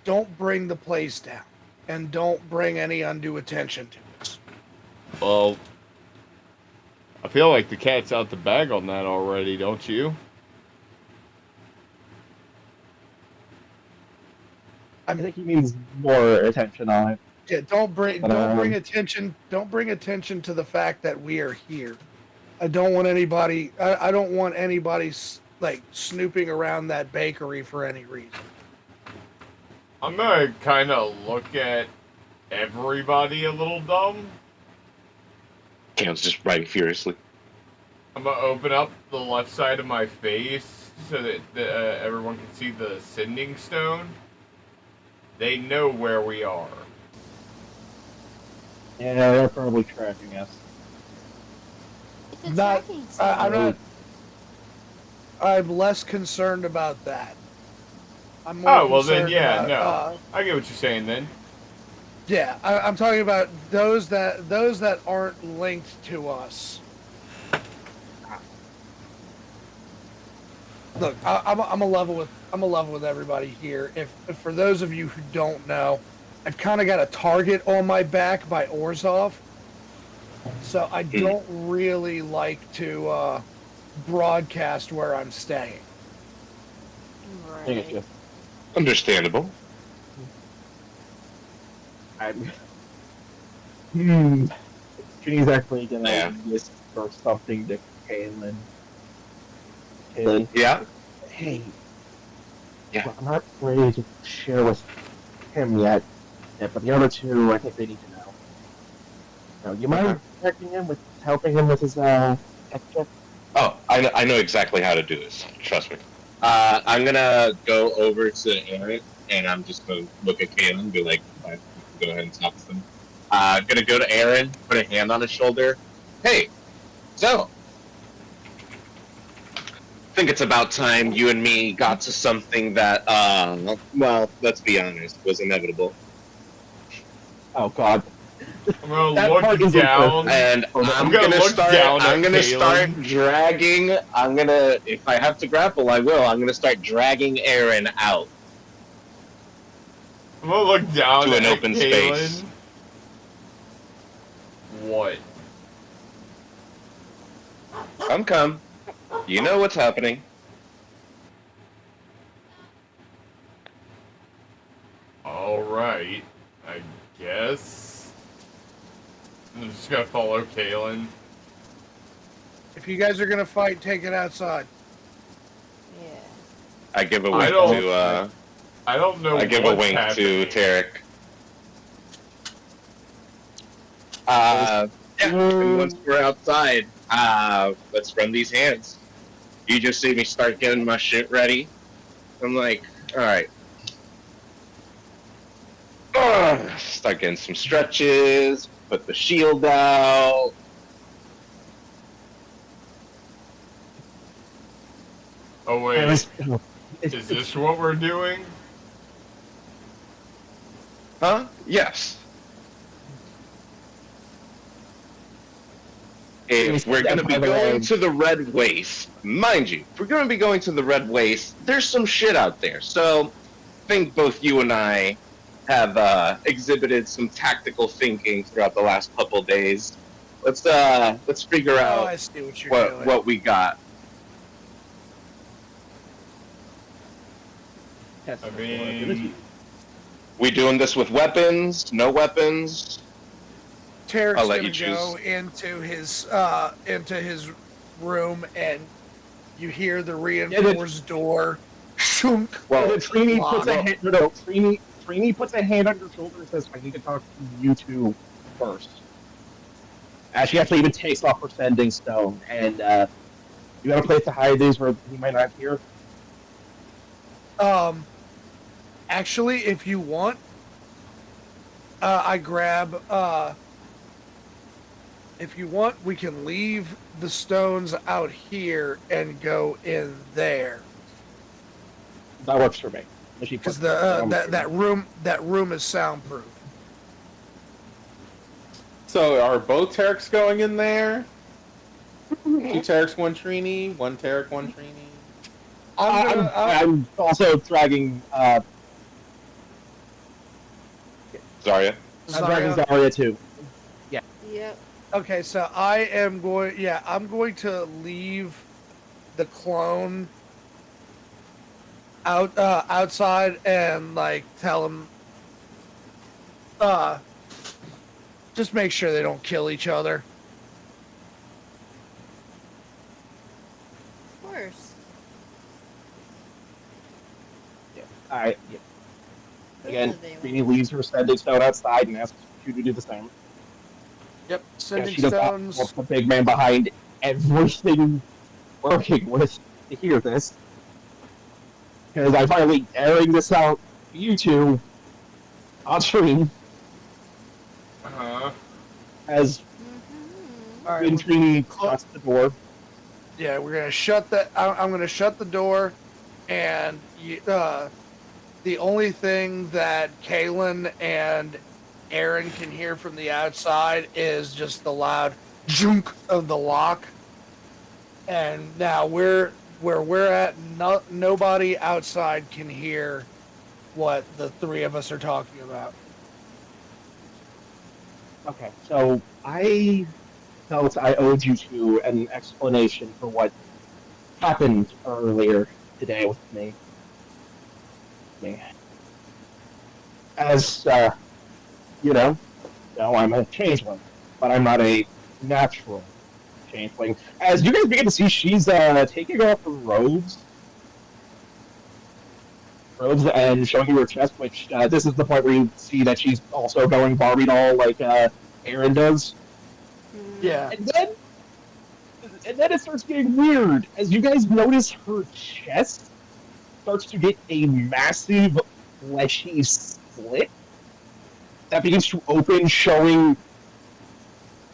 don't bring the place down, and don't bring any undue attention to it. Well, I feel like the cat's out the bag on that already, don't you? I think he means more attention on it. Yeah, don't bring But, attention. Don't bring attention to the fact that we are here. I don't want anybody. I don't want anybody like snooping around that bakery for any reason. I'm gonna kind of look at everybody a little dumb. Cam's just writing furiously. I'm gonna open up the left side of my face so that everyone can see the sending stone. They know where we are. yeah, they're probably tracking us. It's a Not. tracking I'm signal. not. I'm less concerned about that. I'm more Oh, well then, concerned yeah, about, no. I get what you're saying then. Yeah, I'm talking about those that aren't linked to us. Look, I'm a level with everybody here. If for those of you who don't know, I've kind of got a target on my back by Orzhov, so I don't really like to broadcast where I'm staying. I get you. Understandable. Ginny's actually gonna Yeah. whisper something to Kaylin. Kaylin, Yeah? hey, Yeah. well, I'm not ready to share with him yet, but the other two, I think they need to know. So, you mind checking him with helping him with his tech check? Oh, I know exactly how to do this. Trust me. I'm gonna go over to Aaron, and I'm just gonna look at Kaylin and be like, "Fine, go ahead and talk to them." Gonna go to Aaron, put a hand on his shoulder. Hey, so, I think it's about time you and me got to something that, well, let's be honest, was inevitable. Oh God. I'm gonna That part look isn't down. And I'm gonna look down I'm at gonna Kaylin. start dragging. If I have to grapple, I will. I'm gonna start dragging Aaron out I'm gonna look down to an at open Kaylin. space. What? Come. You know what's happening. Alright. I guess. I'm just gonna follow Kaylin. If you guys are gonna fight, take it outside. Yeah. I give a wink I don't know I give a what's wink happening. to Tarek. Mm. And once we're outside, let's run these hands. You just see me start getting my shit ready. I'm like, all right. Start getting some stretches. Put the shield out. Oh I wait, was, is this what we're doing? Huh? Yes. If we're going to be going to the Red Waste, mind you, if we're going to be going to the Red Waste, there's some shit out there. So I think both you and I have exhibited some tactical thinking throughout the last couple days. Let's figure Oh, out I see what you're doing. what we got. I mean, We doing this with weapons? No weapons? Tarek's I'll let gonna you choose. go into his room, and you hear the reinforced door. Shunk. Well, Trini lock. puts a hand. No, Trini puts a hand on your shoulder and says, "I need to talk to you two first." She actually even takes off her sending stone, and you have a place to hide these where he might not hear. Actually, if you want, I grab. If you want, we can leave the stones out here and go in there. That works for me. Because that room is soundproof. So are both Tareks going in there? 2 Tareks, 1 Trini, 1 Tarek, 1 Trini. I'm also dragging. Zarya. I'm dragging Zarya too. Yep. Okay, so I'm going to leave the clone outside and like tell him just make sure they don't kill each other. Of course. Yeah. Again, Those are the Trini leaves her sending stone outside and asks you to do the same. Yep, Yeah, sending she does not stones. want the big man behind everything working with to hear this. Because I'm finally airing this out to you two on stream as All right, Trini shuts the door. yeah, we're gonna shut that. I'm gonna shut the door, and the only thing that Kaylin and Aaron can hear from the outside is just the loud junk of the lock. And now where we're at, nobody outside can hear what the three of us are talking about. Okay, so I felt I owed you two an explanation for what happened earlier today with me. As, you know, I'm a changeling, but I'm not a natural changeling. As you guys begin to see, she's taking off her robes and showing you her chest, which this is the point where you see that she's also going Barbie doll like Aaron does. Yeah. And then it starts getting weird as you guys notice her chest starts to get a massive fleshy slit that begins to open, showing.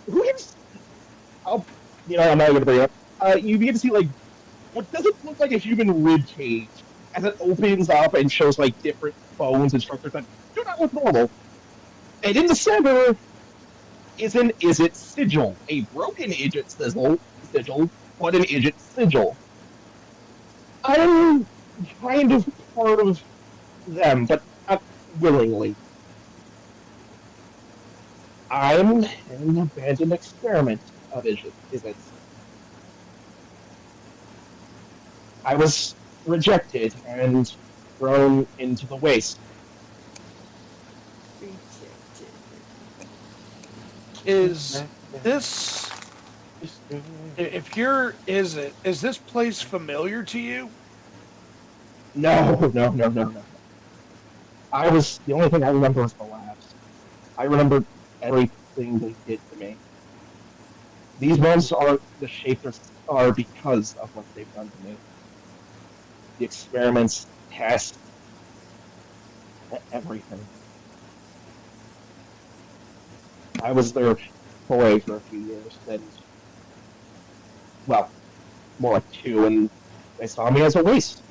I'm not going to bring it up. You begin to see like what doesn't look like a human rib cage as it opens up and shows like different bones and structures that do not look normal. And in the center is an Izzet sigil, a broken Izzet sigil, but an Izzet sigil. I'm kind of part of them, but not willingly. I'm an abandoned experiment of Izzet. I was rejected and thrown into the waste. Is this? If you're, is this place familiar to you? No. The only thing I remember is the labs. I remember thing they did to me. These bones are the shape they are because of what they've done to me. The experiments, tests, everything. I was their boy for a few years, and, well, more like 2, and they saw me as a waste.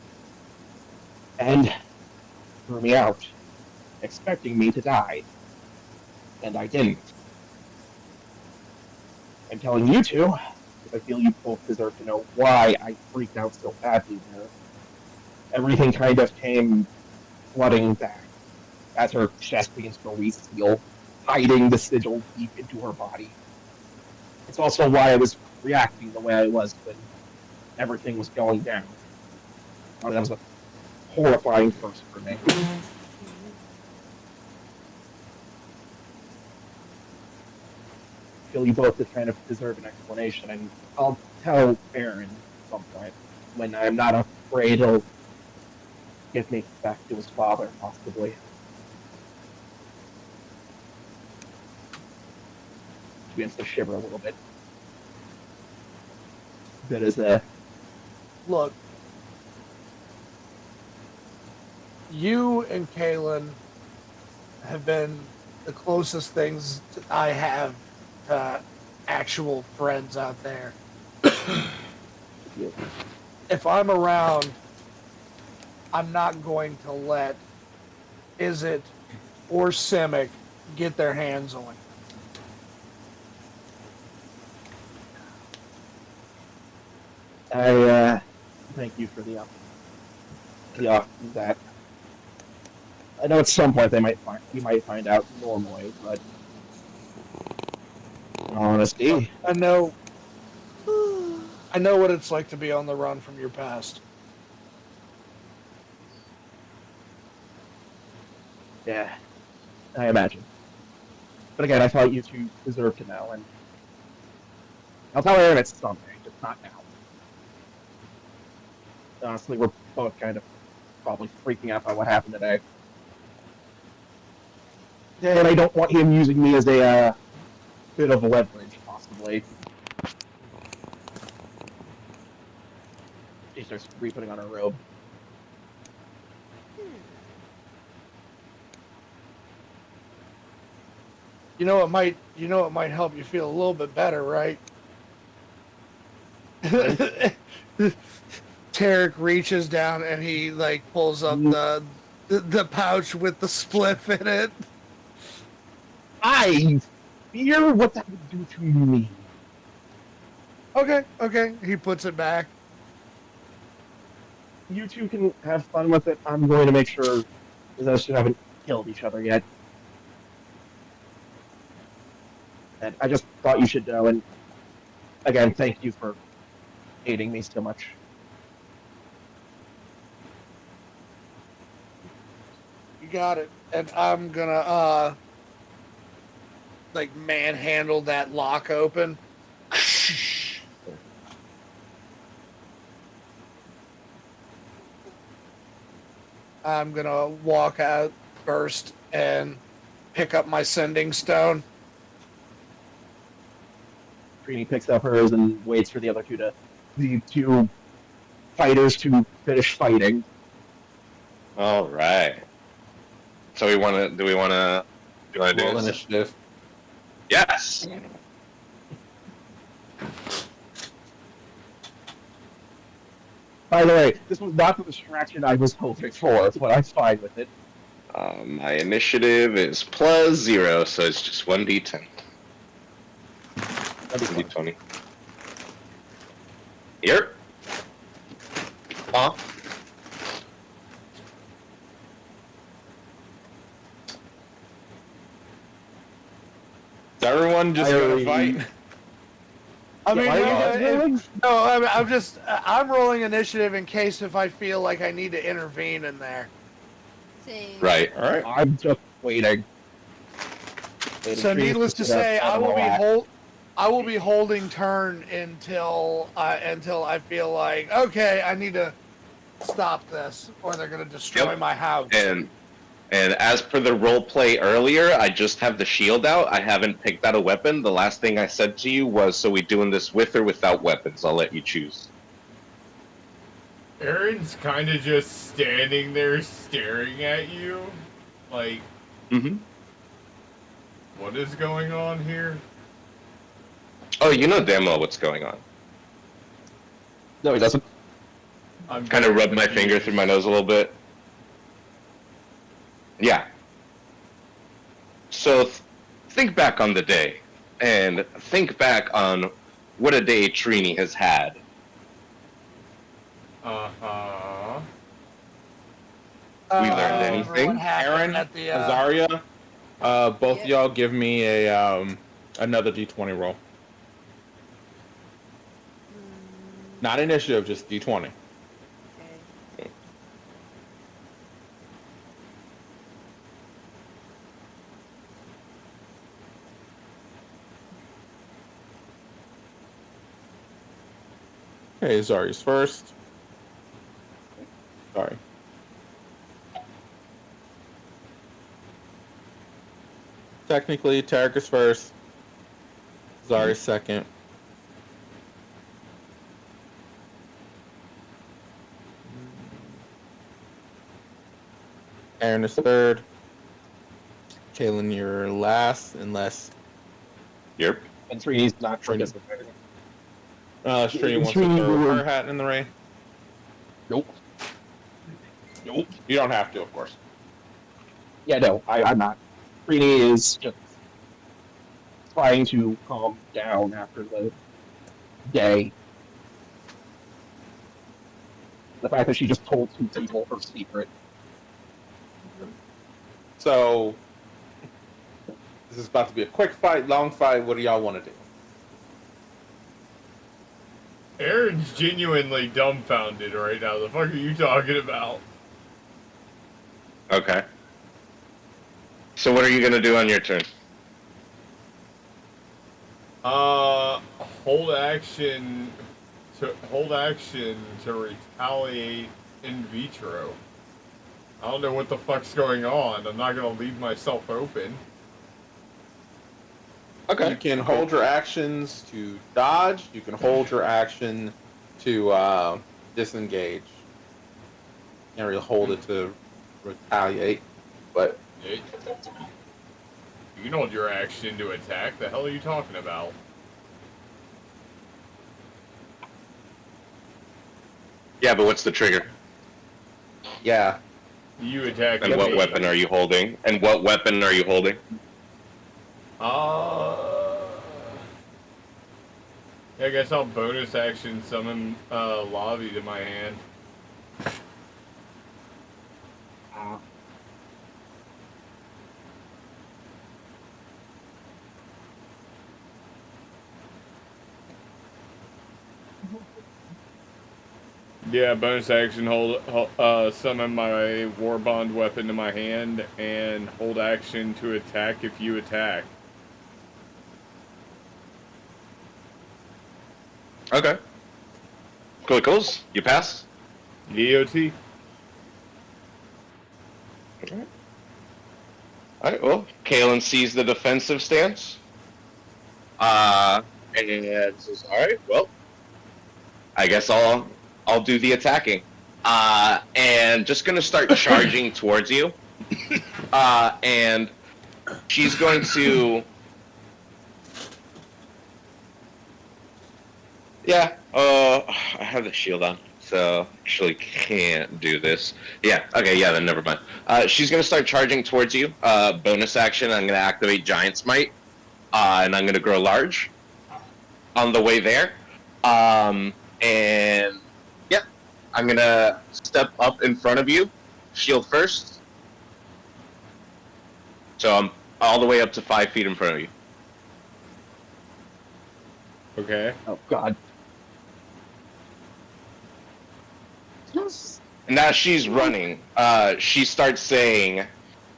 And threw me out, expecting me to die. And I didn't. I'm telling you two, because I feel you both deserve to know why I freaked out so badly there. Everything kind of came flooding back as her chest begins to reseal, hiding the sigil deep into her body. It's also why I was reacting the way I was when everything was going down. That was a horrifying first for me. I feel you both kind of deserve an explanation, and I'll tell Baron at some point when I'm not afraid he'll get me back to his father, possibly. He begins to shiver a little bit. That is Look, you and Kalen have been the closest things I have to actual friends out there. If I'm around, I'm not going to let Izzet or Simic get their hands on you. I thank you for the offer that. I know at some point you might find out normally, but in all honesty, I know what it's like to be on the run from your past. yeah, I imagine. But again, I thought you two deserved to know, and I'll tell Aaron it's someday, just not now. Honestly, we're both kind of probably freaking out by what happened today. And I don't want him using me as a bit of leverage, possibly. She starts re-putting on her robe. You know it might help you feel a little bit better, right? Tarek reaches down and he like pulls up the pouch with the spliff in it. I fear what that would do to me. Okay. He puts it back. You two can have fun with it. I'm going to make sure that you haven't killed each other yet. And I just thought you should know. And again, thank you for aiding me so much. You got it. And I'm gonna like manhandle that lock open. I'm gonna walk out first and pick up my sending stone. Trini picks up hers and waits for the two fighters to finish fighting. All right. So do we want to do Roll this? initiative. Yes. By the way, this was not the distraction I was hoping for, but I'm fine with it. My initiative is +0, so it's just 1d10. 1d20. Here. Huh? Is everyone just gonna fight? I mean, I'm rolling initiative in case if I feel like I need to intervene in there. Same. Right. All right. I'm just waiting. So needless to say, I will be holding turn until I feel like, okay, I need to stop this or they're going to destroy my house. And And as per the role play earlier, I just have the shield out. I haven't picked out a weapon. The last thing I said to you was, so we doing this with or without weapons? I'll let you choose. Aaron's kind of just standing there staring at you. Like, Mm-hmm. what is going on here? Oh, you know damn well what's going on. No, he doesn't. I'm Kind of very rub my finger confused. through my nose a little bit. Yeah. So think back on the day, and think back on what a day Trini has had. Uh-huh. We learned Remember anything? what happened Aaron, at the, Azaria, both yeah. y'all give me a another d20 roll. Not initiative, just d20. Okay. Okay, Azaria's first. Sorry. Technically, Tarek is first. Zari's second. Aaron is third. Kaylin, you're last, unless Yep. And Trini's not Trini. participating. Trini wants to Trini throw will- her hat in the ring. Nope. Nope. You don't have to, of course. Yeah, no, I'm not. Trini is just trying to calm down after the day. The fact that she just told two people her secret. So, this is about to be a quick fight, long fight. What do y'all want to do? Aaron's genuinely dumbfounded right now. The fuck are you talking about? Okay. So what are you gonna do on your turn? Hold action to retaliate in vitro. I don't know what the fuck's going on. I'm not gonna leave myself open. You can hold your actions to dodge. You can hold your action to disengage. Can't really hold it to retaliate, but You can hold your action to attack. The hell are you talking about? Yeah, but what's the trigger? yeah. You attack. And what weapon are you holding? And what weapon are you holding? I guess I'll bonus action summon Lobby to my hand. Yeah, bonus action, summon my War Bond weapon to my hand, and hold action to attack if you attack. Okay. Quickles, you pass? DOT. Alright, well, Kalen sees the defensive stance. And says, alright, well, I guess I'll do the attacking. And just gonna start charging towards you. And she's going to... Yeah, I have the shield on, so actually can't do this. Yeah, okay, yeah, then never mind. She's gonna start charging towards you. Bonus action, I'm gonna activate Giant Smite, and I'm gonna grow large on the way there. And yep, I'm gonna step up in front of you, shield first. So I'm all the way up to 5 feet in front of you. Okay. Oh, God. And as she's running, she starts saying,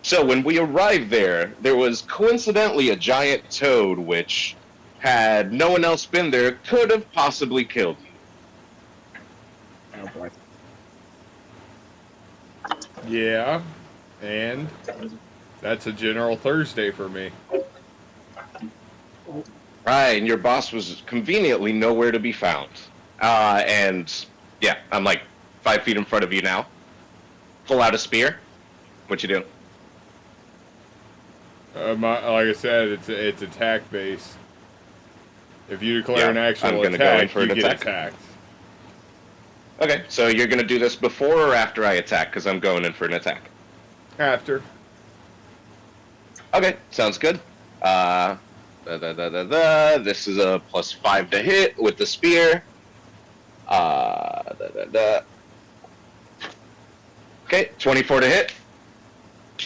so when we arrived there was coincidentally a giant toad which, had no one else been there, could have possibly killed you. Oh, boy. Yeah. And that's a general Thursday for me. Right, and your boss was conveniently nowhere to be found. And yeah, I'm like 5 feet in front of you now. Pull out a spear. What you doing? Like I said, it's attack based. If you declare an actual I'm gonna go in attack, for you an get attack. attacked. Okay, so you're gonna do this before or after I attack? Because I'm going in for an attack. After. Okay, sounds good. This is a +5 to hit with the spear. Okay, 24 to hit.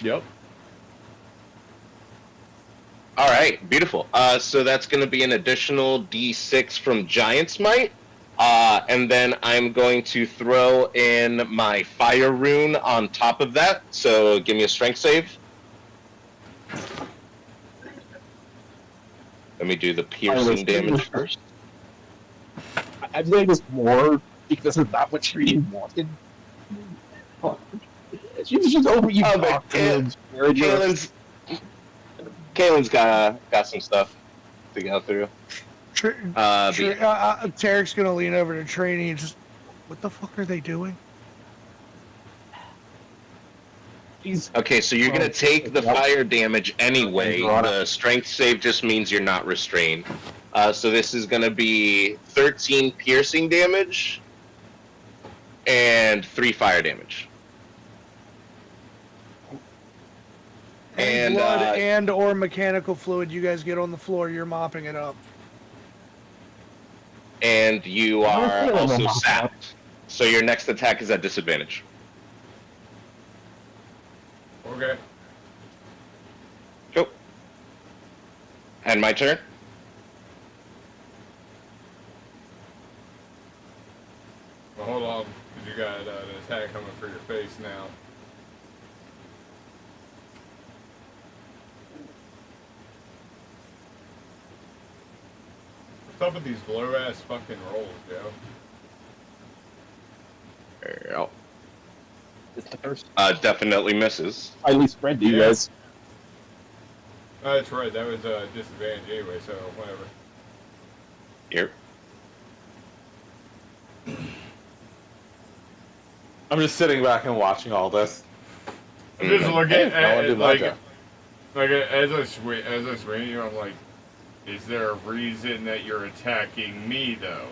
Yep. All right, beautiful. So that's going to be an additional D6 from Giant's Might. And then I'm going to throw in my Fire Rune on top of that. So give me a Strength save. Let me do the piercing damage first. I'm doing this more because it's not what Trini wanted. She's just over you. Oh, but Kaylin's got some stuff to go through. Tarek's gonna lean over to Trini and just, what the fuck are they doing? Okay, so you're gonna take the fire damage anyway. The strength save just means you're not restrained. So this is gonna be 13 piercing damage and 3 fire damage. And blood and or mechanical fluid you guys get on the floor, you're mopping it up. And you are also sapped. So your next attack is at disadvantage. Okay. Go. And my turn. Well, hold on, because you got an attack coming for your face now. What's up with these low-ass fucking rolls, Joe? There you go. It's the first. Definitely misses. Highly spread to you guys. Oh, that's right, that was a disadvantage anyway, so whatever. Here. I'm just sitting back and watching all this. I'm just looking Hey, I wanna at do it my like job. as I swing you, I'm like, is there a reason that you're attacking me though?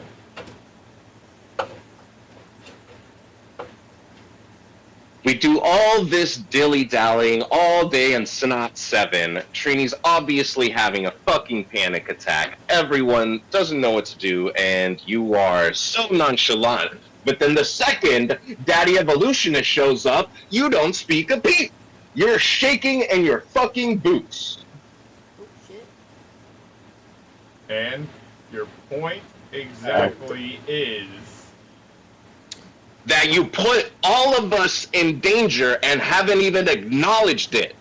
We do all this dilly-dallying all day in Sinot 7. Trini's obviously having a fucking panic attack. Everyone doesn't know what to do, and you are so nonchalant. But then the second Daddy Evolutionist shows up, you don't speak a peep. You're shaking in your fucking boots. And your point exactly is that you put all of us in danger and haven't even acknowledged it.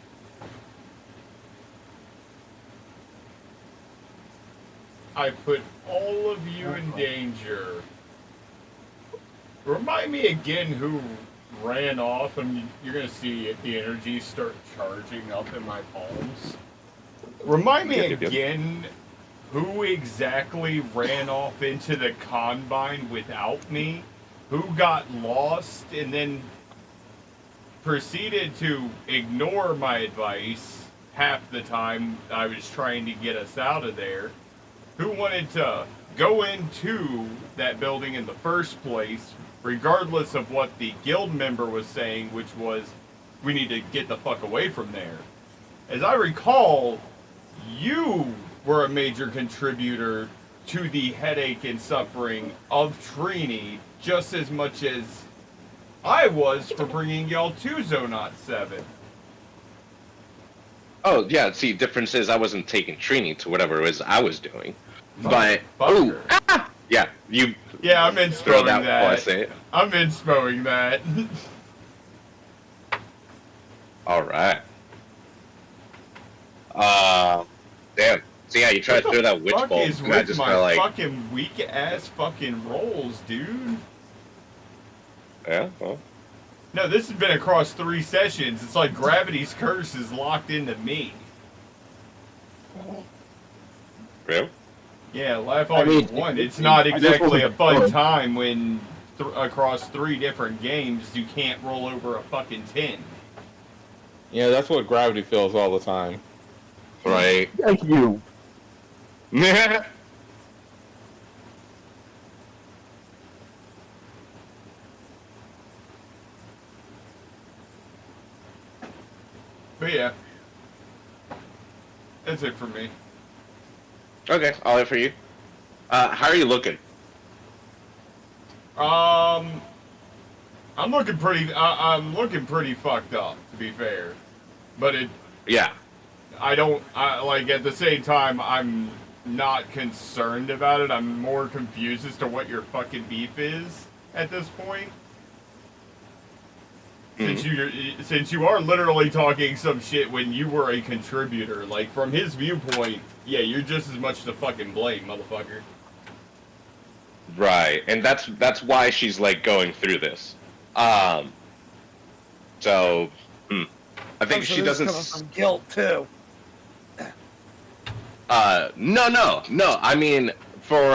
I put all of you in danger. Remind me again who ran off, and you're gonna see the energy start charging up in my palms. Remind me again who exactly ran off into the Combine without me, who got lost, and then proceeded to ignore my advice half the time I was trying to get us out of there, who wanted to go into that building in the first place, regardless of what the guild member was saying, which was, we need to get the fuck away from there. As I recall, you were a major contributor to the headache and suffering of Trini, just as much as I was for bringing y'all to Zonot 7. Oh, yeah, see, difference is I wasn't taking Trini to whatever it was I was doing. But, ooh, yeah, you... Yeah, I'm inspoing that. that. Before I say it. I'm inspoing that. Alright. Damn. So yeah, you try to throw that witch Fuck bolt, is and I with just my kind of like... fucking weak ass fucking rolls, dude. Yeah, well... No, this has been across 3 sessions. It's like gravity's curse is locked into me. Real? Yeah, laugh all I mean, you want. It's not I just exactly a wasn't fun sure. time when across 3 different games you can't roll over a fucking 10. Yeah, that's what gravity feels all the time. Right. Thank you. But yeah, that's it for me. Okay, I'll wait for you. How are you looking? I'm looking pretty. I'm looking pretty fucked up, to be fair. But Yeah. I don't. Like at the same time, I'm not concerned about it. I'm more confused as to what your fucking beef is at this point. Since you are literally talking some shit when you were a contributor, like from his viewpoint, yeah, you're just as much to fucking blame, motherfucker. Right, and that's why she's like going through this. So, I think Oh, so she this is doesn't. coming from guilt too. No. I mean, for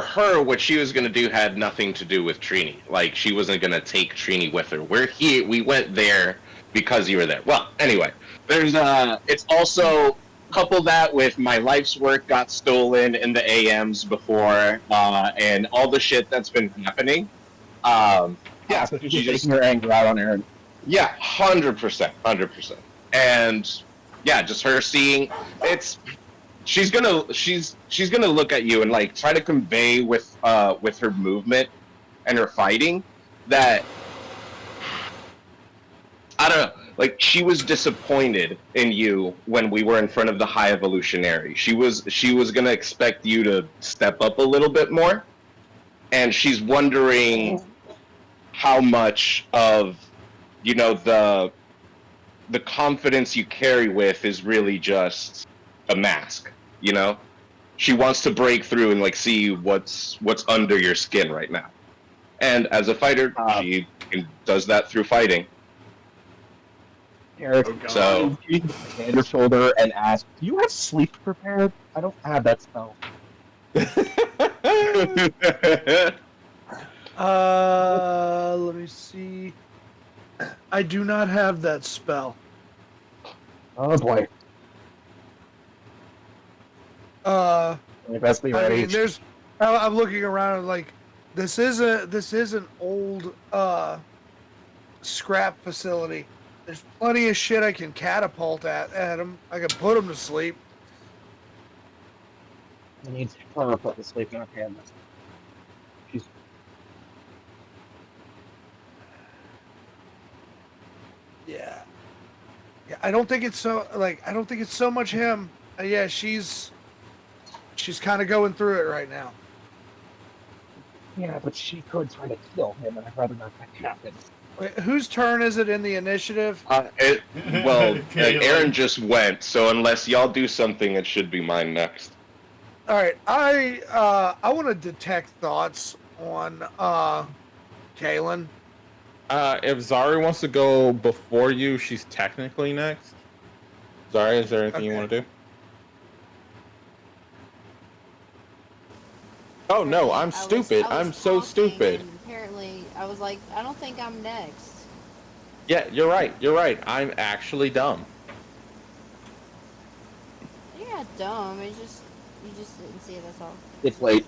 her, what she was gonna do had nothing to do with Trini. Like, she wasn't gonna take Trini with her. We went there because you were there. Well, anyway, there's it's also couple that with my life's work got stolen in the AMs before, and all the shit that's been happening. Yeah, So she's she just just taking her anger out on Aaron. yeah, 100%, and yeah, just her seeing it's. She's gonna look at you and like try to convey with her movement and her fighting that I don't know, like she was disappointed in you when we were in front of the High Evolutionary. She was gonna expect you to step up a little bit more, and she's wondering how much of the confidence you carry with is really just a mask. She wants to break through and like see what's under your skin right now. And as a fighter, she does that through fighting. Eric, Oh, God. So you can put hand on your shoulder and ask, "Do you have sleep prepared? I don't have that spell." Let me see. I do not have that spell. Oh boy, you best be I ready. mean, I'm looking around and like, this is an old scrap facility. There's plenty of shit I can catapult at him. I can put him to sleep. I need her to put the sleep in her hand. She's Yeah. Yeah, I don't think it's so much him. Yeah, she's kind of going through it right now. yeah, but she could try to kill him, and I'd rather not that happen. Wait, whose turn is it in the initiative? Aaron just went, so unless y'all do something, it should be mine next. All right, I want to detect thoughts on Kaylin. If Zari wants to go before you, she's technically next. Zari, is there anything you want to do? Oh no, I'm stupid. I'm so stupid. And apparently, I was like, I don't think I'm next. Yeah, you're right. You're right. I'm actually dumb. You're not dumb. You just didn't see it. That's all. It's late.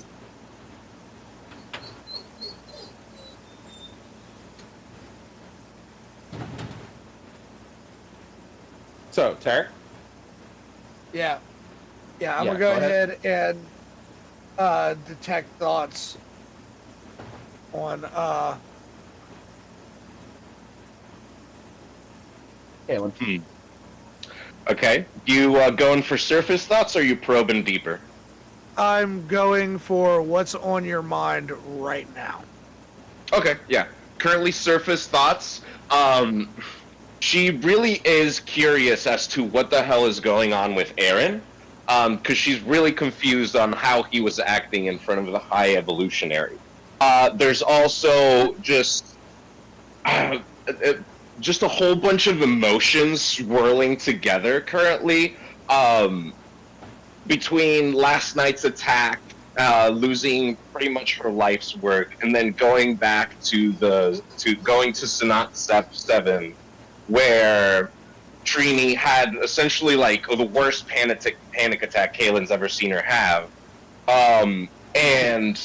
So, Tarek? Yeah, I'm Yeah, gonna go go ahead. ahead and detect thoughts on Kaylin. Okay, you going for surface thoughts, or you probing deeper? I'm going for what's on your mind right now. Okay, yeah. Currently surface thoughts. She really is curious as to what the hell is going on with Aaron, because she's really confused on how he was acting in front of the High Evolutionary. There's also just just a whole bunch of emotions swirling together currently. Between last night's attack, losing pretty much her life's work, and then going back to going to Sinot Step 7, where Trini had essentially like the worst panic attack Kaylin's ever seen her have. And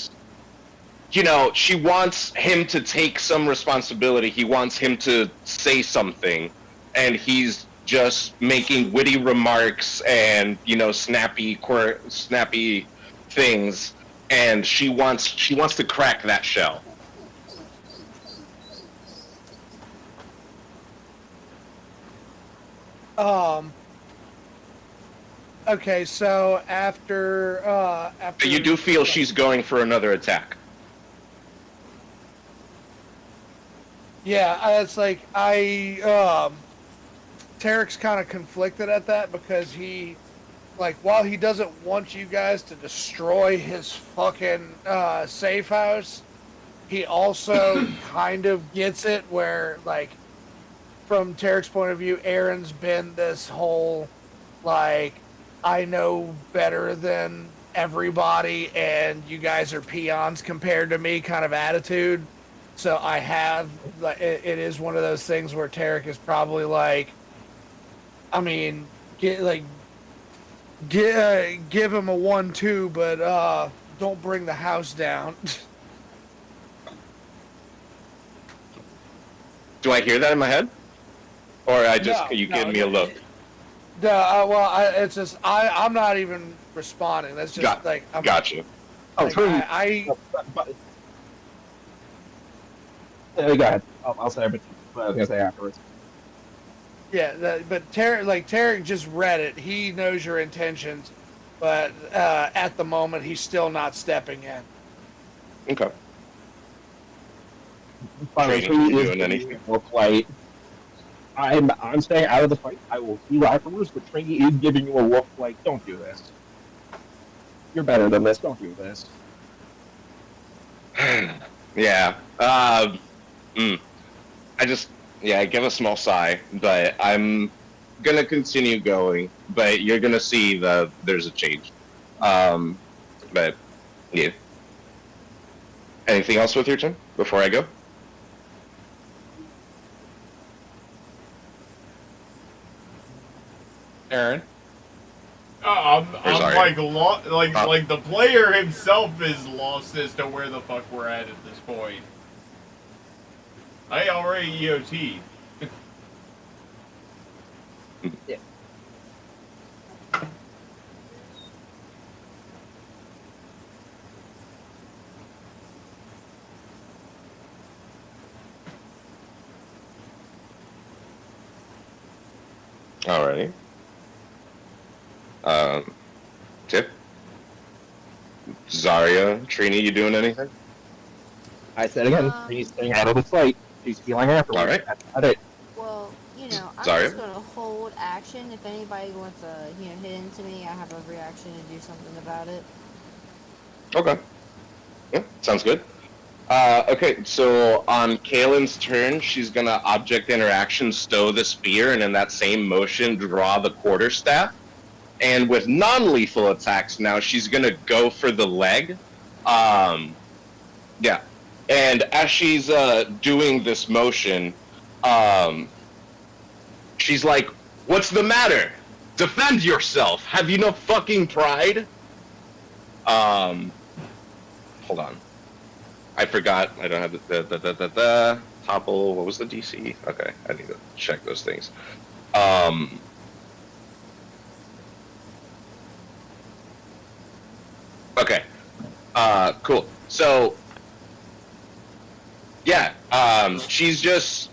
you know, she wants him to take some responsibility. He wants him to say something, and he's just making witty remarks and, you know, snappy things. And she wants to crack that shell. Okay, so after But you do feel she's going for another attack. Yeah, it's like Tarek's kind of conflicted at that because he, like, while he doesn't want you guys to destroy his fucking safe house, he also kind of gets it where, like, from Tarek's point of view, Aaron's been this whole, like, I know better than everybody and you guys are peons compared to me kind of attitude. So I have, like, it is one of those things where Tarek is probably like, I mean, give him a 1-2, but don't bring the house down. Do I hear that in my head? Or you give me a look? It's just, I'm not even responding. That's just Gotcha. Like, Go ahead. I'll say what I was gonna say afterwards. Yeah, but Tarek just read it. He knows your intentions, but at the moment he's still not stepping in. Okay. Doing anything? Like, I'm staying out of the fight. I will see afterwards, but Trinity is giving you a look like, don't do this. You're better than this. Don't do this. Yeah. I give a small sigh, but I'm gonna continue going. But you're gonna see that there's a change. But yeah. Anything else with your turn before I go? Aaron? I'm sorry. like the player himself is lost as to where the fuck we're at this point. I already EOT'd. Yeah. Alrighty. Tip? Zarya, Trini, you doing anything? I said again, Trinity's staying out of the fight. She's healing afterwards. All right. That's about it. Well, I'm Sorry? just gonna hold action. If anybody wants to, hit into me, I have a reaction to do something about it. Okay. Yeah, sounds good. Okay, so on Kaylin's turn, she's gonna object interaction, stow the spear, and in that same motion, draw the quarterstaff. And with non-lethal attacks now, she's gonna go for the leg. Yeah. And as she's doing this motion, she's like, "What's the matter? Defend yourself. Have you no fucking pride?" Hold on. I forgot. I don't have the topple. What was the DC? Okay, I need to check those things. Okay. Cool. So, yeah. She's just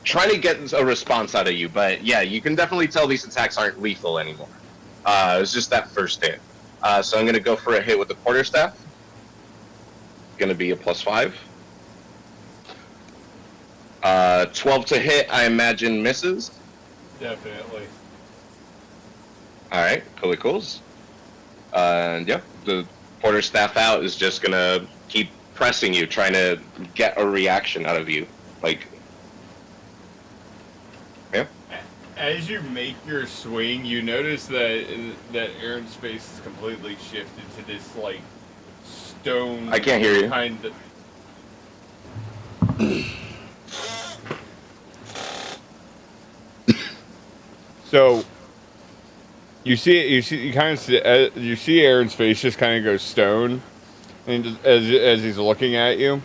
trying to get a response out of you, but yeah, you can definitely tell these attacks aren't lethal anymore. It's just that first hit. So I'm gonna go for a hit with the quarterstaff. Gonna be a +5. 12 to hit, I imagine misses. Definitely. Alright, cools. And yeah, the quarterstaff out is just gonna keep pressing you, trying to get a reaction out of you. Like, As you make your swing, you notice that Aaron's face is completely shifted to this like stone. I can't hear you. Kind of. So you see Aaron's face just kind of go stone, and just, as he's looking at you.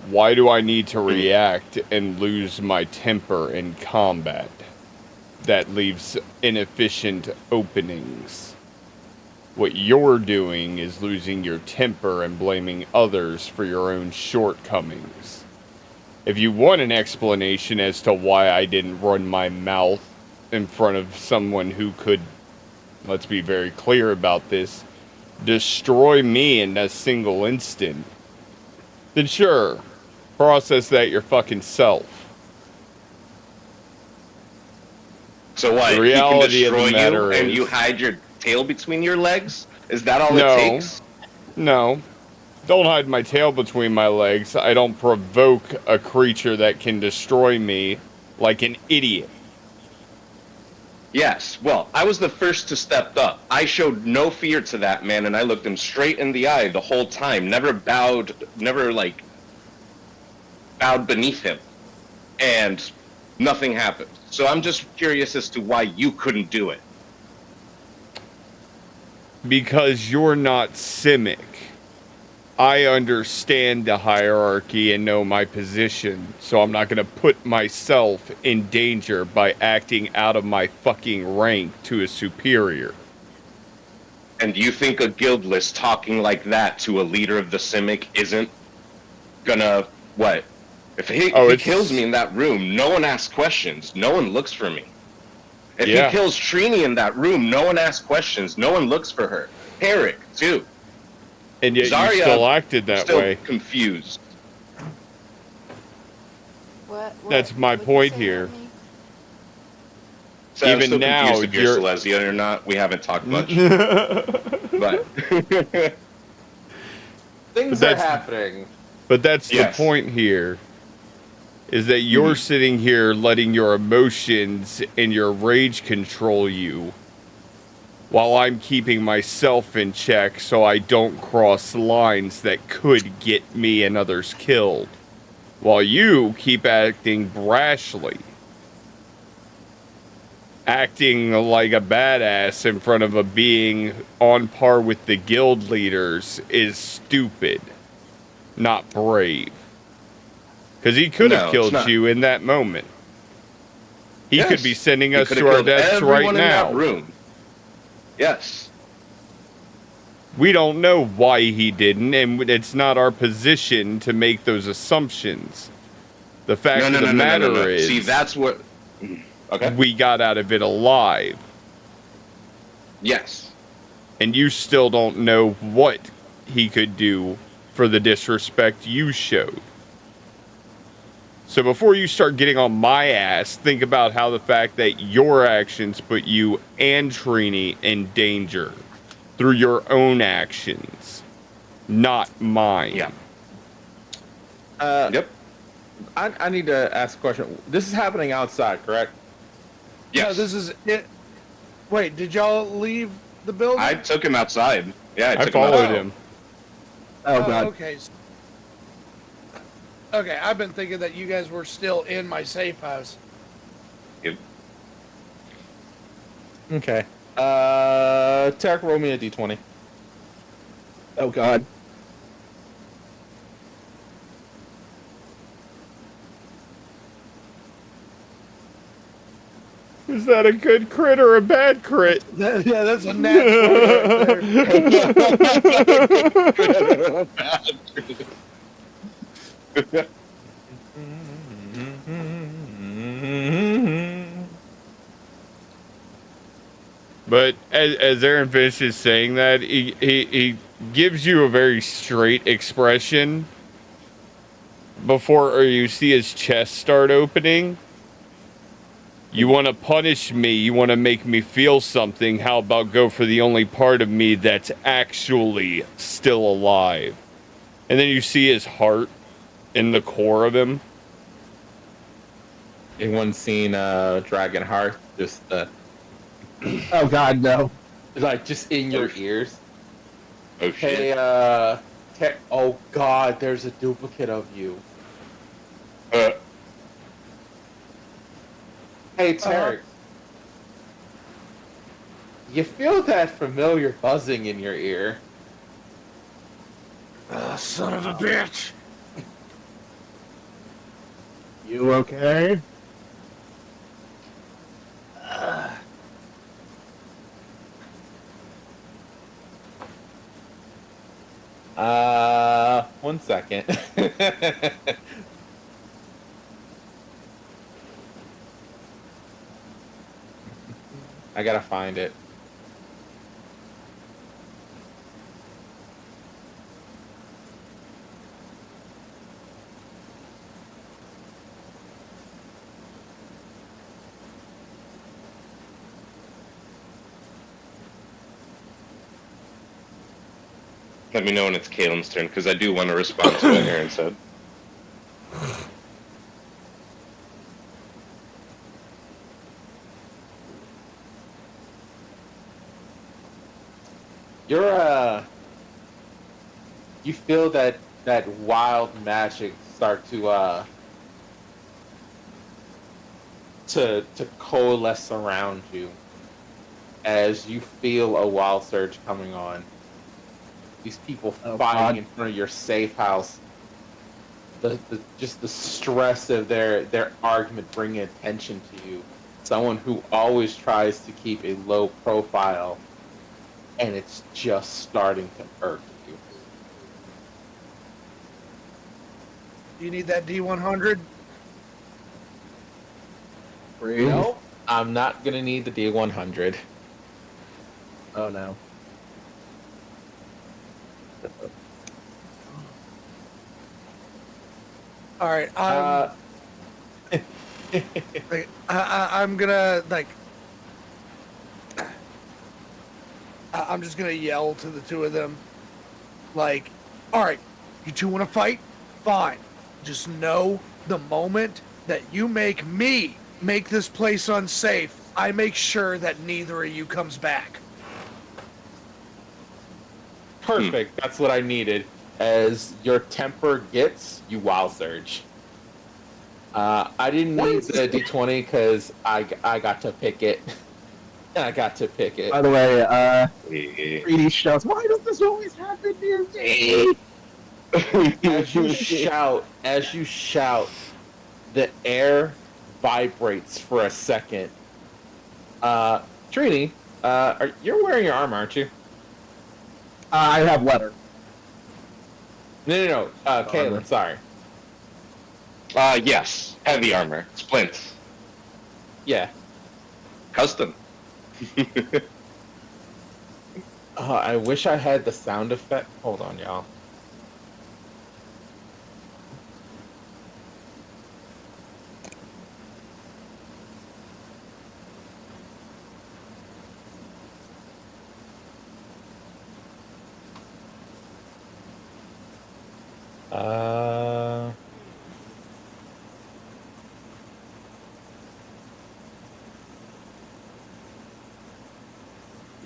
Why do I need to react and lose my temper in combat? That leaves inefficient openings. What you're doing is losing your temper and blaming others for your own shortcomings. If you want an explanation as to why I didn't run my mouth in front of someone who could, let's be very clear about this, destroy me in a single instant, then sure, process that your fucking self. So what? The He can reality of the destroy you matter and is- you hide your tail between your legs? Is that all No. it takes? No. Don't hide my tail between my legs. I don't provoke a creature that can destroy me like an idiot. Yes. Well, I was the first to step up. I showed no fear to that man, and I looked him straight in the eye the whole time. Never bowed beneath him. And nothing happened. So I'm just curious as to why you couldn't do it. Because you're not Simic. I understand the hierarchy and know my position, so I'm not going to put myself in danger by acting out of my fucking rank to a superior. And you think a guildless talking like that to a leader of the Simic isn't gonna, what? If he kills me in that room, no one asks questions. No one looks for me. If he kills Trini in that room, no one asks questions. No one looks for her. Herrick, too. And yet Zarya, you still acted that still way. Confused. That's my point here. So I'm Even still now, confused if you're you're Silesia or not. We haven't talked much. But Things are happening. But that's Yes. the point here. Is that you're sitting here letting your emotions and your rage control you, while I'm keeping myself in check so I don't cross lines that could get me and others killed, while you keep acting brashly. Acting like a badass in front of a being on par with the guild leaders is stupid, not brave. Because he could have No, killed it's not. you in that moment. He Yes. could be sending He us could to have our killed deaths right everyone in now. that room. Yes. We don't know why he didn't, and it's not our position to make those assumptions. The fact of the matter is, See, that's what. Okay. we got out of it alive, Yes. and you still don't know what he could do for the disrespect you showed. So before you start getting on my ass, think about how the fact that your actions put you and Trini in danger through your own actions, not mine. Yeah. Yep. I need to ask a question. This is happening outside, correct? Yes. No, this is it. Wait, did y'all leave the building? I took him outside. Yeah, I I took followed him. him. Oh, God. Okay. Okay, I've been thinking that you guys were still in my safe house. Yep. Okay. Tarek, roll me a d20. Oh, God. Is that a good crit or a bad crit? Yeah, that's a natural right there. But as Aaron finishes saying that, he gives you a very straight expression before you see his chest start opening. You want to punish me, you want to make me feel something, how about go for the only part of me that's actually still alive? And then you see his heart in the core of him. Anyone seen Dragonheart? Just Oh God, no. like just in your ears. Oh shit. Hey, oh God, there's a duplicate of you. Uh, Hey, Tarek, you feel that familiar buzzing in your ear? Son of a bitch. You okay? One second. I gotta find it. Let me know when it's Kalen's turn, because I do want to respond to what Aaron said. You're you feel that wild magic start to coalesce around you as you feel a wild surge coming on. These people Oh, fighting God. in front of your safe house. Just the stress of their argument bringing attention to you. Someone who always tries to keep a low profile, and it's just starting to irk you. You need that D100? Breathe. No, I'm not gonna need the D100. Oh no. All right, I'm gonna like. I'm just gonna yell to the two of them, like, "All right, you two want to fight? Fine. Just know the moment that you make me make this place unsafe, I make sure that neither of you comes back." Perfect. That's what I needed. As your temper gets, you wild surge. I didn't need the D20 because I got to pick it. I got to pick it. By the way, Eh, 3D shouts, "Why does this always happen near me?" As you shout, the air vibrates for a second. Trini, you're wearing your armor, aren't you? I have leather. No. Caitlin, sorry. yes. Heavy armor. Splints. Yeah. Custom. I wish I had the sound effect. Hold on, y'all.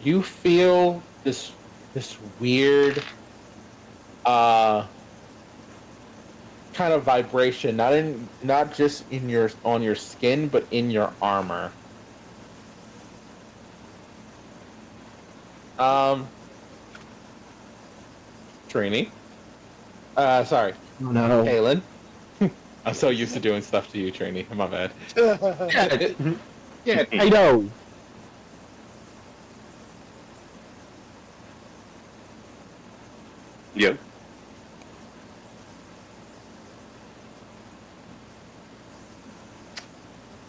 You feel this weird kind of vibration, not just in on your skin, but in your armor. Trini. Sorry, Oh no. Kaylin. I'm so used to doing stuff to you, Trini. My bad. Yeah, I know. Yep.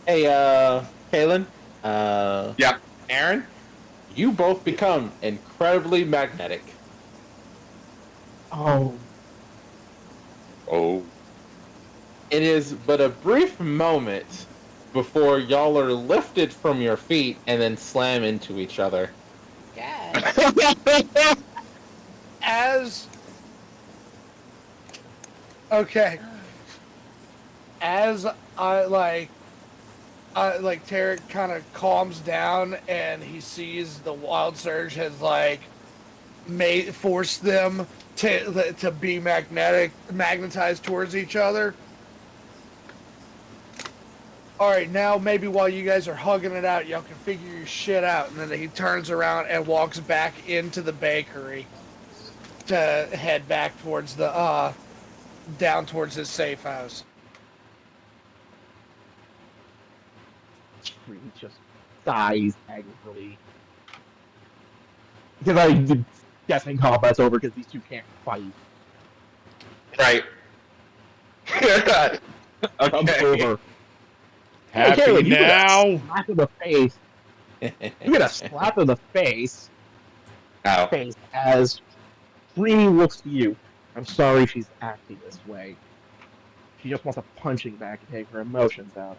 Hey, Kaylin. Yeah. Aaron, you both become incredibly magnetic. Oh. Oh. It is but a brief moment before y'all are lifted from your feet and then slam into each other. God. As I like Tarek kind of calms down and he sees the wild surge has like forced them to be magnetized towards each other. All right, now maybe while you guys are hugging it out, y'all can figure your shit out. And then he turns around and walks back into the bakery to head back towards the down towards his safe house. He just sighs angrily. Because I'm guessing combat's over because these two can't fight. Right. Comes Okay. over. Happy Caleb, you get a now. slap in the face. You get a slap in the face. Ow. Face as Trini looks to you. I'm sorry she's acting this way. She just wants a punching bag to take her emotions out.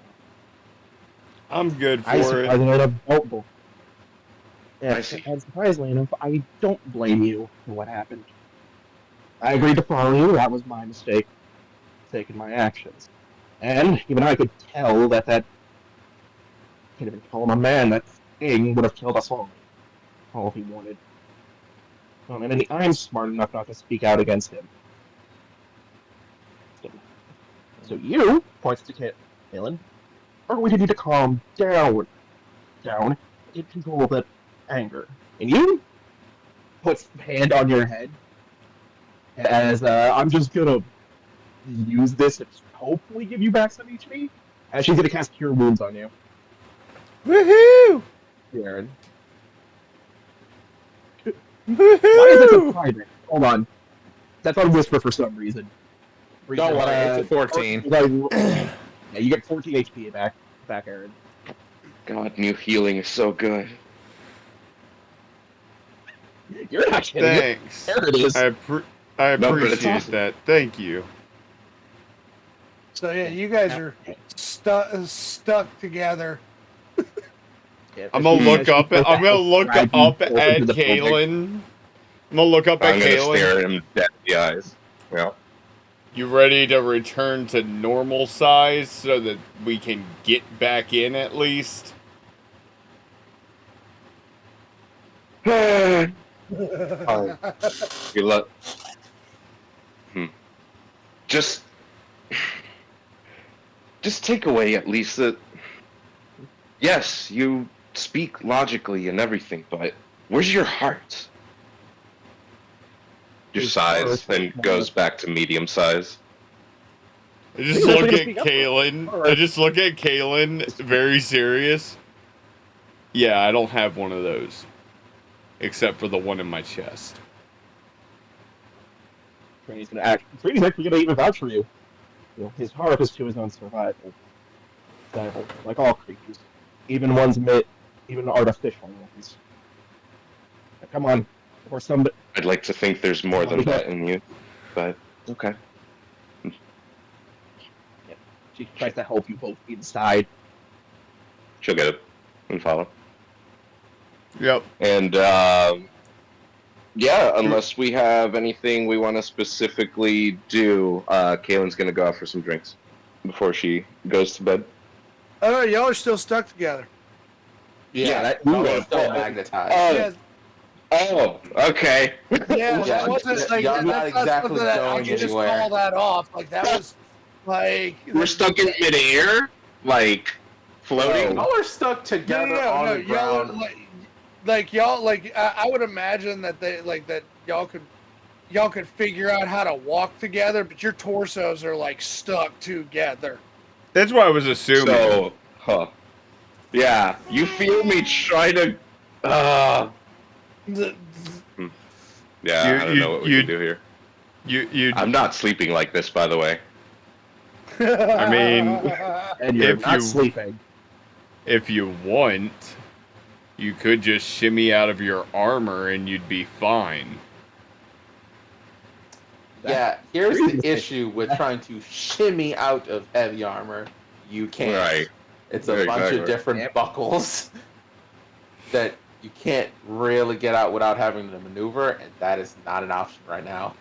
I'm good I for it. surprisingly enough don't. Yeah, I see. and surprisingly enough, I don't blame you for what happened. I agreed to follow you. That was my mistake. Taking my actions. And even I could tell that can't even call him a man, that thing would have killed us all he wanted. Well, and I'm smart enough not to speak out against him. So you, points to Kaylin, are going to need to calm down, get control of that anger. And you, puts hand on your head, as I'm just gonna use this to hopefully give you back some HP, as she's gonna cast Cure Wounds on you. Woohoo! Aaron. Woohoo! Why is it a private? Hold on. That's on Whisper for some reason. Don't worry, it's a 14. Yeah, you get 14 HP back, Aaron. God, new healing is so good. You're not kidding. Thanks. There it is. I No, but it's appreciate awesome. that. Thank you. So yeah, you guys are stuck together. Yeah, I'm gonna look up. I'm gonna look drag you up closer at to the building. Kaylin. I'm gonna look up at I'm gonna Kaylin. stare at him dead in the eyes. Yeah. You ready to return to normal size so that we can get back in at least? Good luck. Just take away at least that. Yes, you speak logically and everything, but where's your heart? Your size, then goes back to medium size. I just look at Kaylin. I just look at Kaylin, very serious. Yeah, I don't have one of those. Except for the one in my chest. Trini's actually gonna even vouch for you. You know, his heart is to his own survival. Like all creatures, even artificial ones. Now, come on, or somebody. I'd like to think there's more than that in you, but okay. Yeah, she tries to help you both inside. She'll get it and follow. Yep. And yeah, unless we have anything we want to specifically do, Kaylin's gonna go out for some drinks before she goes to bed. Oh, y'all are still stuck together. Yeah, Ooh, that still oh, magnetized. Yeah, Oh, okay. yeah, Yeah, that wasn't like y'all not that's not exactly something that I going could just anywhere. call that off. Like that was like We're stuck in midair, like floating. Y'all are stuck together on the y'all ground. like y'all like I would imagine that they like that y'all could figure out how to walk together, but your torsos are like stuck together. That's what I was assuming. So, yeah, you feel me try to. Yeah, I don't know what we can do here. You. I'm not sleeping like this, by the way. I mean, And you're If not you- sleeping. if you want, you could just shimmy out of your armor and you'd be fine. Yeah, here's the issue with trying to shimmy out of heavy armor. You can't. Right. It's a Yeah, bunch exactly. of different Yep. buckles that you can't really get out without having to maneuver, and that is not an option right now.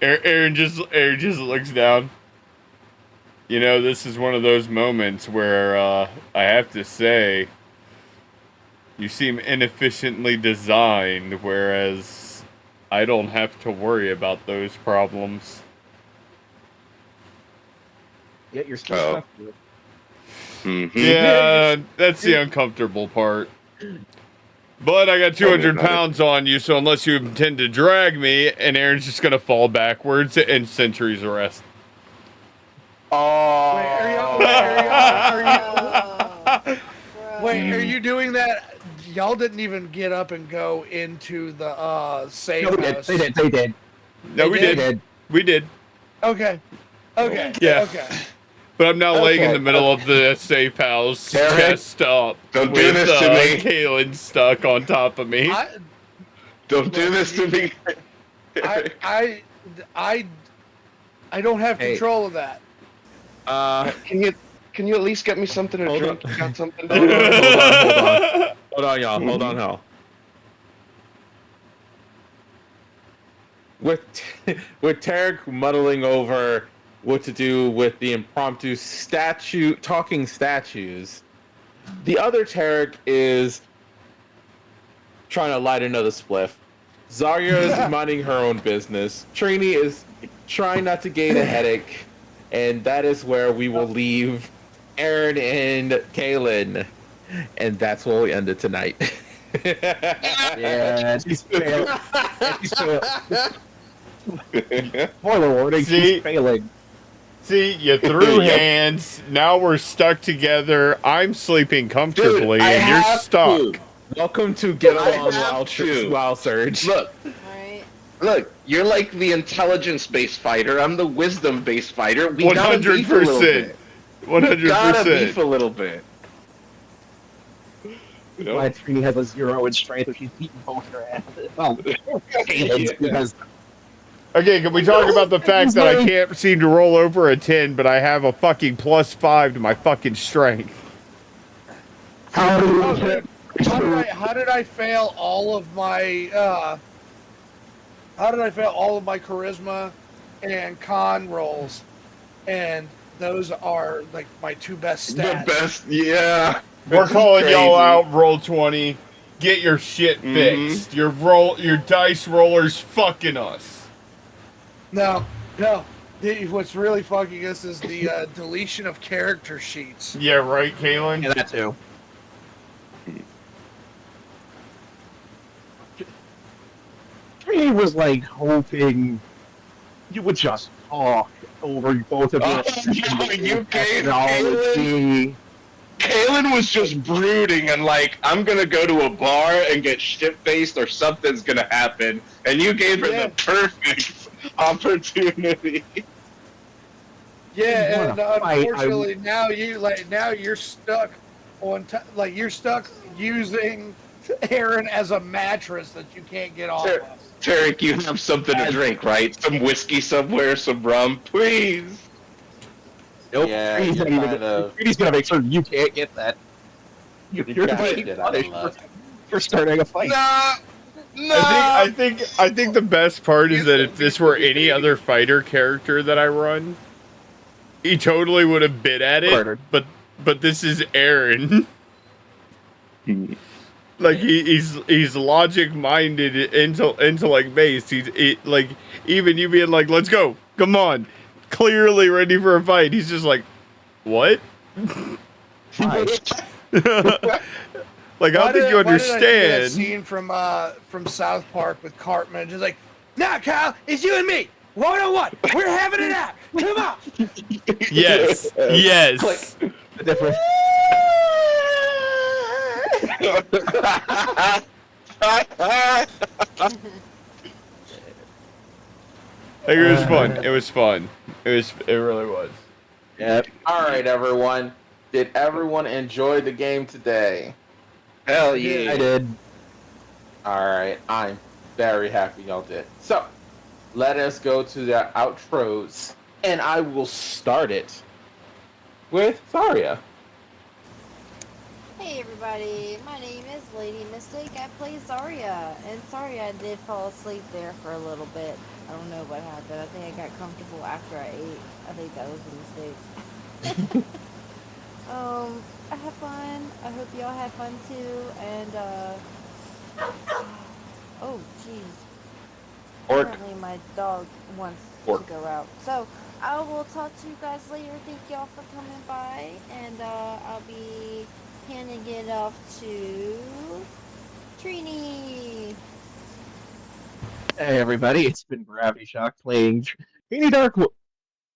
Aaron just looks down. You know, this is one of those moments where I have to say, you seem inefficiently designed, whereas I don't have to worry about those problems. Yet you're still Oh. stuck with it. Mm-hmm. Yeah, that's the uncomfortable part. But I got 200 about it. pounds on you, so unless you intend to drag me, and Aaron's just gonna fall backwards and centuries arrest. Oh. Wait, are you doing that? Y'all didn't even get up and go into the safe No, we did. house. They did. They did. No, we They did. We did. Okay. Okay. Yeah. Okay. But I'm now laying in Okay, the middle of the safe house, Derek, chest up, don't do with this to me. Kaylin stuck on top of me. Don't do this to me. I don't have Hey. control of that. Can you at least get me something to Hold drink? on. You got something? Hold on, y'all. Hold on, y'all. With Tarek muddling over what to do with the impromptu talking statues, the other Tarek is trying to light another spliff. Zarya is minding her own business. Trini is trying not to gain a headache, and that is where we will leave Aaron and Kaylin, and that's where we end it tonight. Yeah, she's failing. She's failing. Spoiler warning, See? she's failing. See, you threw Yep. hands. Now we're stuck together. I'm sleeping comfortably, Dude, I and you're have stuck. to. Welcome to Get I Along have to. Wild Surge. Look, Right. look, you're like the intelligence-based fighter. I'm the wisdom-based fighter. We gotta beef a little 100%. bit. Gotta beef 100%. a little bit. Why Trini has a 0 in strength if she's beating both her asses. Well, Kaylin's because Okay, can we talk about the fact that I can't seem to roll over a 10, but I have a fucking +5 to my fucking strength? how Oh, do dude, how did I fail all of my charisma and con rolls? And those are like my two best stats. The best, yeah. We're This is calling y'all crazy. out, roll 20. Get your shit fixed. Your dice roller's fucking us. No. What's really fucking us is the deletion of character sheets. Yeah, right, Kaylin? Yeah, that too. Trini was like hoping you would just talk over both of your You gave technology. Kaylin was just brooding and like, I'm gonna go to a bar and get shit-faced or something's gonna happen. And you gave her Yeah. the perfect opportunity. Yeah, You and wanna fight, unfortunately now you're stuck on you're stuck using Aaron as a mattress that you can't get off Sure. of. Tarek, you have something to drink, right? Some whiskey somewhere, some rum, please. Nope. Yeah, Trini's you're gonna, kind of- Trini's gonna make sure you can't get that. You're kind of being get out of punished luck. for starting a fight. No. I think the best part is that if this were any other fighter character that I run, he totally would have bit at it. Murdered. But this is Aaron. Like he's logic minded, intellect based. He like even you being like, let's go, come on, clearly ready for a fight. He's just like, what? Like, I don't think you Why did I do that understand. scene from South Park with Cartman, just like, nah, Kyle, it's you and me, 1-on-1. We're having it out. Come on. Yes, yes. The difference. Like, it was fun. It was fun. It really was. Yep. All right, everyone. Did everyone enjoy the game today? Hell I yeah. did. All right, I'm very happy y'all did. So, let us go to the outros, and I will start it with Zarya. Hey everybody, my name is Lady Mistake. I play Zarya, and sorry I did fall asleep there for a little bit. I don't know what happened. I think I got comfortable after I ate. I think that was a mistake. I had fun. I hope y'all had fun too. And oh jeez. Pork. Apparently my dog wants Pork. to go out. So I will talk to you guys later. Thank y'all for coming by, and I'll be handing it off to Trini. Hey everybody, it's been Gravity Shock playing Trini Dark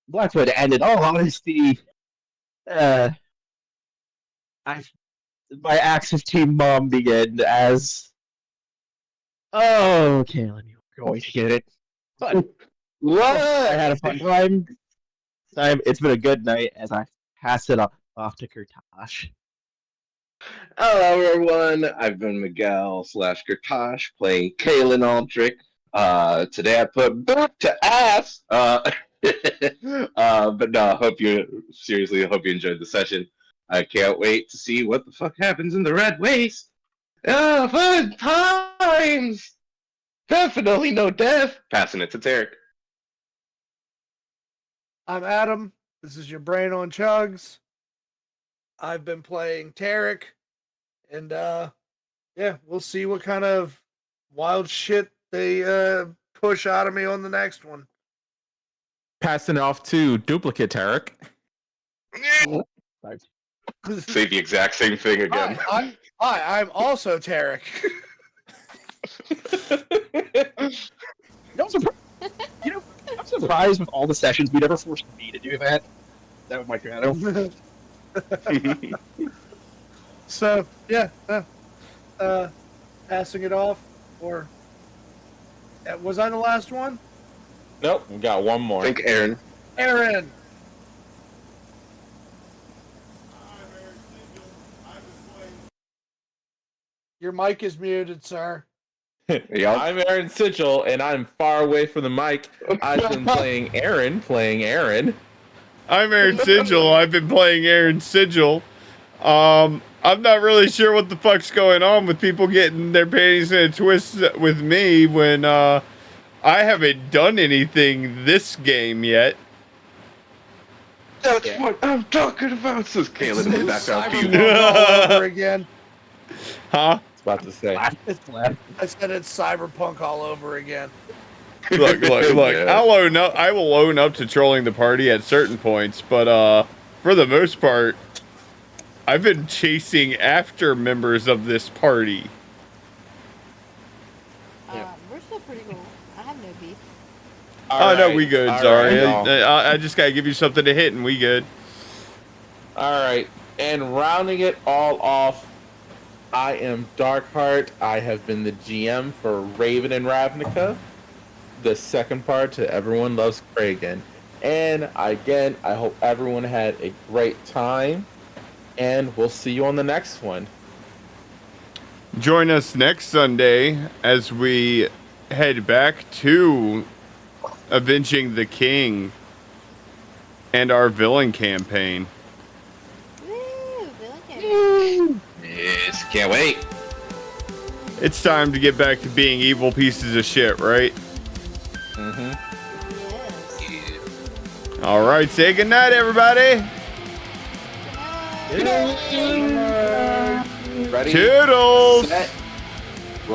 Blackwood, and in all honesty, my Axis Team mom began as Kaylin, you're going to get it. But I had a fun time. It's been a good night as I pass it off to Kurtosh. Hello, everyone. I've been Miguel / Gertosh playing Kalen Aldrich. Today I put back to ass. But no, hope you enjoyed the session. I can't wait to see what the fuck happens in the Red Waste. Oh, fun times! Definitely no death. Passing it to Tarek. I'm Adam. This is your brain on chugs. I've been playing Tarek, and yeah, we'll see what kind of wild shit they push out of me on the next one. Passing it off to Duplicate Tarek. Say the exact same thing again. Hi, I'm also Tarek. I'm surprised with all the sessions we never forced me to do that. That was my shadow. So yeah, passing it off, or was I the last one? Nope, we got one more. I think Aaron. Aaron. Your mic is muted, sir. Yep. I'm Aaron Sigil, and I'm far away from the mic. I've been playing Aaron. I'm Aaron Sigil. I've been playing Aaron Sigil. I'm not really sure what the fuck's going on with people getting their panties in a twist with me when I haven't done anything this game yet. That's what I'm talking about, says Caleb in the background. Cyberpunk all over again. Huh? About to say. I said it's cyberpunk all over again. Look. Yeah. I will own up to trolling the party at certain points, but for the most part, I've been chasing after members of this party. We're still pretty cool. I have no beef. No, we good. All Sorry, right, I just gotta give you something to hit, and we good. All right, and rounding it all off, I am Darkheart. I have been the GM for Raven and Ravnica. The second part to Everyone Loves Kragan. And again, I hope everyone had a great time. And we'll see you on the next one. Join us next Sunday as we head back to Avenging the King and our villain campaign. Woo! Villain campaign. Yes, can't wait. It's time to get back to being evil pieces of shit, right? Mm-hmm. Yes. All right, say goodnight, everybody. Ready? Toodles. Set.